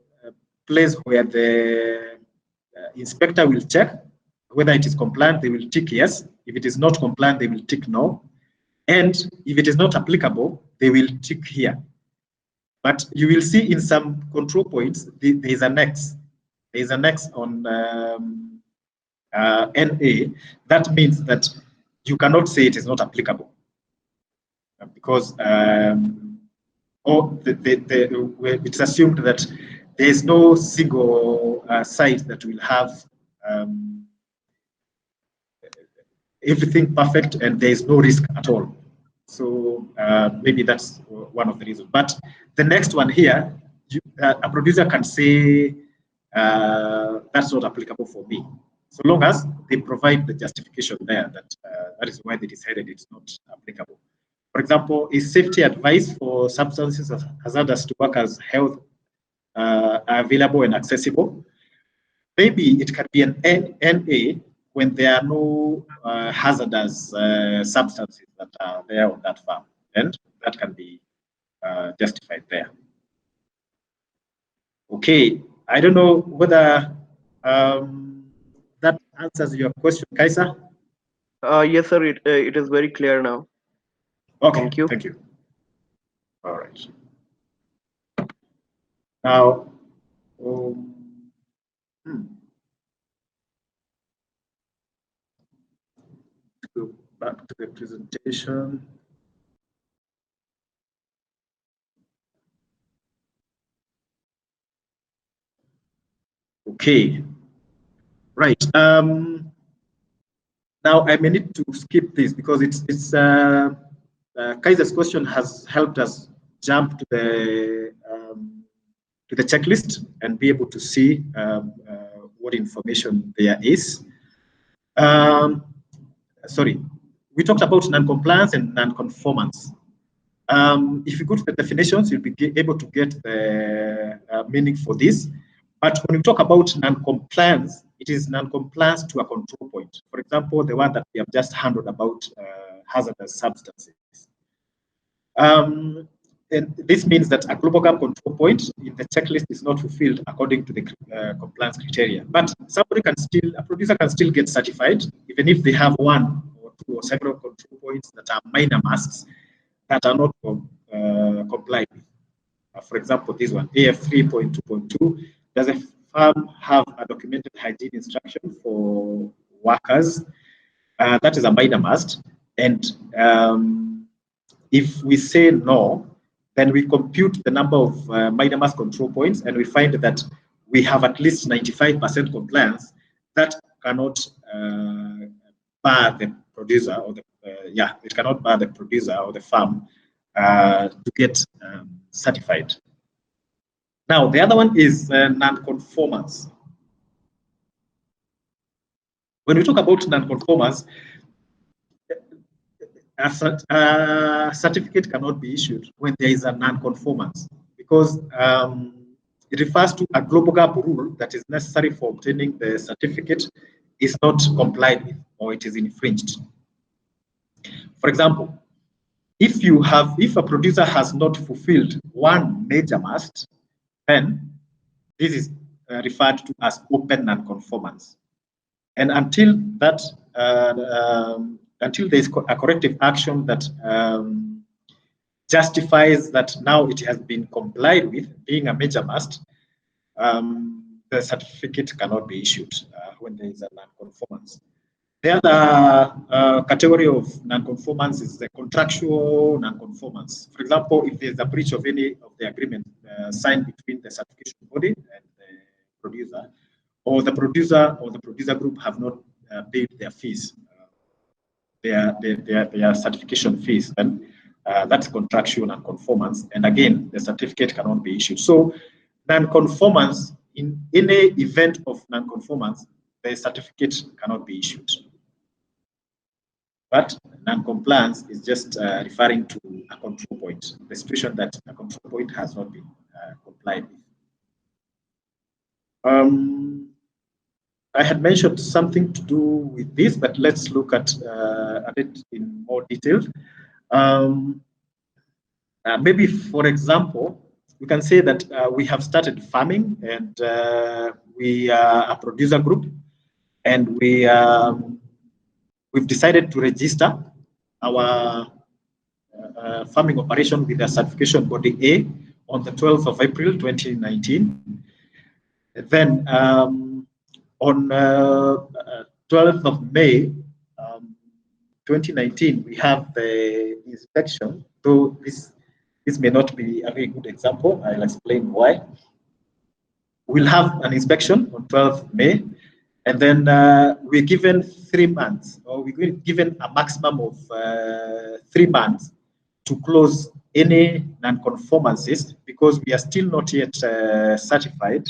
S3: place where the inspector will check whether it is compliant. They will tick yes. If it is not compliant, they will tick no. And if it is not applicable, they will tick here. But you will see in some control points, there is an X. There is an X on NA. That means that you cannot say it is not applicable because it's assumed that there is no single site that will have everything perfect and there is no risk at all. So maybe that's one of the reasons. But the next one here, a producer can say that's not applicable for me, so long as they provide the justification there that that is why they decided it's not applicable. For example, is safety advice for substances hazardous to workers' health available and accessible? Maybe it can be an NA when there are no hazardous substances that are there on that farm, and that can be justified there. Okay, I don't know whether that answers your question, Kaisa.
S7: Yes, sir. It is very clear now.
S3: Okay,
S7: Thank you.
S3: Thank you. All right. Now, go back to the presentation. Okay, right. Now I may need to skip this because it's Kaiser's question has helped us jump to the checklist and be able to see what information there is. Sorry, we talked about non-compliance and non-conformance. If you go to the definitions, you'll be able to get the meaning for this. But when we talk about non-compliance, it is non-compliance to a control point. For example, the one that we have just handled about hazardous substances. And this means that a global gap control point in the checklist is not fulfilled according to the compliance criteria. But somebody can still, a producer can still get certified, even if they have one or two or several control points that are minor musts that are not comply with. For example, this one, AF 3.2.2, does a farm have a documented hygiene instruction for workers? That is a minor must. And if we say no, then we compute the number of minor must control points, and we find that we have at least 95% compliance. That cannot bar the producer or the it cannot bar the producer or the farm to get certified. Now, the other one is non-conformance. When we talk about non-conformance, a certificate cannot be issued when there is a non-conformance, because it refers to a GlobalG rule that is necessary for obtaining the certificate is not complied with or it is infringed. For example, if a producer has not fulfilled one major must, then this is referred to as open non-conformance. And until that, until there is a corrective action that justifies that now it has been complied with, being a major must, the certificate cannot be issued when there is a non-conformance. The other category of non-conformance is the contractual non-conformance. For example, if there is a breach of any of the agreement signed between the certification body and the producer, or the producer group have not paid their fees, their certification fees, then that's contractual non-conformance. And again, the certificate cannot be issued. So non-conformance, in any event of non-conformance, the certificate cannot be issued. But non-compliance is just referring to a control point, the situation that a control point has not been complied with. I had mentioned something to do with this, but let's look at it in more detail. Maybe, for example, we can say that we have started farming, and we are a producer group, and we've decided to register our farming operation with the certification body A on the 12th of April 2019. Then on 12th of May 2019, we have the inspection. Though this may not be a very good example, I'll explain why. We'll have an inspection on 12th May, and then we're given 3 months, or we're given a maximum of 3 months to close any non-conformances, because we are still not yet certified.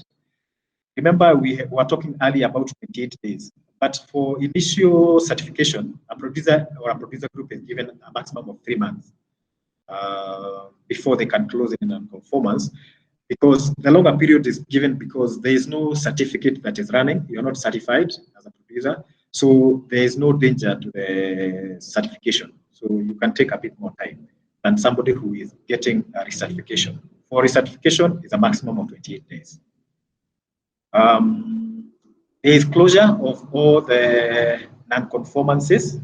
S3: Remember, we were talking earlier about 28 days, but for initial certification, a producer or a producer group is given a maximum of 3 months before they can close any non-conformance, because the longer period is given because there is no certificate that is running. You're not certified as a producer, so there is no danger to the certification. So you can take a bit more time than somebody who is getting a recertification. For recertification, it's a maximum of 28 days. There is closure of all the non-conformances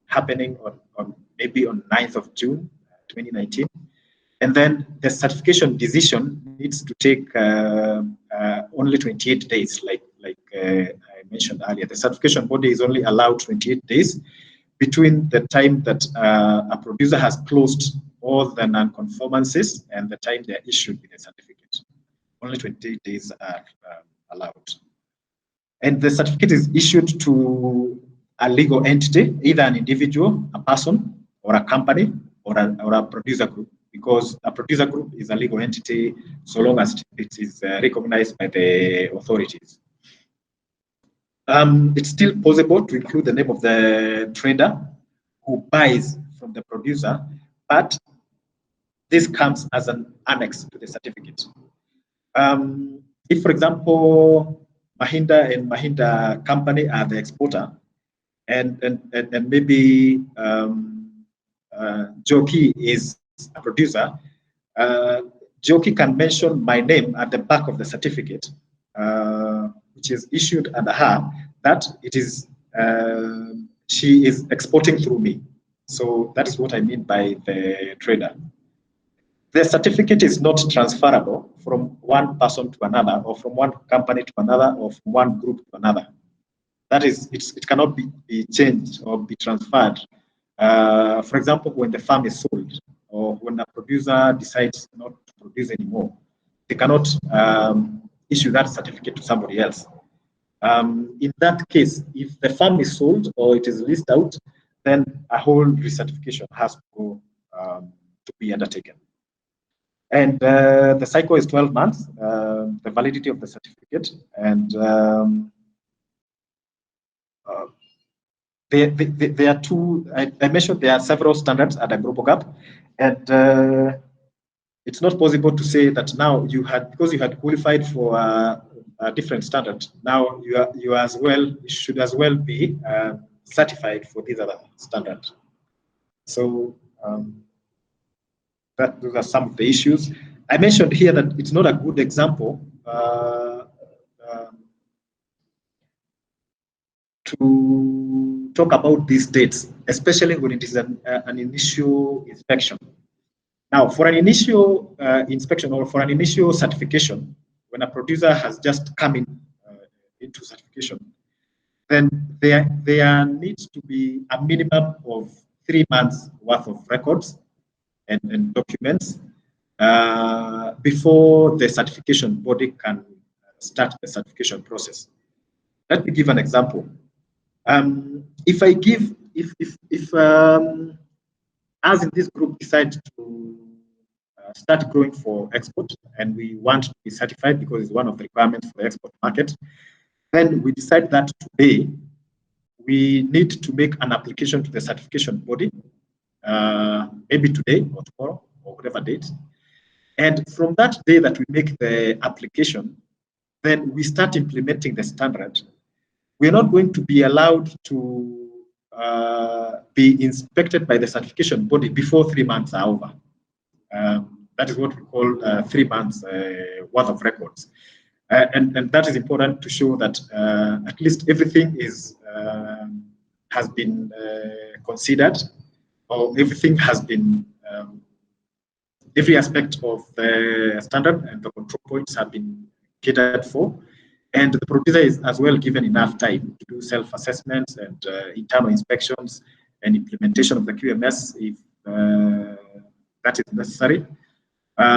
S3: happening on maybe on 9th of June 2019. And then the certification decision needs to take only 28 days, like I mentioned earlier. The certification body is only allowed 28 days between the time that a producer has closed all the non-conformances and the time they are issued with the certificate. Only 28 days are allowed. And the certificate is issued to a legal entity, either an individual, a person, or a company, or a producer group, because a producer group is a legal entity so long as it is recognized by the authorities. It's still possible to include the name of the trader who buys from the producer, but this comes as an annex to the certificate. If, for example, Mahinda and Mahinda company are the exporter, and maybe Joki is a producer, Joki can mention my name at the back of the certificate, which is issued under her, that it is she is exporting through me. So that is what I mean by the trader. The certificate is not transferable from one person to another, or from one company to another, or from one group to another. That is, it cannot be changed or be transferred. For example, when the farm is sold, or when a producer decides not to produce anymore, they cannot issue that certificate to somebody else. In that case, if the farm is sold or it is leased out, then a whole recertification has to go to be undertaken. And the cycle is 12 months, the validity of the certificate, and there are two, I mentioned there are several standards at a global gap, and it's not possible to say that now because you had qualified for a different standard, now you should as well be certified for these other standards. So those are some of the issues. I mentioned here that it's not a good example to talk about these dates, especially when it is an initial inspection. Now, for an initial inspection or for an initial certification, when a producer has just come into certification, then there needs to be a minimum of 3 months worth of records and documents before the certification body can start the certification process. Let me give an example. If as in this group decide to start growing for export, and we want to be certified because it's one of the requirements for the export market, then we decide that today we need to make an application to the certification body, maybe today or tomorrow or whatever date. And from that day that we make the application, then we start implementing the standard. We're not going to be allowed to be inspected by the certification body before 3 months are over. That is what we call 3 months worth of records. And that is important to show that at least everything has been considered, or everything has been, every aspect of the standard and the control points have been catered for. And the producer is as well given enough time to do self-assessments and internal inspections and implementation of the QMS if that is necessary.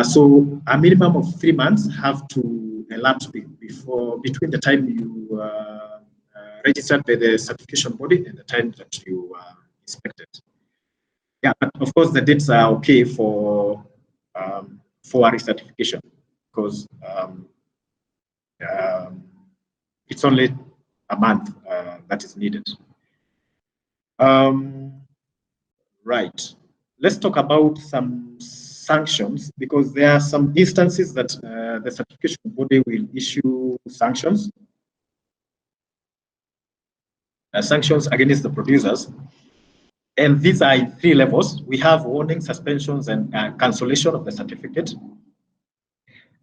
S3: So a minimum of 3 months have to elapse between the time you registered by the certification body and the time that you inspected. Yeah, but of course the dates are okay for a recertification because it's only a month that is needed. Right. Let's talk about some sanctions, because there are some instances that the certification body will issue sanctions. Sanctions against the producers. And these are in 3 levels. We have warning, suspensions, and cancellation of the certificate.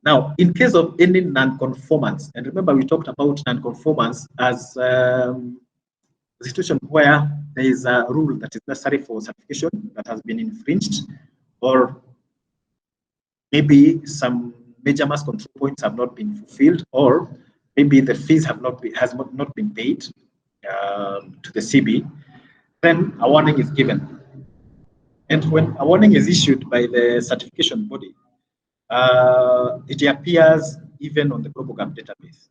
S3: Now, in case of any non-conformance, and remember we talked about non-conformance as a situation where there is a rule that is necessary for certification that has been infringed, or maybe some major mass control points have not been fulfilled, or maybe the fees have not been paid to the CB, then a warning is given. And when a warning is issued by the certification body, it appears even on the GlobalG database.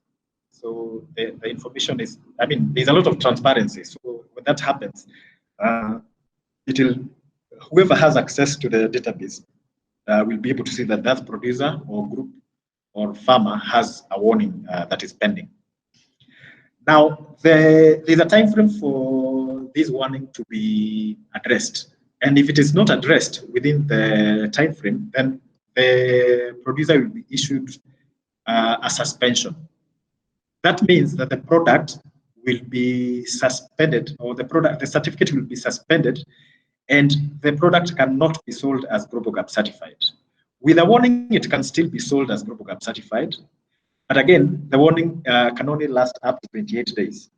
S3: So the information is, I mean, there's a lot of transparency. So when that happens, whoever has access to the database will be able to see that that producer or group or farmer has a warning that is pending. Now, there's a time frame for this warning to be addressed. And if it is not addressed within the time frame, then the producer will be issued a suspension. That means that the product will be suspended, or the certificate will be suspended, and the product cannot be sold as GlobalG certified. With a warning, it can still be sold as GlobalG certified, but again, the warning can only last up to 28 days.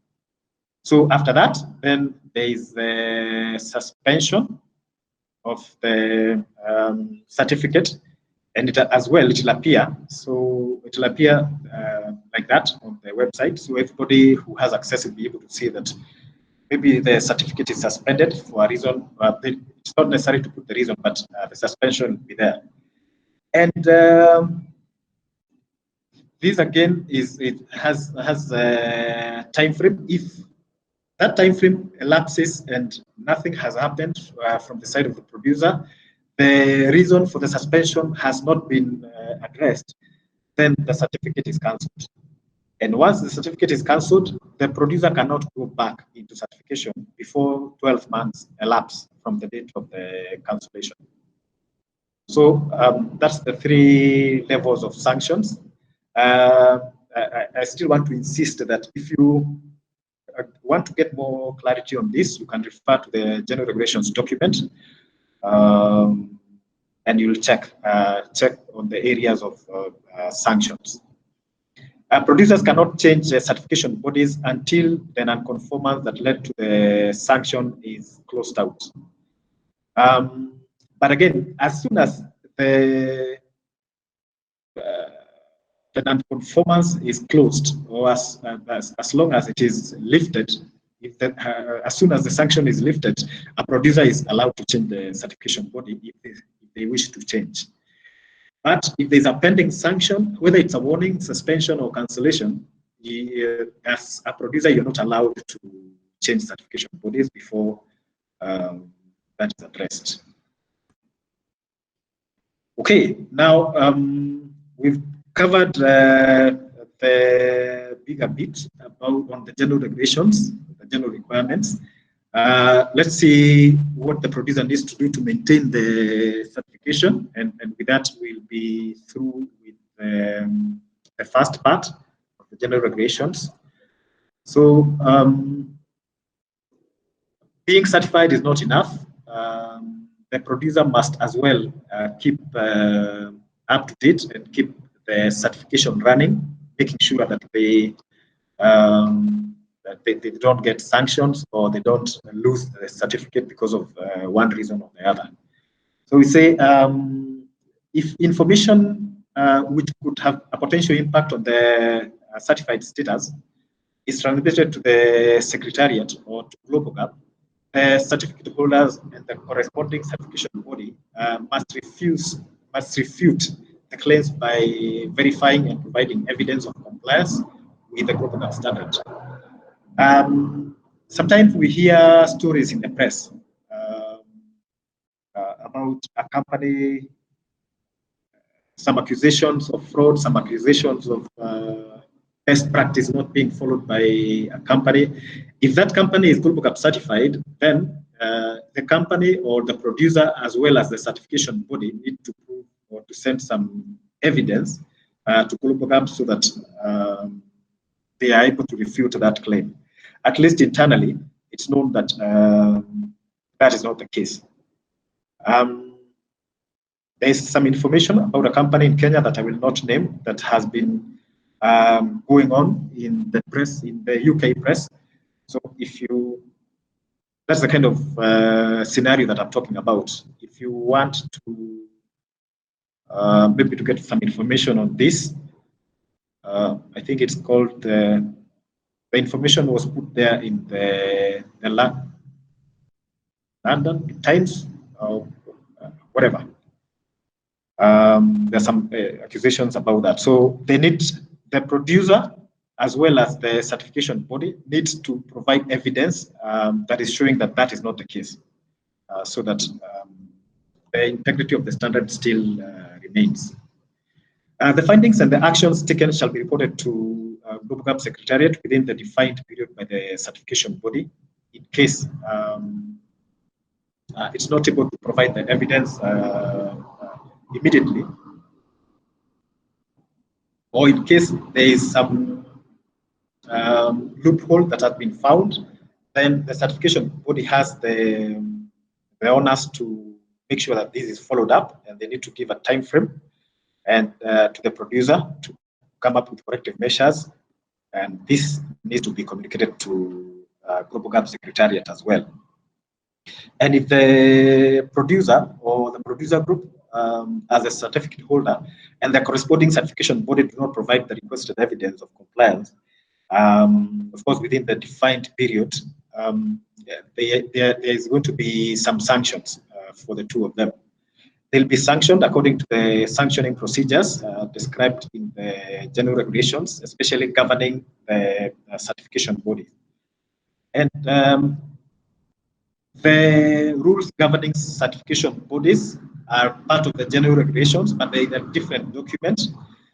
S3: So after that, then there is the suspension of the certificate, and it as well, it will appear. So it will appear like that on the website. So everybody who has access will be able to see that maybe the certificate is suspended for a reason. It's not necessary to put the reason, but the suspension will be there. And this again has a time frame. If that time frame elapses and nothing has happened from the side of the producer, the reason for the suspension has not been addressed, then the certificate is cancelled. And once the certificate is cancelled, the producer cannot go back into certification before 12 months elapse from the date of the cancellation. So that's the 3 levels of sanctions. I still want to insist that if you want to get more clarity on this, you can refer to the general regulations document, and you'll check on the areas of sanctions. Producers cannot change the certification bodies until the non-conformance that led to the sanction is closed out. But again, as soon as the non-conformance is closed, or as long as it is lifted, as soon as the sanction is lifted, a producer is allowed to change the certification body if they wish to change. But if there's a pending sanction, whether it's a warning, suspension, or cancellation, as a producer, you're not allowed to change certification bodies before that is addressed. Okay, now we've covered the bigger bit on the general regulations, the general requirements. Let's see what the producer needs to do to maintain the certification, and with that we'll be through with the first part of the general regulations. So being certified is not enough. The producer must as well keep up to date and keep the certification running, making sure that they don't get sanctions or they don't lose the certificate because of one reason or the other. So we say if information which could have a potential impact on the certified status is transmitted to the Secretariat or to GlobalG, the certificate holders and the corresponding certification body must refute the claims by verifying and providing evidence of compliance with the GlobalG standard. Sometimes we hear stories in the press about a company, some accusations of fraud, some accusations of best practice not being followed by a company. If that company is GlobalG certified, then the company or the producer, as well as the certification body, need to prove or to send some evidence to GlobalG so that they are able to refute that claim. At least internally, it's known that that is not the case. There is some information about a company in Kenya that I will not name that has been going on in the press, in the UK press. So if you, that's the kind of scenario that I'm talking about. If you want to maybe to get some information on this, I think it's called the information was put there in the London Times or whatever. There's some accusations about that. So they need, the producer as well as the certification body needs to provide evidence that is showing that that is not the case, so that the integrity of the standard still remains. The findings and the actions taken shall be reported to GlobalG Secretariat within the defined period by the certification body. In case it's not able to provide the evidence immediately, or in case there is some loophole that has been found, then the certification body has the onus to make sure that this is followed up, and they need to give a time frame and to the producer to come up with corrective measures, and this needs to be communicated to GlobalG Secretariat as well. And if the producer or the producer group as a certificate holder and the corresponding certification body do not provide the requested evidence of compliance, of course, within the defined period, there is going to be some sanctions for the two of them. They'll be sanctioned according to the sanctioning procedures described in the general regulations, especially governing the certification body. And the rules governing certification bodies are part of the general regulations, but they are different documents.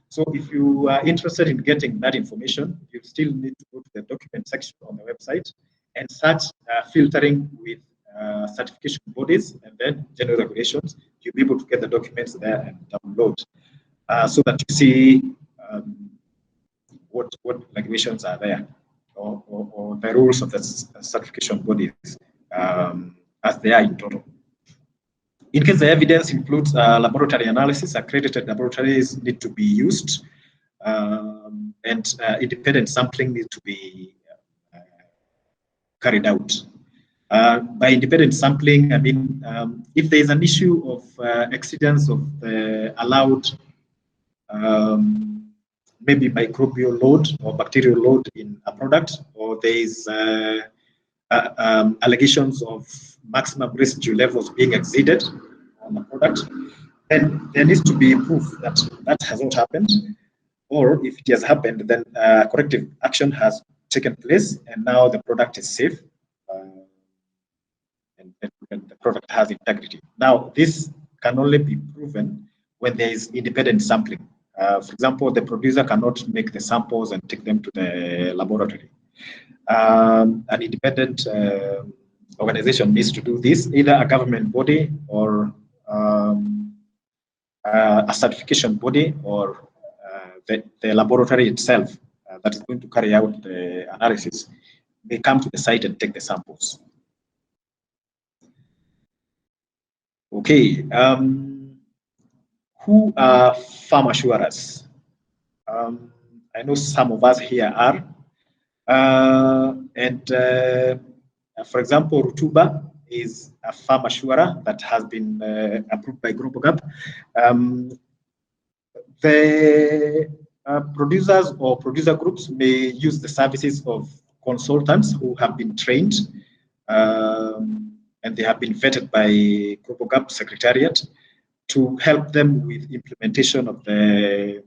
S3: So if you are interested in getting that information, you still need to go to the document section on the website and search filtering with certification bodies and then general regulations. You'll be able to get the documents there and download so that you see what regulations are there or the rules of the certification bodies as they are in total. In case the evidence includes laboratory analysis, accredited laboratories need to be used and independent sampling needs to be carried out. By independent sampling, I mean, if there is an issue of exceedance of the allowed maybe microbial load or bacterial load in a product, or there is allegations of maximum residue levels being exceeded on the product, then there needs to be proof that that has not happened, or if it has happened, then corrective action has taken place and now the product is safe and the product has integrity. Now, this can only be proven when there is independent sampling. For example, the producer cannot make the samples and take them to the laboratory. An independent organization needs to do this, either a government body or a certification body or the laboratory itself that is going to carry out the analysis. They come to the site and take the samples. Okay, who are farm assurers? I know some of us here are. For example, Rutuba is a farm assurer that has been approved by GlobalG. The producers or producer groups may use the services of consultants who have been trained and they have been vetted by GlobalG Secretariat to help them with implementation of the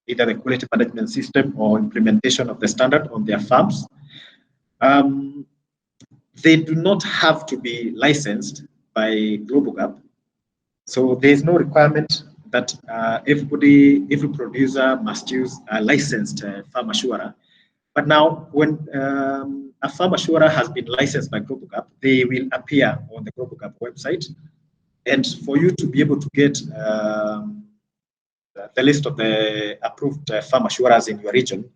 S3: either the quality management system or implementation of the standard on their farms. They do not have to be licensed by GlobalG. So there is no requirement that every producer must use a licensed farm assurer. But now, when a farm assurer has been licensed by GlobalG, they will appear on the GlobalG website. And for you to be able to get the list of the approved farm assurers in your region,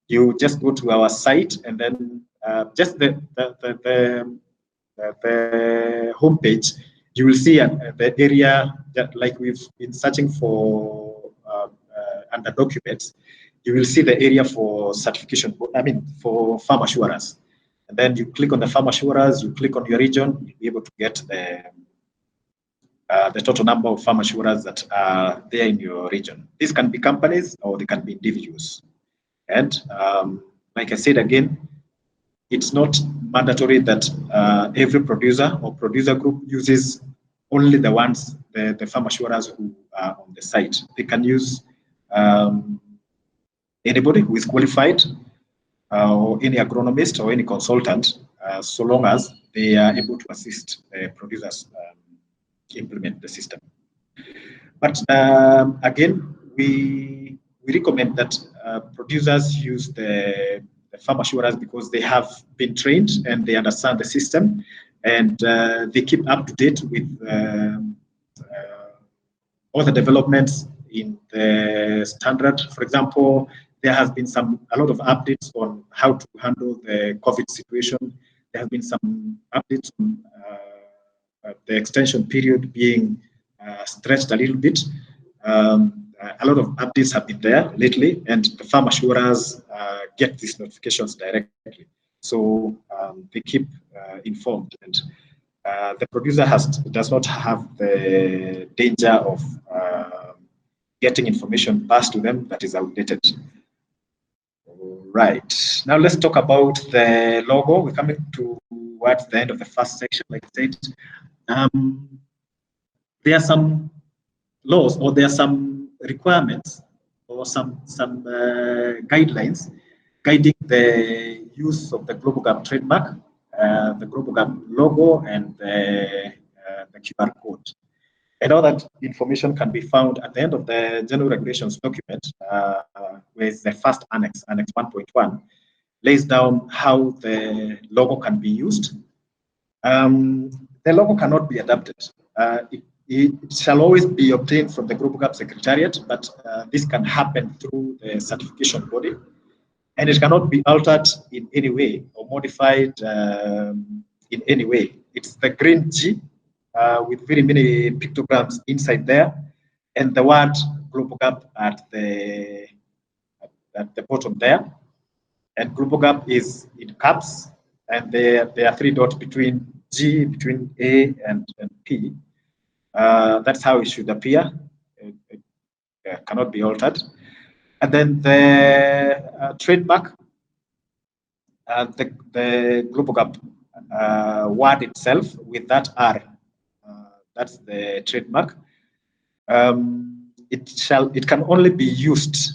S3: you just go to our site and then just the homepage, you will see the area that, like we've been searching for under documents, you will see the area for certification, I mean, for farm assurers. And then you click on the farm assurers, you click on your region, you'll be able to get the total number of farm assurers that are there in your region. These can be companies or they can be individuals. And like I said again, it's not mandatory that every producer or producer group uses only the ones, the farm assurers who are on the site. They can use anybody who is qualified or any agronomist or any consultant, so long as they are able to assist the producers implement the system. But again, we recommend that producers use the farm assurers because they have been trained and they understand the system and they keep up to date with all the developments in the standard. For example, there has been a lot of updates on how to handle the COVID situation. There have been some updates on the extension period being stretched a little bit. A lot of updates have been there lately, and the farm assurers get these notifications directly. So they keep informed, and the producer does not have the danger of getting information passed to them that is outdated. Right. Now let's talk about the logo. We're coming towards the end of the first section, like I said. There are some laws, or there are some requirements, or some guidelines guiding the use of the GlobalG trademark, the GlobalG logo, and the QR code. And all that information can be found at the end of the general regulations document, with the first annex, Annex 1.1, lays down how the logo can be used. The logo cannot be adapted. It shall always be obtained from the GlobalG Secretariat, but this can happen through the certification body, and it cannot be altered in any way or modified in any way. It's the green G with very many pictograms inside there, and the word GlobalG at the bottom there. And GlobalG is in caps, and there are 3 dots between G, between A and P. That's how it should appear. It cannot be altered. And then the trademark, the GlobalG word itself with that R, that's the trademark. It can only be used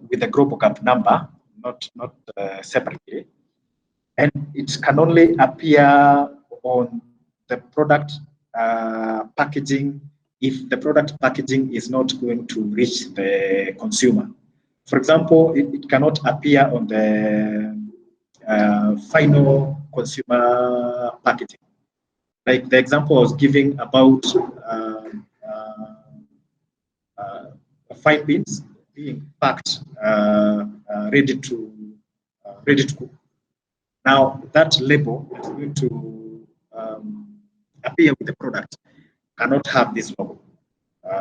S3: with the GlobalG number, not separately, and it can only appear on the product packaging if the product packaging is not going to reach the consumer. For example, it cannot appear on the final consumer packaging. Like the example I was giving about fine beans being packed, ready to cook. Now that label is going to appear with the product. Cannot have this logo,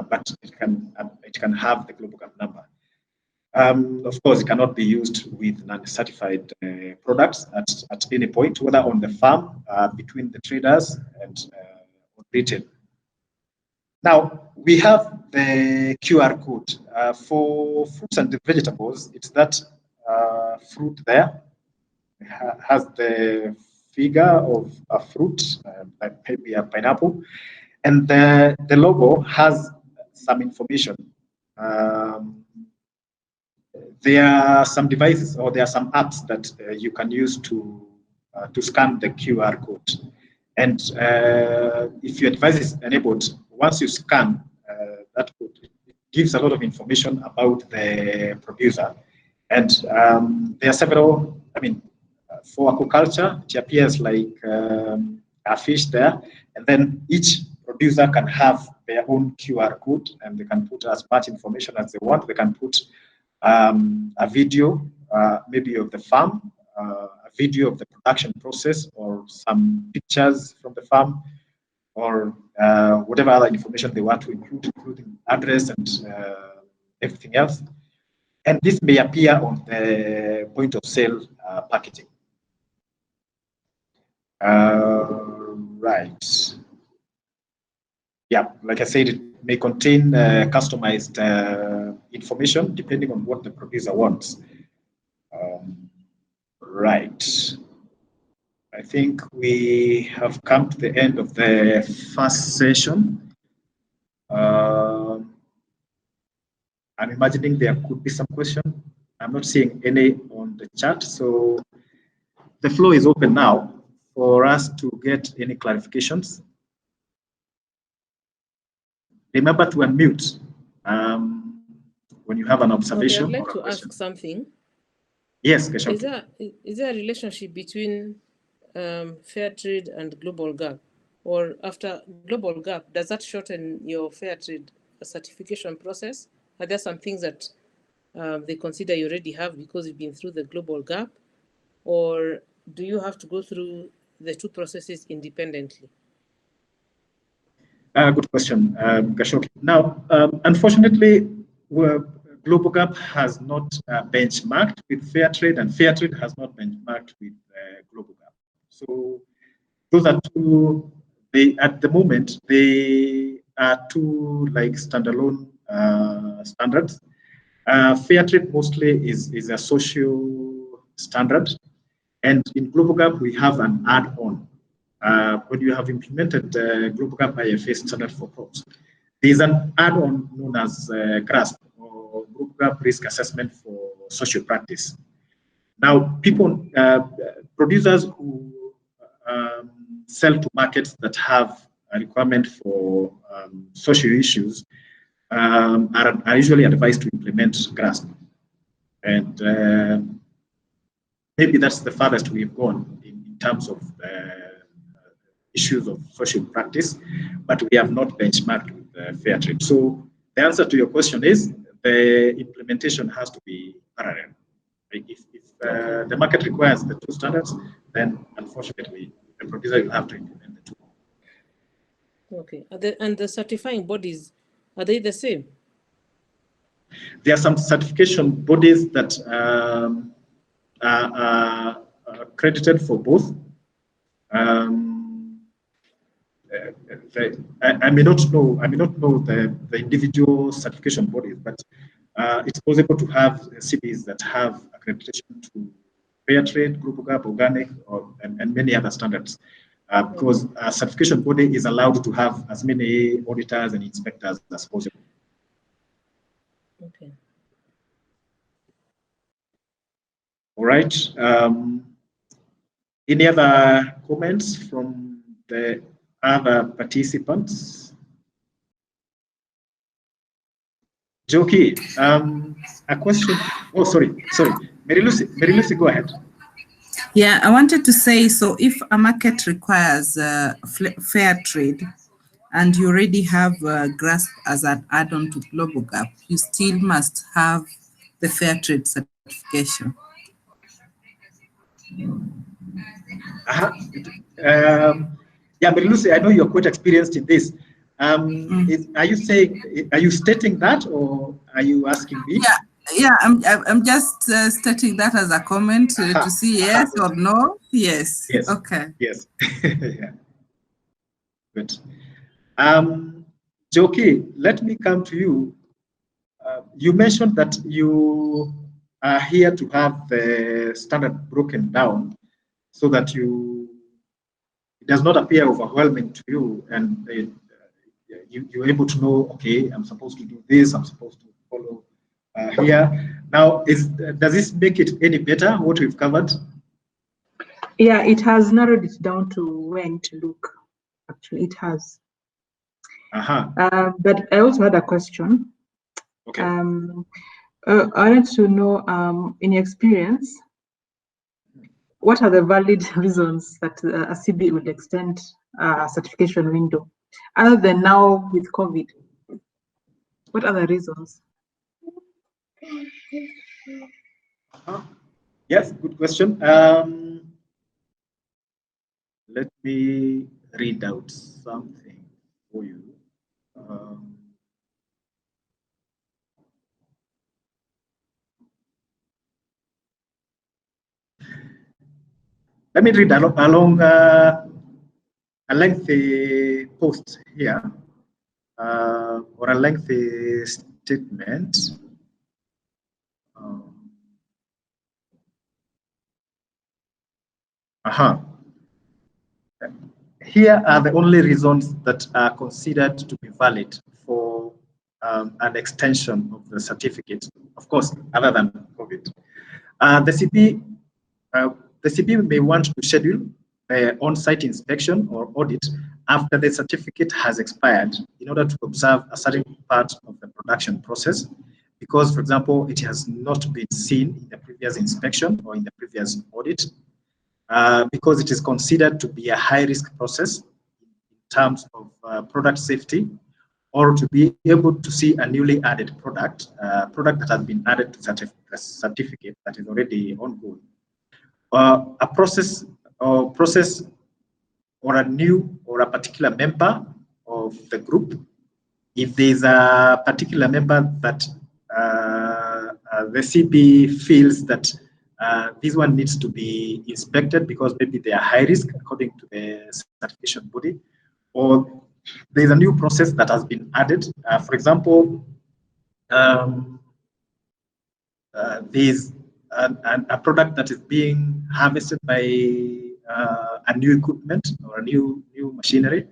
S3: but it can have the GlobalG number. Of course, it cannot be used with non-certified products at any point, whether on the farm, between the traders, and on retail. Now, we have the QR code. For fruits and vegetables, it's that fruit there. It has the figure of a fruit, like maybe a pineapple, and the logo has some information. There are some devices, or there are some apps that you can use to scan the QR code. And if your device is enabled, once you scan that code, it gives a lot of information about the producer. And there are several, for aquaculture, it appears like a fish there. And then each producer can have their own QR code, and they can put as much information as they want. They can put a video, maybe of the farm, a video of the production process, or some pictures from the farm, or whatever other information they want to include, including address and everything else. And this may appear on the point of sale packaging. Right. Yeah, like I said, it may contain customized information depending on what the producer wants. Right. I think we have come to the end of the first session. I'm imagining there could be some question. I'm not seeing any on the chat, so the floor is open now for us to get any clarifications. Remember to unmute when you have an observation.
S5: Okay, I'd like to ask something.
S3: Yes, Gashoki.
S5: Is there a relationship between fair trade and GlobalG? Or after GlobalG, does that shorten your fair trade certification process? Are there some things that they consider you already have because you've been through the GlobalG? Or do you have to go through the two processes independently?
S3: Good question, Gashoki. Now, unfortunately, GlobalG has not benchmarked with Fairtrade, and Fairtrade has not benchmarked with GlobalG. So those are two. At the moment, they are two like standalone standards. Fairtrade mostly is a social standard, and in GlobalG we have an add-on. When you have implemented GlobalG IFA standard for crops, there is an add-on known as GRASP, or GlobalG Risk Assessment for Social Practice. Now, producers who sell to markets that have a requirement for social issues are usually advised to implement GRASP. And maybe that's the farthest we've gone in terms of issues of social practice, but we have not benchmarked with Fairtrade. So the answer to your question is the implementation has to be parallel. If the market requires the two standards, then unfortunately the producer will have to implement the two.
S5: Okay, and the certifying bodies, are they the same?
S3: There are some certification bodies that are accredited for both. I may not know the individual certification bodies, but it's possible to have CBs that have accreditation to Fairtrade, GlobalG, Organic, and many other standards, because a certification body is allowed to have as many auditors and inspectors as possible.
S5: Okay.
S3: All right. Any other comments from the other participants? Joki, a question. Oh, sorry. Mary Lucy, go ahead.
S6: Yeah, I wanted to say, so if a market requires fair trade and you already have GRASP as an add-on to GlobalG, you still must have the fair trade certification.
S3: Yeah, Mary Lucy, I know you're quite experienced in this. Are you stating that, or are you asking me?
S6: Yeah, I'm just stating that as a comment to see yes or no. Yes.
S3: Yes.
S6: Okay.
S3: Yes. Yeah. Good. Joki, let me come to you. You mentioned that you are here to have the standard broken down so that it does not appear overwhelming to you, and you're able to know, okay, I'm supposed to do this, I'm supposed to follow here. Now, does this make it any better, what we've covered?
S4: Yeah, it has narrowed it down to when to look. Actually, it has. But I also had a question.
S3: Okay.
S4: I wanted to know, in your experience, what are the valid reasons that a CB would extend a certification window, other than now with COVID? What are the reasons?
S3: Yes, good question. Let me read out something for you. Let me read along a lengthy post here, or a lengthy statement. Here are the only reasons that are considered to be valid for an extension of the certificate, of course, other than COVID. The CP may want to schedule an on-site inspection or audit after the certificate has expired in order to observe a certain part of the production process, because, for example, it has not been seen in the previous inspection or in the previous audit, because it is considered to be a high-risk process in terms of product safety, or to be able to see a newly added product that has been added to a certificate that is already ongoing. A process or a new or a particular member of the group, if there's a particular member that the CB feels that this one needs to be inspected because maybe they are high risk according to the certification body, or there's a new process that has been added. For example, there's a product that is being harvested by a new equipment or a new machinery.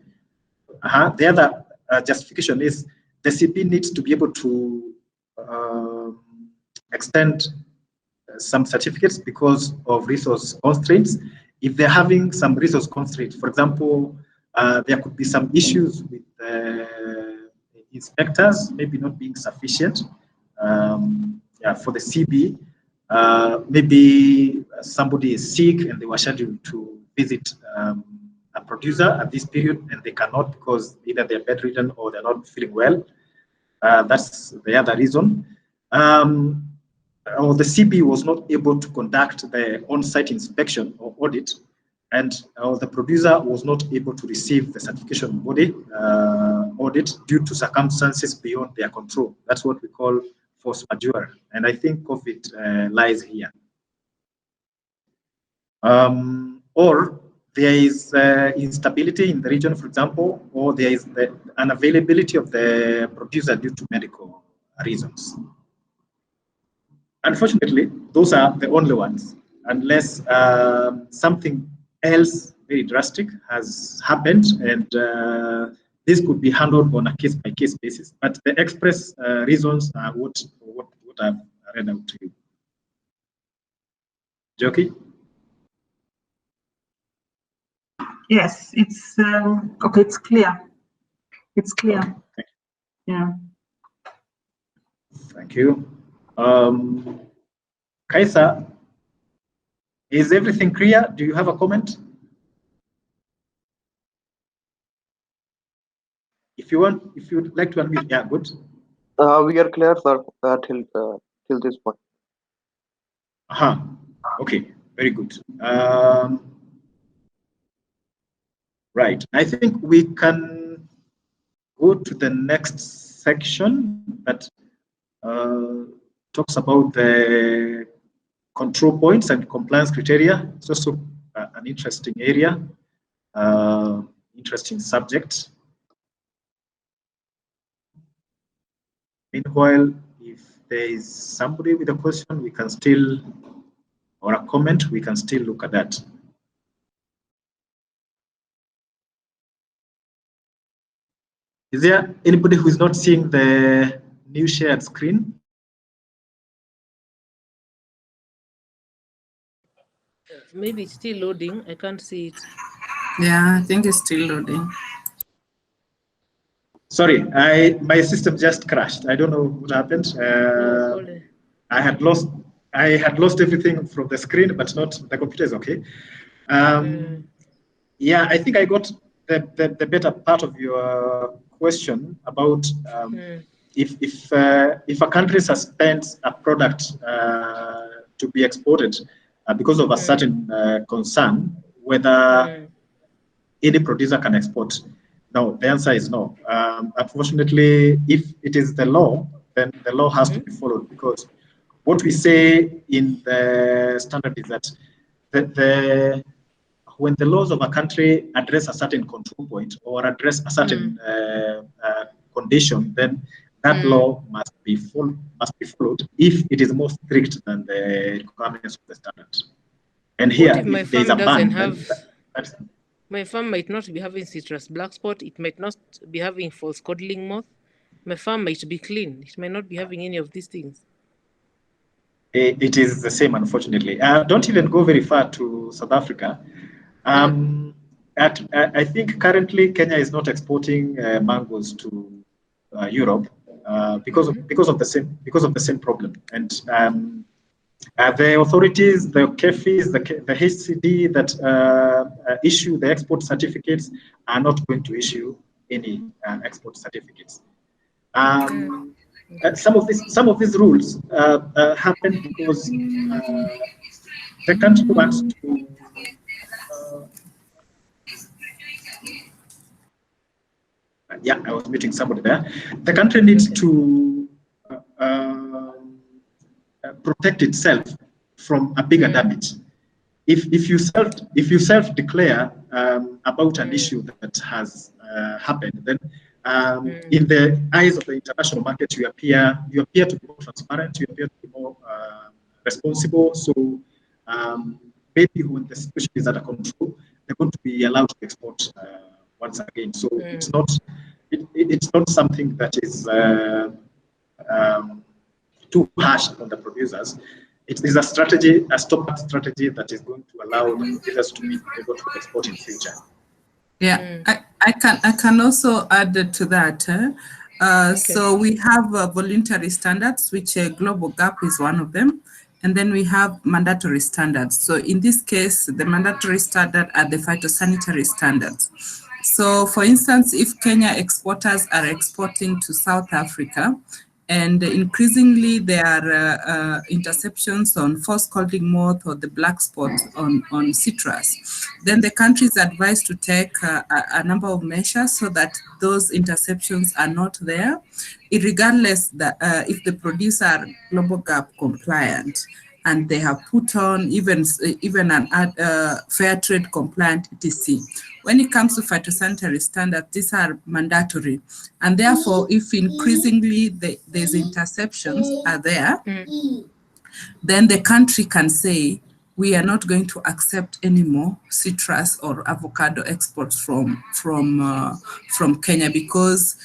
S3: The other justification is the CP needs to be able to extend some certificates because of resource constraints. If they're having some resource constraints, for example, there could be some issues with inspectors maybe not being sufficient for the CB. Maybe somebody is sick and they were scheduled to visit a producer at this period and they cannot because either they're bedridden or they're not feeling well. That's the other reason. Or the CB was not able to conduct the on-site inspection or audit, and the producer was not able to receive the certification body audit due to circumstances beyond their control. That's what we call force majeure, and I think COVID lies here. Or there is instability in the region, for example, or there is the unavailability of the producer due to medical reasons. Unfortunately, those are the only ones, unless something else very drastic has happened, and this could be handled on a case-by-case basis. But the express reasons are what I've read out to you. Joki?
S4: Yes, it's okay. It's clear. It's clear.
S3: Okay.
S4: Yeah.
S3: Thank you. Kaisa, is everything clear? Do you have a comment? If you'd like to unmute, yeah, good.
S7: We are clear, sir, till this point.
S3: Okay, very good. Right, I think we can go to the next section that talks about the control points and compliance criteria. It's also an interesting area, interesting subject. Meanwhile, if there is somebody with a question, we can still, or a comment, we can still look at that. Is there anybody who is not seeing the new shared screen?
S5: Maybe it's still loading. I can't see it.
S6: Yeah, I think it's still loading.
S3: Sorry, my system just crashed. I don't know what happened. I had lost everything from the screen, but not the computer is okay. Yeah, I think I got the better part of your question about if a country suspends a product to be exported because of a certain concern, whether any producer can export. No, the answer is no. Unfortunately, if it is the law, then the law has to be followed, because what we say in the standard is that when the laws of a country address a certain control point or address a certain condition, then that law must be followed if it is more strict than the requirements of the standard. And here, if there is a ban,
S5: my farm might not be having citrus black spot. It might not be having false codling moth. My farm might be clean. It might not be having any of these things.
S3: It is the same, unfortunately. Don't even go very far to South Africa. I think currently Kenya is not exporting mangoes to Europe because of the same problem. And the authorities, the KEFIs, the HCD that issue the export certificates are not going to issue any export certificates. Some of these rules happen because the country wants to. Yeah, I was meeting somebody there. The country needs to protect itself from a bigger damage. If you self-declare about an issue that has happened, then in the eyes of the international market, you appear to be more transparent, you appear to be more responsible. So maybe when the situation is under control, they're going to be allowed to export once again. So it's not something that is too harsh on the producers. It is a strategy, a stop strategy that is going to allow the producers to be able to export in future.
S6: Yeah, I can also add to that. So we have voluntary standards, which Global Gap is one of them. And then we have mandatory standards. So in this case, the mandatory standard are the phytosanitary standards. So for instance, if Kenya exporters are exporting to South Africa, and increasingly there are interceptions on false coding moth or the black spot on citrus, then the country is advised to take a number of measures so that those interceptions are not there, regardless that if the producer are Global Gap compliant and they have put on even an fair trade compliant etc. When it comes to phytosanitary standards, these are mandatory. And therefore, if increasingly these interceptions are there, then the country can say, we are not going to accept any more citrus or avocado exports from Kenya because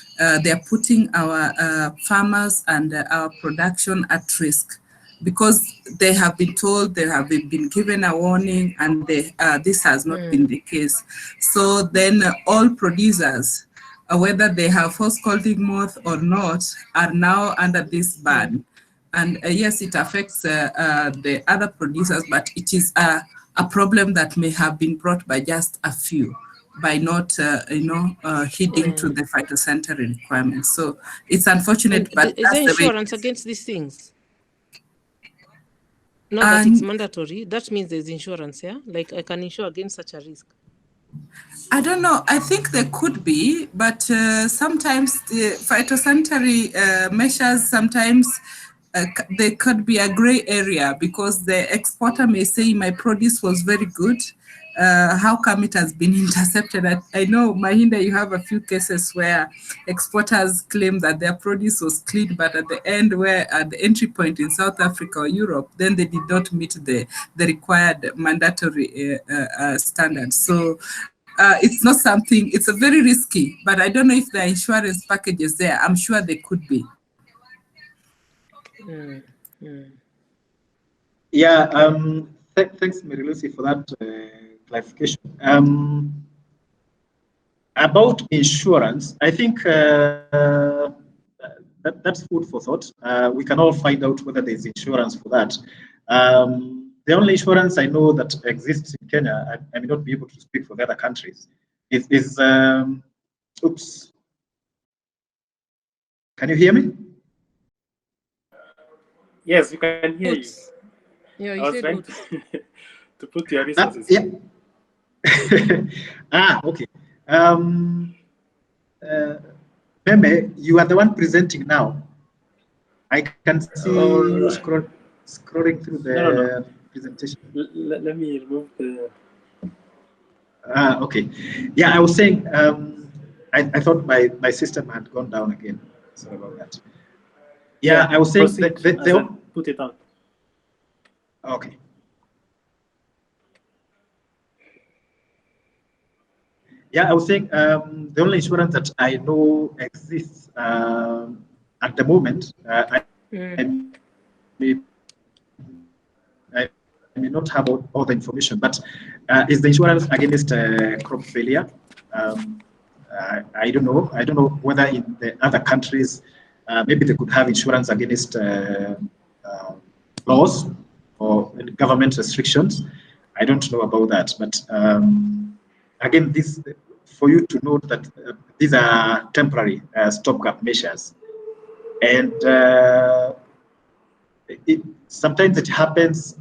S6: they're putting our farmers and our production at risk, because they have been told, they have been given a warning, and this has not been the case. So then all producers, whether they have false coding moth or not, are now under this ban. And yes, it affects the other producers, but it is a problem that may have been brought by just a few, by not, heeding to the phytosanitary requirements. So it's unfortunate, but
S5: is there insurance against these things? Not that it's mandatory. That means there's insurance, yeah? Like I can insure against such a risk.
S6: I don't know. I think there could be, but sometimes the phytosanitary measures, sometimes there could be a gray area because the exporter may say my produce was very good. How come it has been intercepted? I know, Mahinda, you have a few cases where exporters claim that their produce was clean, but at the end, where at the entry point in South Africa or Europe, then they did not meet the required mandatory standards. So it's not something, it's a very risky, but I don't know if the insurance package is there. I'm sure they could be.
S3: Yeah, thanks, Mary Lucy, for that clarification. About insurance, I think that's food for thought. We can all find out whether there's insurance for that. The only insurance I know that exists in Kenya, I may not be able to speak for the other countries, is oops. Can you hear me?
S1: Yes, we can hear you.
S5: Yeah,
S1: I was trying to put your resources.
S3: Yeah. Okay. Meme, you are the one presenting now. I can see you scrolling through the presentation.
S1: Let me remove the...
S3: Okay. Yeah, I was saying, I thought my system had gone down again. Sorry about that. Yeah, I was saying
S1: put it on.
S3: Okay. Yeah, I was saying the only insurance that I know exists at the moment, I may not have all the information, but is the insurance against crop failure. I don't know. I don't know whether in the other countries, maybe they could have insurance against laws or government restrictions. I don't know about that, but again, this for you to note that these are temporary stopgap measures, and sometimes it happens.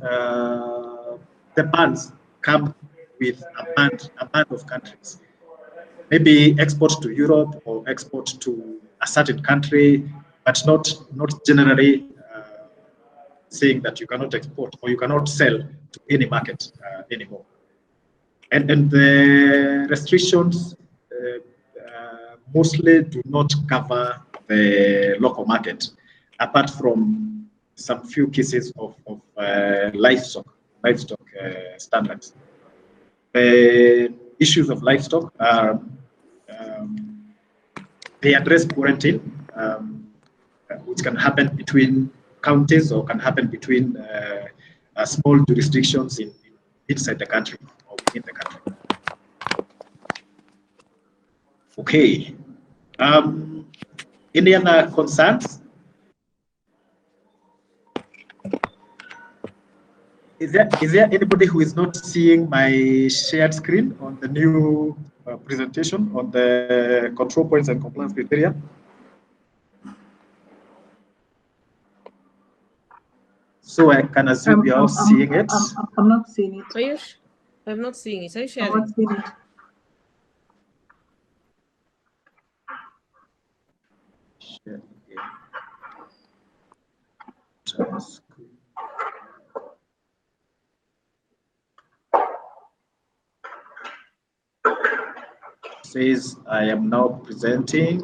S3: The bans come with a band of countries. Maybe export to Europe or export to a certain country, but not generally saying that you cannot export or you cannot sell to any market anymore. And the restrictions mostly do not cover the local market, apart from some few cases of livestock standards. The issues of livestock are they address quarantine, which can happen between counties or can happen between small jurisdictions inside the country or within the country. Okay. Any other concerns? Is there anybody who is not seeing my shared screen on the new presentation on the control points and compliance criteria? So I can assume you're all seeing it.
S4: I'm not seeing it.
S5: Ayush, I'm not seeing it. Are you
S4: I'm
S5: sharing?
S4: not seeing it.
S3: Share again. Says I am now presenting.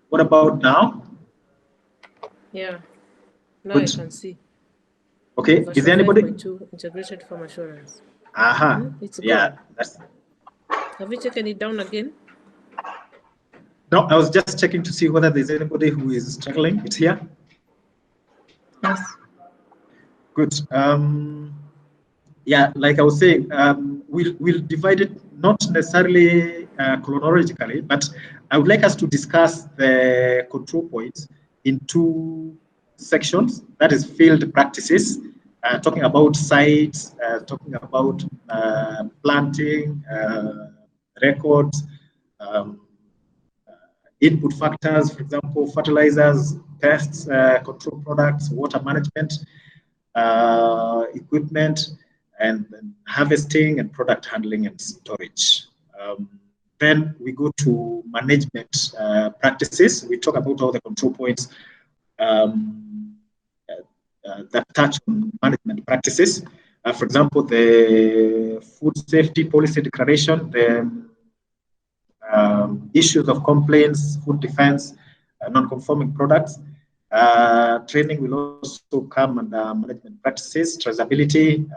S3: What about now?
S5: Yeah. Now
S3: Good.
S5: I can see.
S3: Okay.
S5: Version
S3: Is there anybody?
S5: 5.2 integrated farm assurance.
S3: Aha.
S5: It's
S3: Yeah.
S5: gone.
S3: That's,
S5: Have you taken it down again?
S3: no, I was just checking to see whether there's anybody who is struggling. It's here.
S4: Yes.
S3: Good. Yeah, like I was saying, we'll divide it not necessarily chronologically, but I would like us to discuss the control points in two sections. That is field practices, talking about sites, talking about planting, records, input factors, for example, fertilizers, pests, control products, water management, equipment, and harvesting and product handling and storage. Then we go to management practices. We talk about all the control points that touch on management practices. For example, the food safety policy declaration, the issues of complaints, food defense, non-conforming products. Training will also come under management practices, traceability,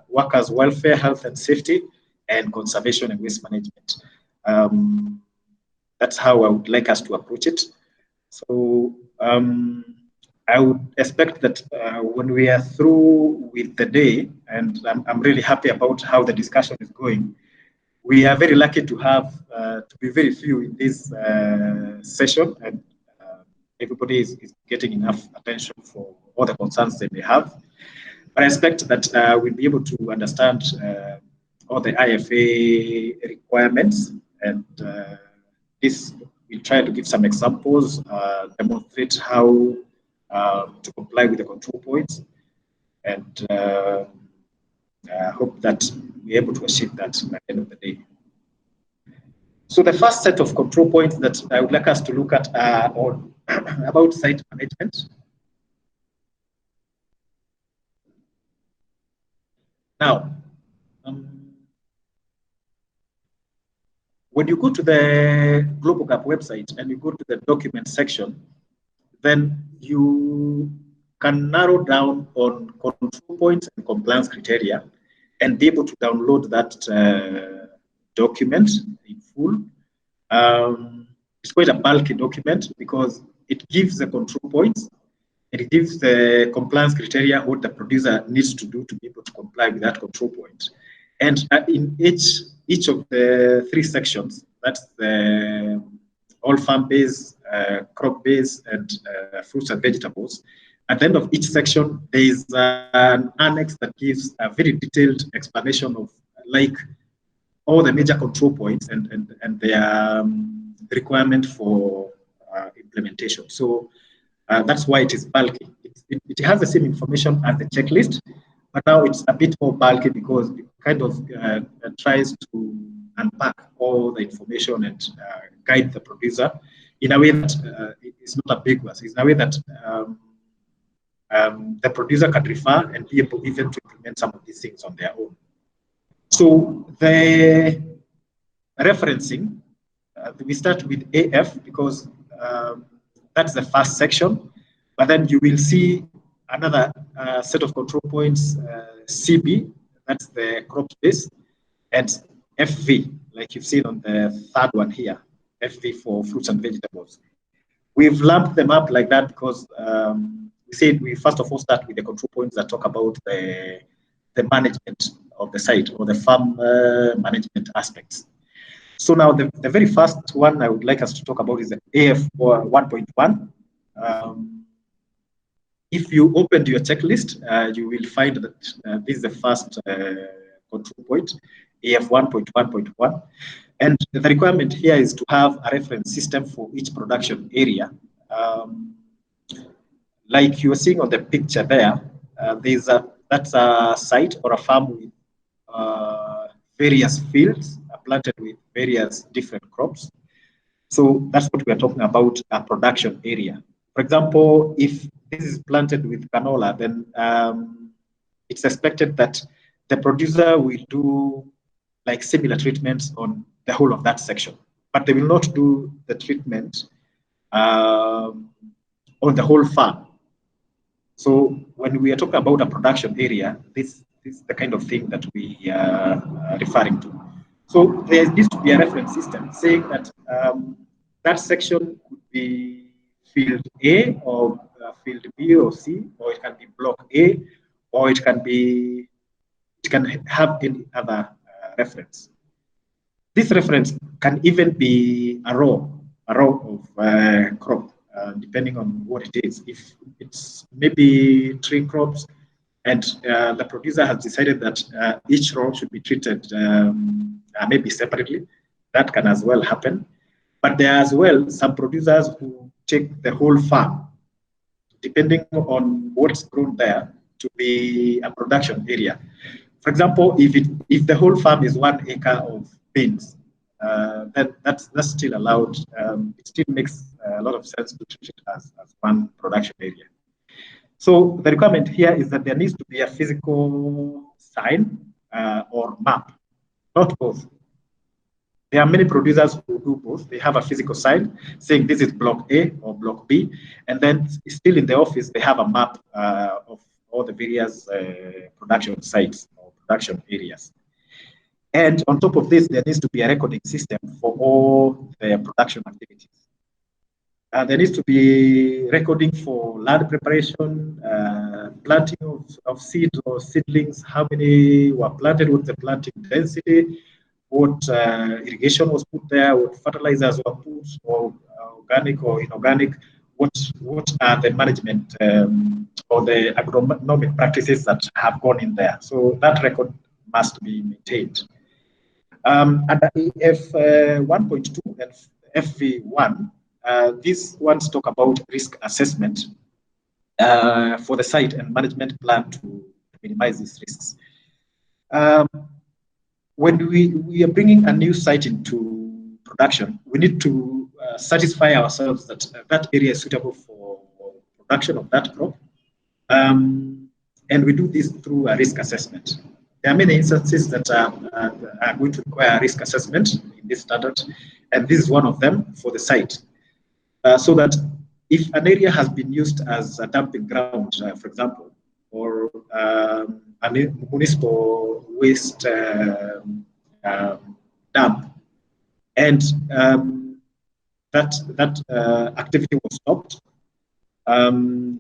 S3: workers' welfare, health and safety, and conservation and waste management. That's how I would like us to approach it. So I would expect that when we are through with the day, and I'm really happy about how the discussion is going, we are very lucky to have to be very few in this session, and everybody is getting enough attention for all the concerns they may have. But I expect that we'll be able to understand all the IFA requirements, and this we'll try to give some examples, demonstrate how to comply with the control points, and I hope that we're able to achieve that by the end of the day. So the first set of control points that I would like us to look at are on about site management. Now, when you go to the GlobalG website and you go to the document section, then you can narrow down on control points and compliance criteria and be able to download that document in full. It's quite a bulky document because it gives the control points, it gives the compliance criteria, what the producer needs to do to be able to comply with that control point. And in each of the three sections, that's the all farm-based, crop-based, and fruits and vegetables. At the end of each section, there is an annex that gives a very detailed explanation of like all the major control points and their requirement for implementation. So that's why it is bulky. It has the same information as the checklist, but now it's a bit more bulky because it kind of tries to unpack all the information and guide the producer in a way that it's not ambiguous. It's in a way that the producer can refer and be able even to implement some of these things on their own. So the referencing, we start with AF because that's the first section, but then you will see another set of control points, CB, that's the crop space, and FV, like you've seen on the third one here, FV for fruits and vegetables. We've lumped them up like that because we said we first of all start with the control points that talk about the management of the site or the farm management aspects. So now the very first one I would like us to talk about is the AF 1.1. If you opened your checklist, you will find that this is the first control point, AF 1.1.1. And the requirement here is to have a reference system for each production area. Like you are seeing on the picture there, that's a site or a farm with various fields planted with various different crops. So that's what we are talking about, a production area. For example, if this is planted with canola, then it's expected that the producer will do like similar treatments on the whole of that section, but they will not do the treatment on the whole farm. So when we are talking about a production area, this is the kind of thing that we are referring to. So there needs to be a reference system saying that that section could be field A or field B or C, or it can be block A, or it can have any other reference. This reference can even be a row of crop, depending on what it is. If it's maybe 3 crops, and the producer has decided that each row should be treated maybe separately, that can as well happen. But there are as well some producers who take the whole farm, depending on what's grown there, to be a production area. For example, if the whole farm is 1 acre of beans, then that's still allowed. It still makes a lot of sense to treat it as one production area. So the requirement here is that there needs to be a physical sign or map, not both. There are many producers who do both. They have a physical sign saying this is block A or block B, and then still in the office they have a map of all the various production sites or production areas. And on top of this, there needs to be a recording system for all the production activities. There needs to be recording for land preparation, planting of seeds or seedlings, how many were planted, what's the planting density, what irrigation was put there, what fertilizers were put, or organic or inorganic, what are the management or the agronomic practices that have gone in there. So that record must be maintained. Under EF 1.2 and FV1, these ones talk about risk assessment for the site and management plan to minimize these risks. When we are bringing a new site into production, we need to satisfy ourselves that that area is suitable for production of that crop. And we do this through a risk assessment. There are many instances that are going to require a risk assessment in this standard, and this is one of them for the site. So that if an area has been used as a dumping ground, for example, or a municipal waste dump, and that activity was stopped,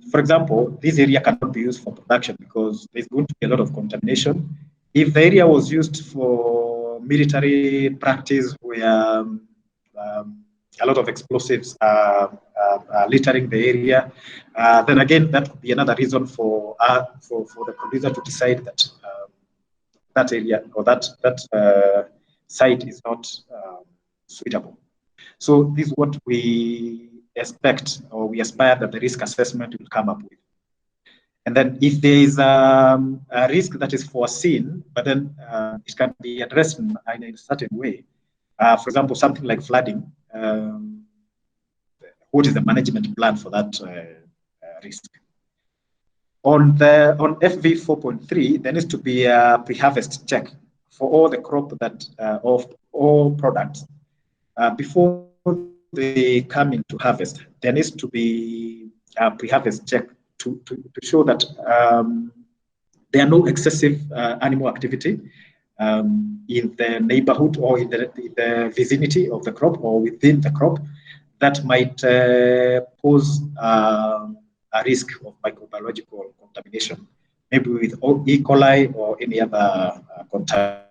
S3: for example, this area cannot be used for production because there's going to be a lot of contamination. If the area was used for military practice where a lot of explosives are littering the area, then again, that could be another reason for the producer to decide that that area or that site is not suitable. So this is what we expect or we aspire that the risk assessment will come up with. And then if there is a risk that is foreseen, but then it can be addressed in a certain way, for example, something like flooding, what is the management plan for that risk. On FV 4.3, there needs to be a pre-harvest check for all the crop that of all products before they come into harvest. There needs to be a pre-harvest check to show that there are no excessive animal activity in the neighborhood or in the vicinity of the crop or within the crop that might pose a risk of microbiological contamination, maybe with E. coli or any other contaminants.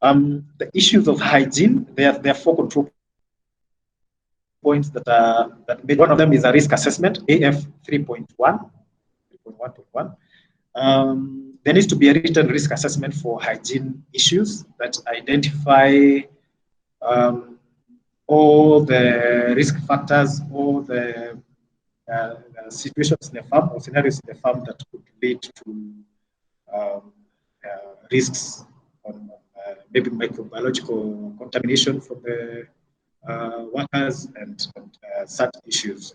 S3: The issues of hygiene, there are 4 control points that one of them is a risk assessment, AF 3.1. There needs to be a written risk assessment for hygiene issues that identify all the risk factors, all the situations in the farm or scenarios in the farm that could lead to risks on maybe microbiological contamination from the workers and such issues.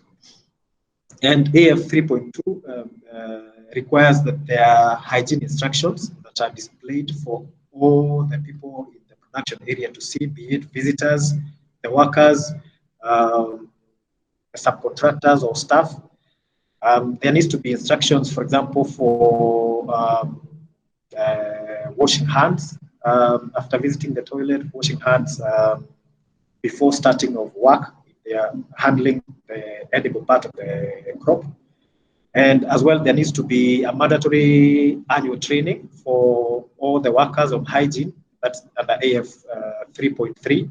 S3: And AF 3.2 requires that there are hygiene instructions that are displayed for all the people in the production area to see, be it visitors, the workers, the subcontractors or staff. There needs to be instructions, for example, for washing hands after visiting the toilet, washing hands before starting of work, if they are handling the edible part of the crop. And as well, there needs to be a mandatory annual training for all the workers on hygiene. That's under AF 3.3.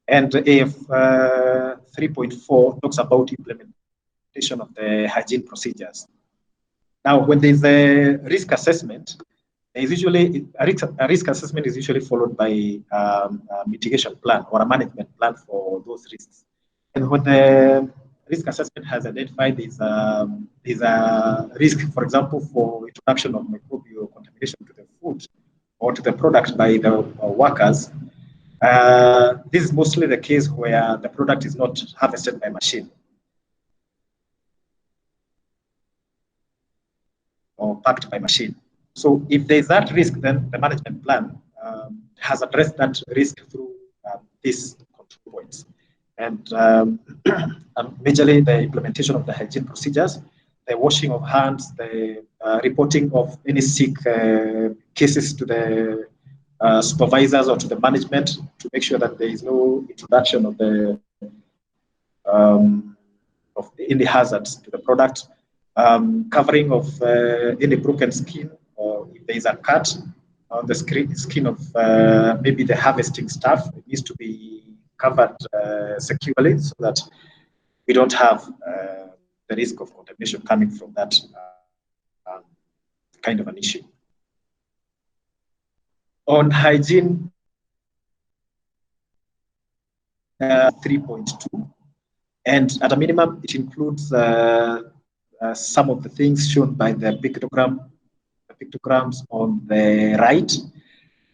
S3: And AF 3.4 talks about implementation of the hygiene procedures. Now, when there's a risk assessment, there is usually a risk assessment is usually followed by a mitigation plan or a management plan for those risks. And when the risk assessment has identified there's a risk, for example, for introduction of microbial contamination to the food or to the product by the workers, this is mostly the case where the product is not harvested by machine or packed by machine. So if there's that risk, then the management plan has addressed that risk through these control points. And majorly the implementation of the hygiene procedures, the washing of hands, the reporting of any sick cases to the supervisors or to the management to make sure that there is no introduction of the any hazards to the product, covering of any broken skin, or if there is a cut on the skin of maybe the harvesting staff, it needs to be covered securely so that we don't have the risk of contamination coming from that kind of an issue. On hygiene 3.2, and at a minimum, it includes some of the things shown by the pictograms on the right.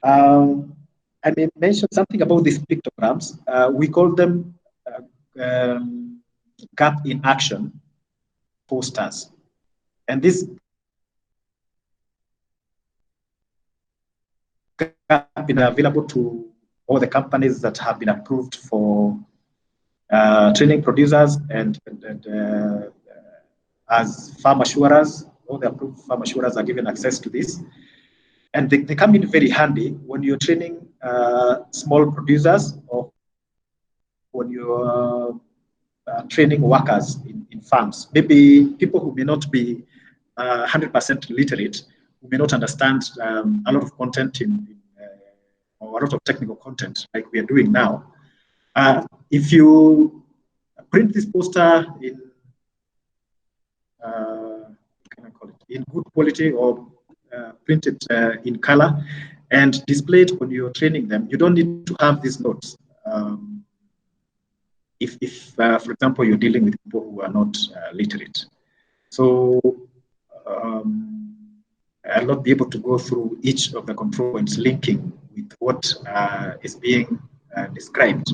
S3: I may mention something about these pictograms. We call them gap in action posters. And this gap been available to all the companies that have been approved for training producers and as farm assurers. All the approved farm assurers are given access to this. And they come in very handy when you're training small producers or when you're training workers in farms. Maybe people who may not be 100% literate, who may not understand a lot of content or a lot of technical content like we are doing now. If you print this poster in in good quality or print it in color and display it when you're training them, you don't need to have these notes. If for example, you're dealing with people who are not literate. So I'll not be able to go through each of the control points linking with what is being described.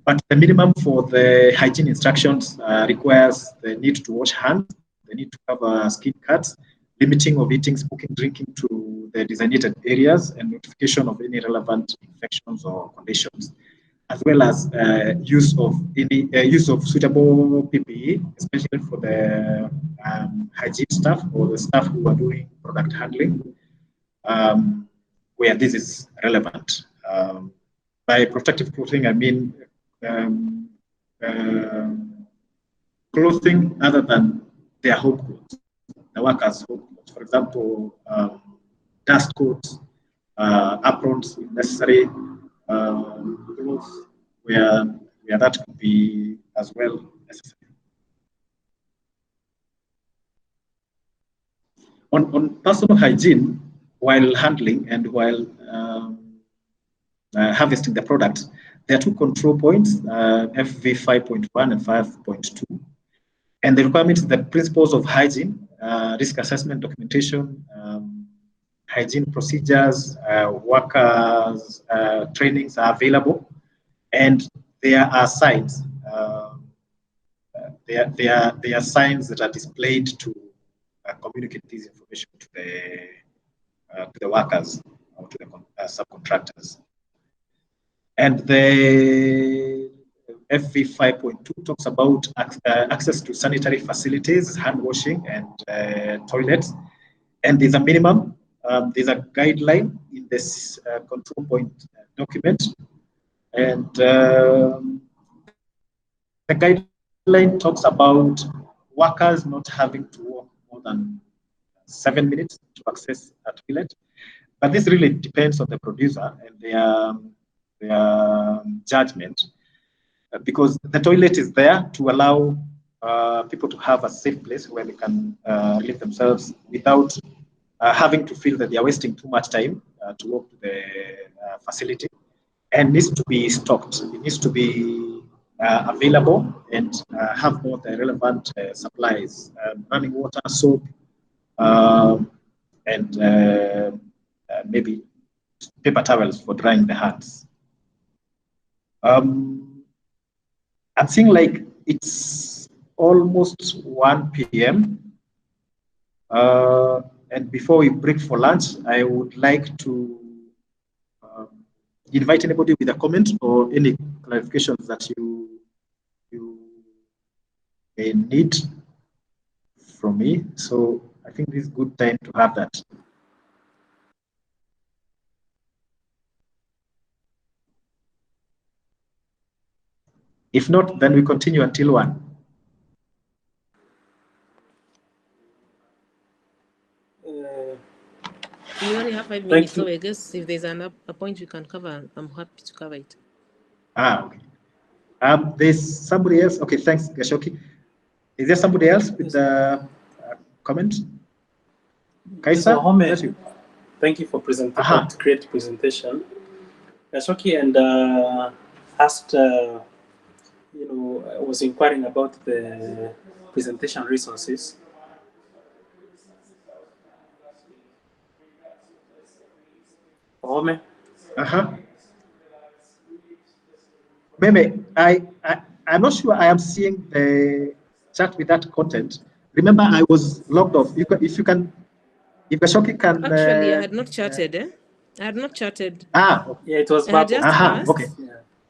S3: But the minimum for the hygiene instructions requires the need to wash hands, the need to have skin cuts, limiting of eating, smoking, drinking to the designated areas, and notification of any relevant infections or conditions, as well as use of suitable PPE, especially for the hygiene staff or the staff who are doing product handling, where this is relevant. By protective clothing, I mean clothing other than their home clothes, the workers' home clothes. For example, dust coats, aprons if necessary, clothes where that could be as well necessary. On personal hygiene, while handling and while harvesting the product, there are two control points, FV 5.1 and 5.2. And the requirements, the principles of hygiene, risk assessment, documentation, hygiene procedures, workers, trainings are available. And there are signs. There are signs that are displayed to communicate this information to the workers or to the subcontractors. And the FV 5.2 talks about access to sanitary facilities, hand washing, and toilets. And there's a minimum. There's a guideline in this control point document. And the guideline talks about workers not having to walk more than 7 minutes to access a toilet. But this really depends on the producer and their judgment, because the toilet is there to allow people to have a safe place where they can relieve themselves without having to feel that they are wasting too much time to walk to the facility, and needs to be stocked. It needs to be available and have all the relevant supplies, running water, soap, and maybe paper towels for drying the hands. I'm seeing like it's almost 1 p.m. And before we break for lunch, I would like to invite anybody with a comment or any clarifications that you may need from me. So I think this is a good time to have that. If not, then we continue until 1.
S5: We only have 5 minutes, so I guess if there's a point we can cover, I'm happy to cover it.
S3: Okay. There's somebody else. Okay, thanks, Gashoki. Is there somebody else with a comment? Kaisa,
S1: that's you. Thank you for presenting that great presentation. Gashoki and asked, I was inquiring about the presentation resources.
S3: Meme, I'm not sure I am seeing the chat with that content. Remember, I was logged off. If Gashoki can.
S5: Actually, I had not chatted. I had not chatted.
S3: Okay.
S1: Yeah, it was
S5: I had just asked.
S3: Okay.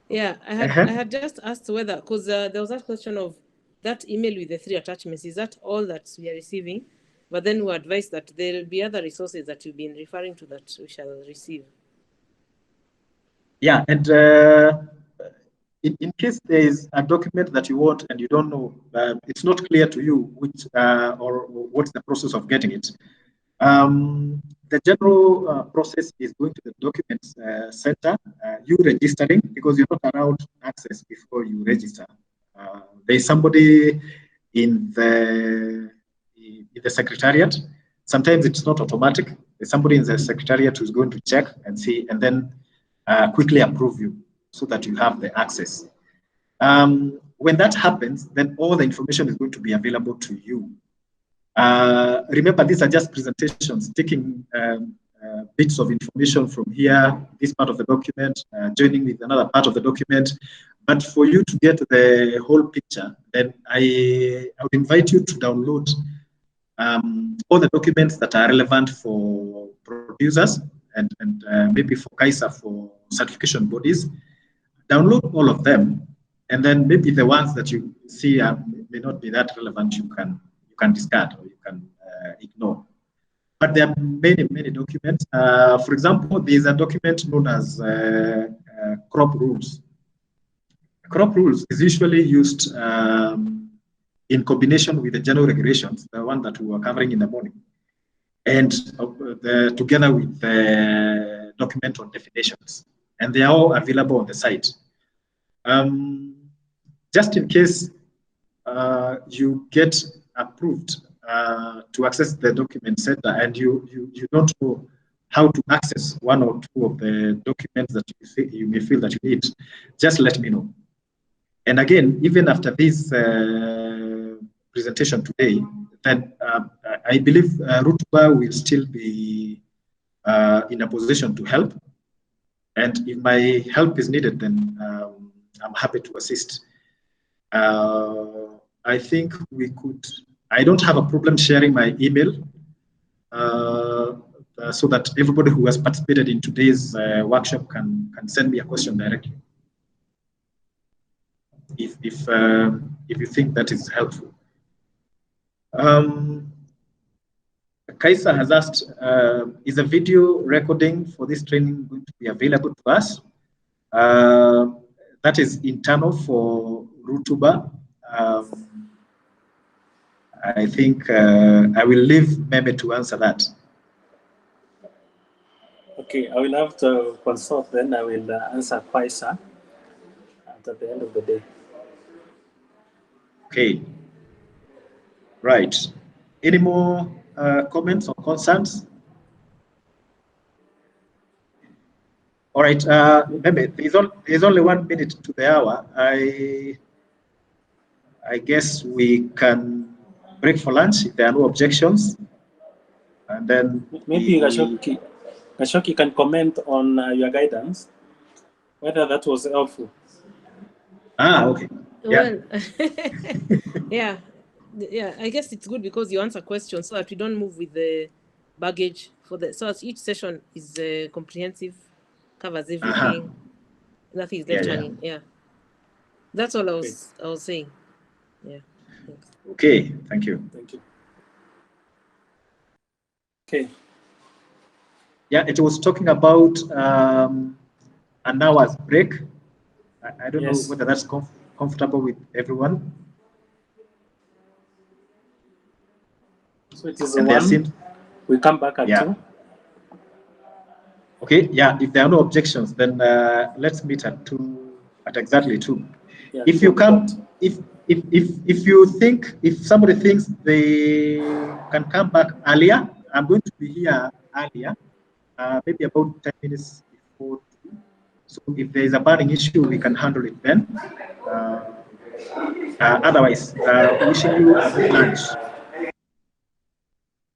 S5: Yeah, I had just asked whether, because there was that question of that email with the 3 attachments. Is that all that we are receiving? But then we advised that there will be other resources that you've been referring to that we shall receive.
S3: Yeah, and in case there is a document that you want and you don't know, it's not clear to you which or what's the process of getting it. The general process is going to the documents center, you registering, because you're not allowed access before you register. There's somebody in the secretariat. Sometimes it's not automatic. There's somebody in the secretariat who's going to check and see, and then quickly approve you so that you have the access. When that happens, then all the information is going to be available to you. Remember, these are just presentations taking bits of information from here, this part of the document, joining with another part of the document. But for you to get the whole picture, then I would invite you to download all the documents that are relevant for producers and maybe for KAISA for certification bodies. Download all of them, and then maybe the ones that you see may not be that relevant, you can discard or you can ignore. But there are many documents. For example, there is a document known as crop rules. Crop rules is usually used in combination with the general regulations, the one that we were covering in the morning, and together with the document on definitions. And they are all available on the site. Just in case you get approved to access the document center and you don't know how to access one or two of the documents that you may feel that you need, just let me know. And again, even after this presentation today, then I believe Rutuba will still be in a position to help. And if my help is needed, then I'm happy to assist. I think we could, I don't have a problem sharing my email so that everybody who has participated in today's workshop can send me a question directly. If you think that is helpful. Kaisa has asked, is a video recording for this training going to be available to us? That is internal for Rutuba. I think I will leave Meme to answer that.
S1: Okay, I will have to consult, then I will answer Kaisa at the end of the day.
S3: Okay. Right. Any more comments or concerns? All right. Maybe there's only 1 minute to the hour. I guess we can break for lunch if there are no objections, and then
S1: maybe Gashoki can comment on your guidance, whether that was helpful.
S3: Okay. Yeah.
S5: Well, yeah. I guess it's good because you answer questions so that we don't move with the baggage so that each session is comprehensive, covers everything. Nothing is left hanging. Yeah. That's all I was saying. Yeah. Thanks.
S3: Okay. Thank you.
S1: Thank you. Okay.
S3: Yeah, it was talking about an hour's break. I don't know whether that's comfortable with everyone.
S1: So it is 1. We come back at 2.
S3: Okay. Yeah. If there are no objections, then let's meet at 2. At exactly 2. Yeah, if you come, if somebody thinks they can come back earlier, I'm going to be here earlier, maybe about 10 minutes before 2. So if there is a burning issue, we can handle it then. Otherwise, wishing you a good lunch.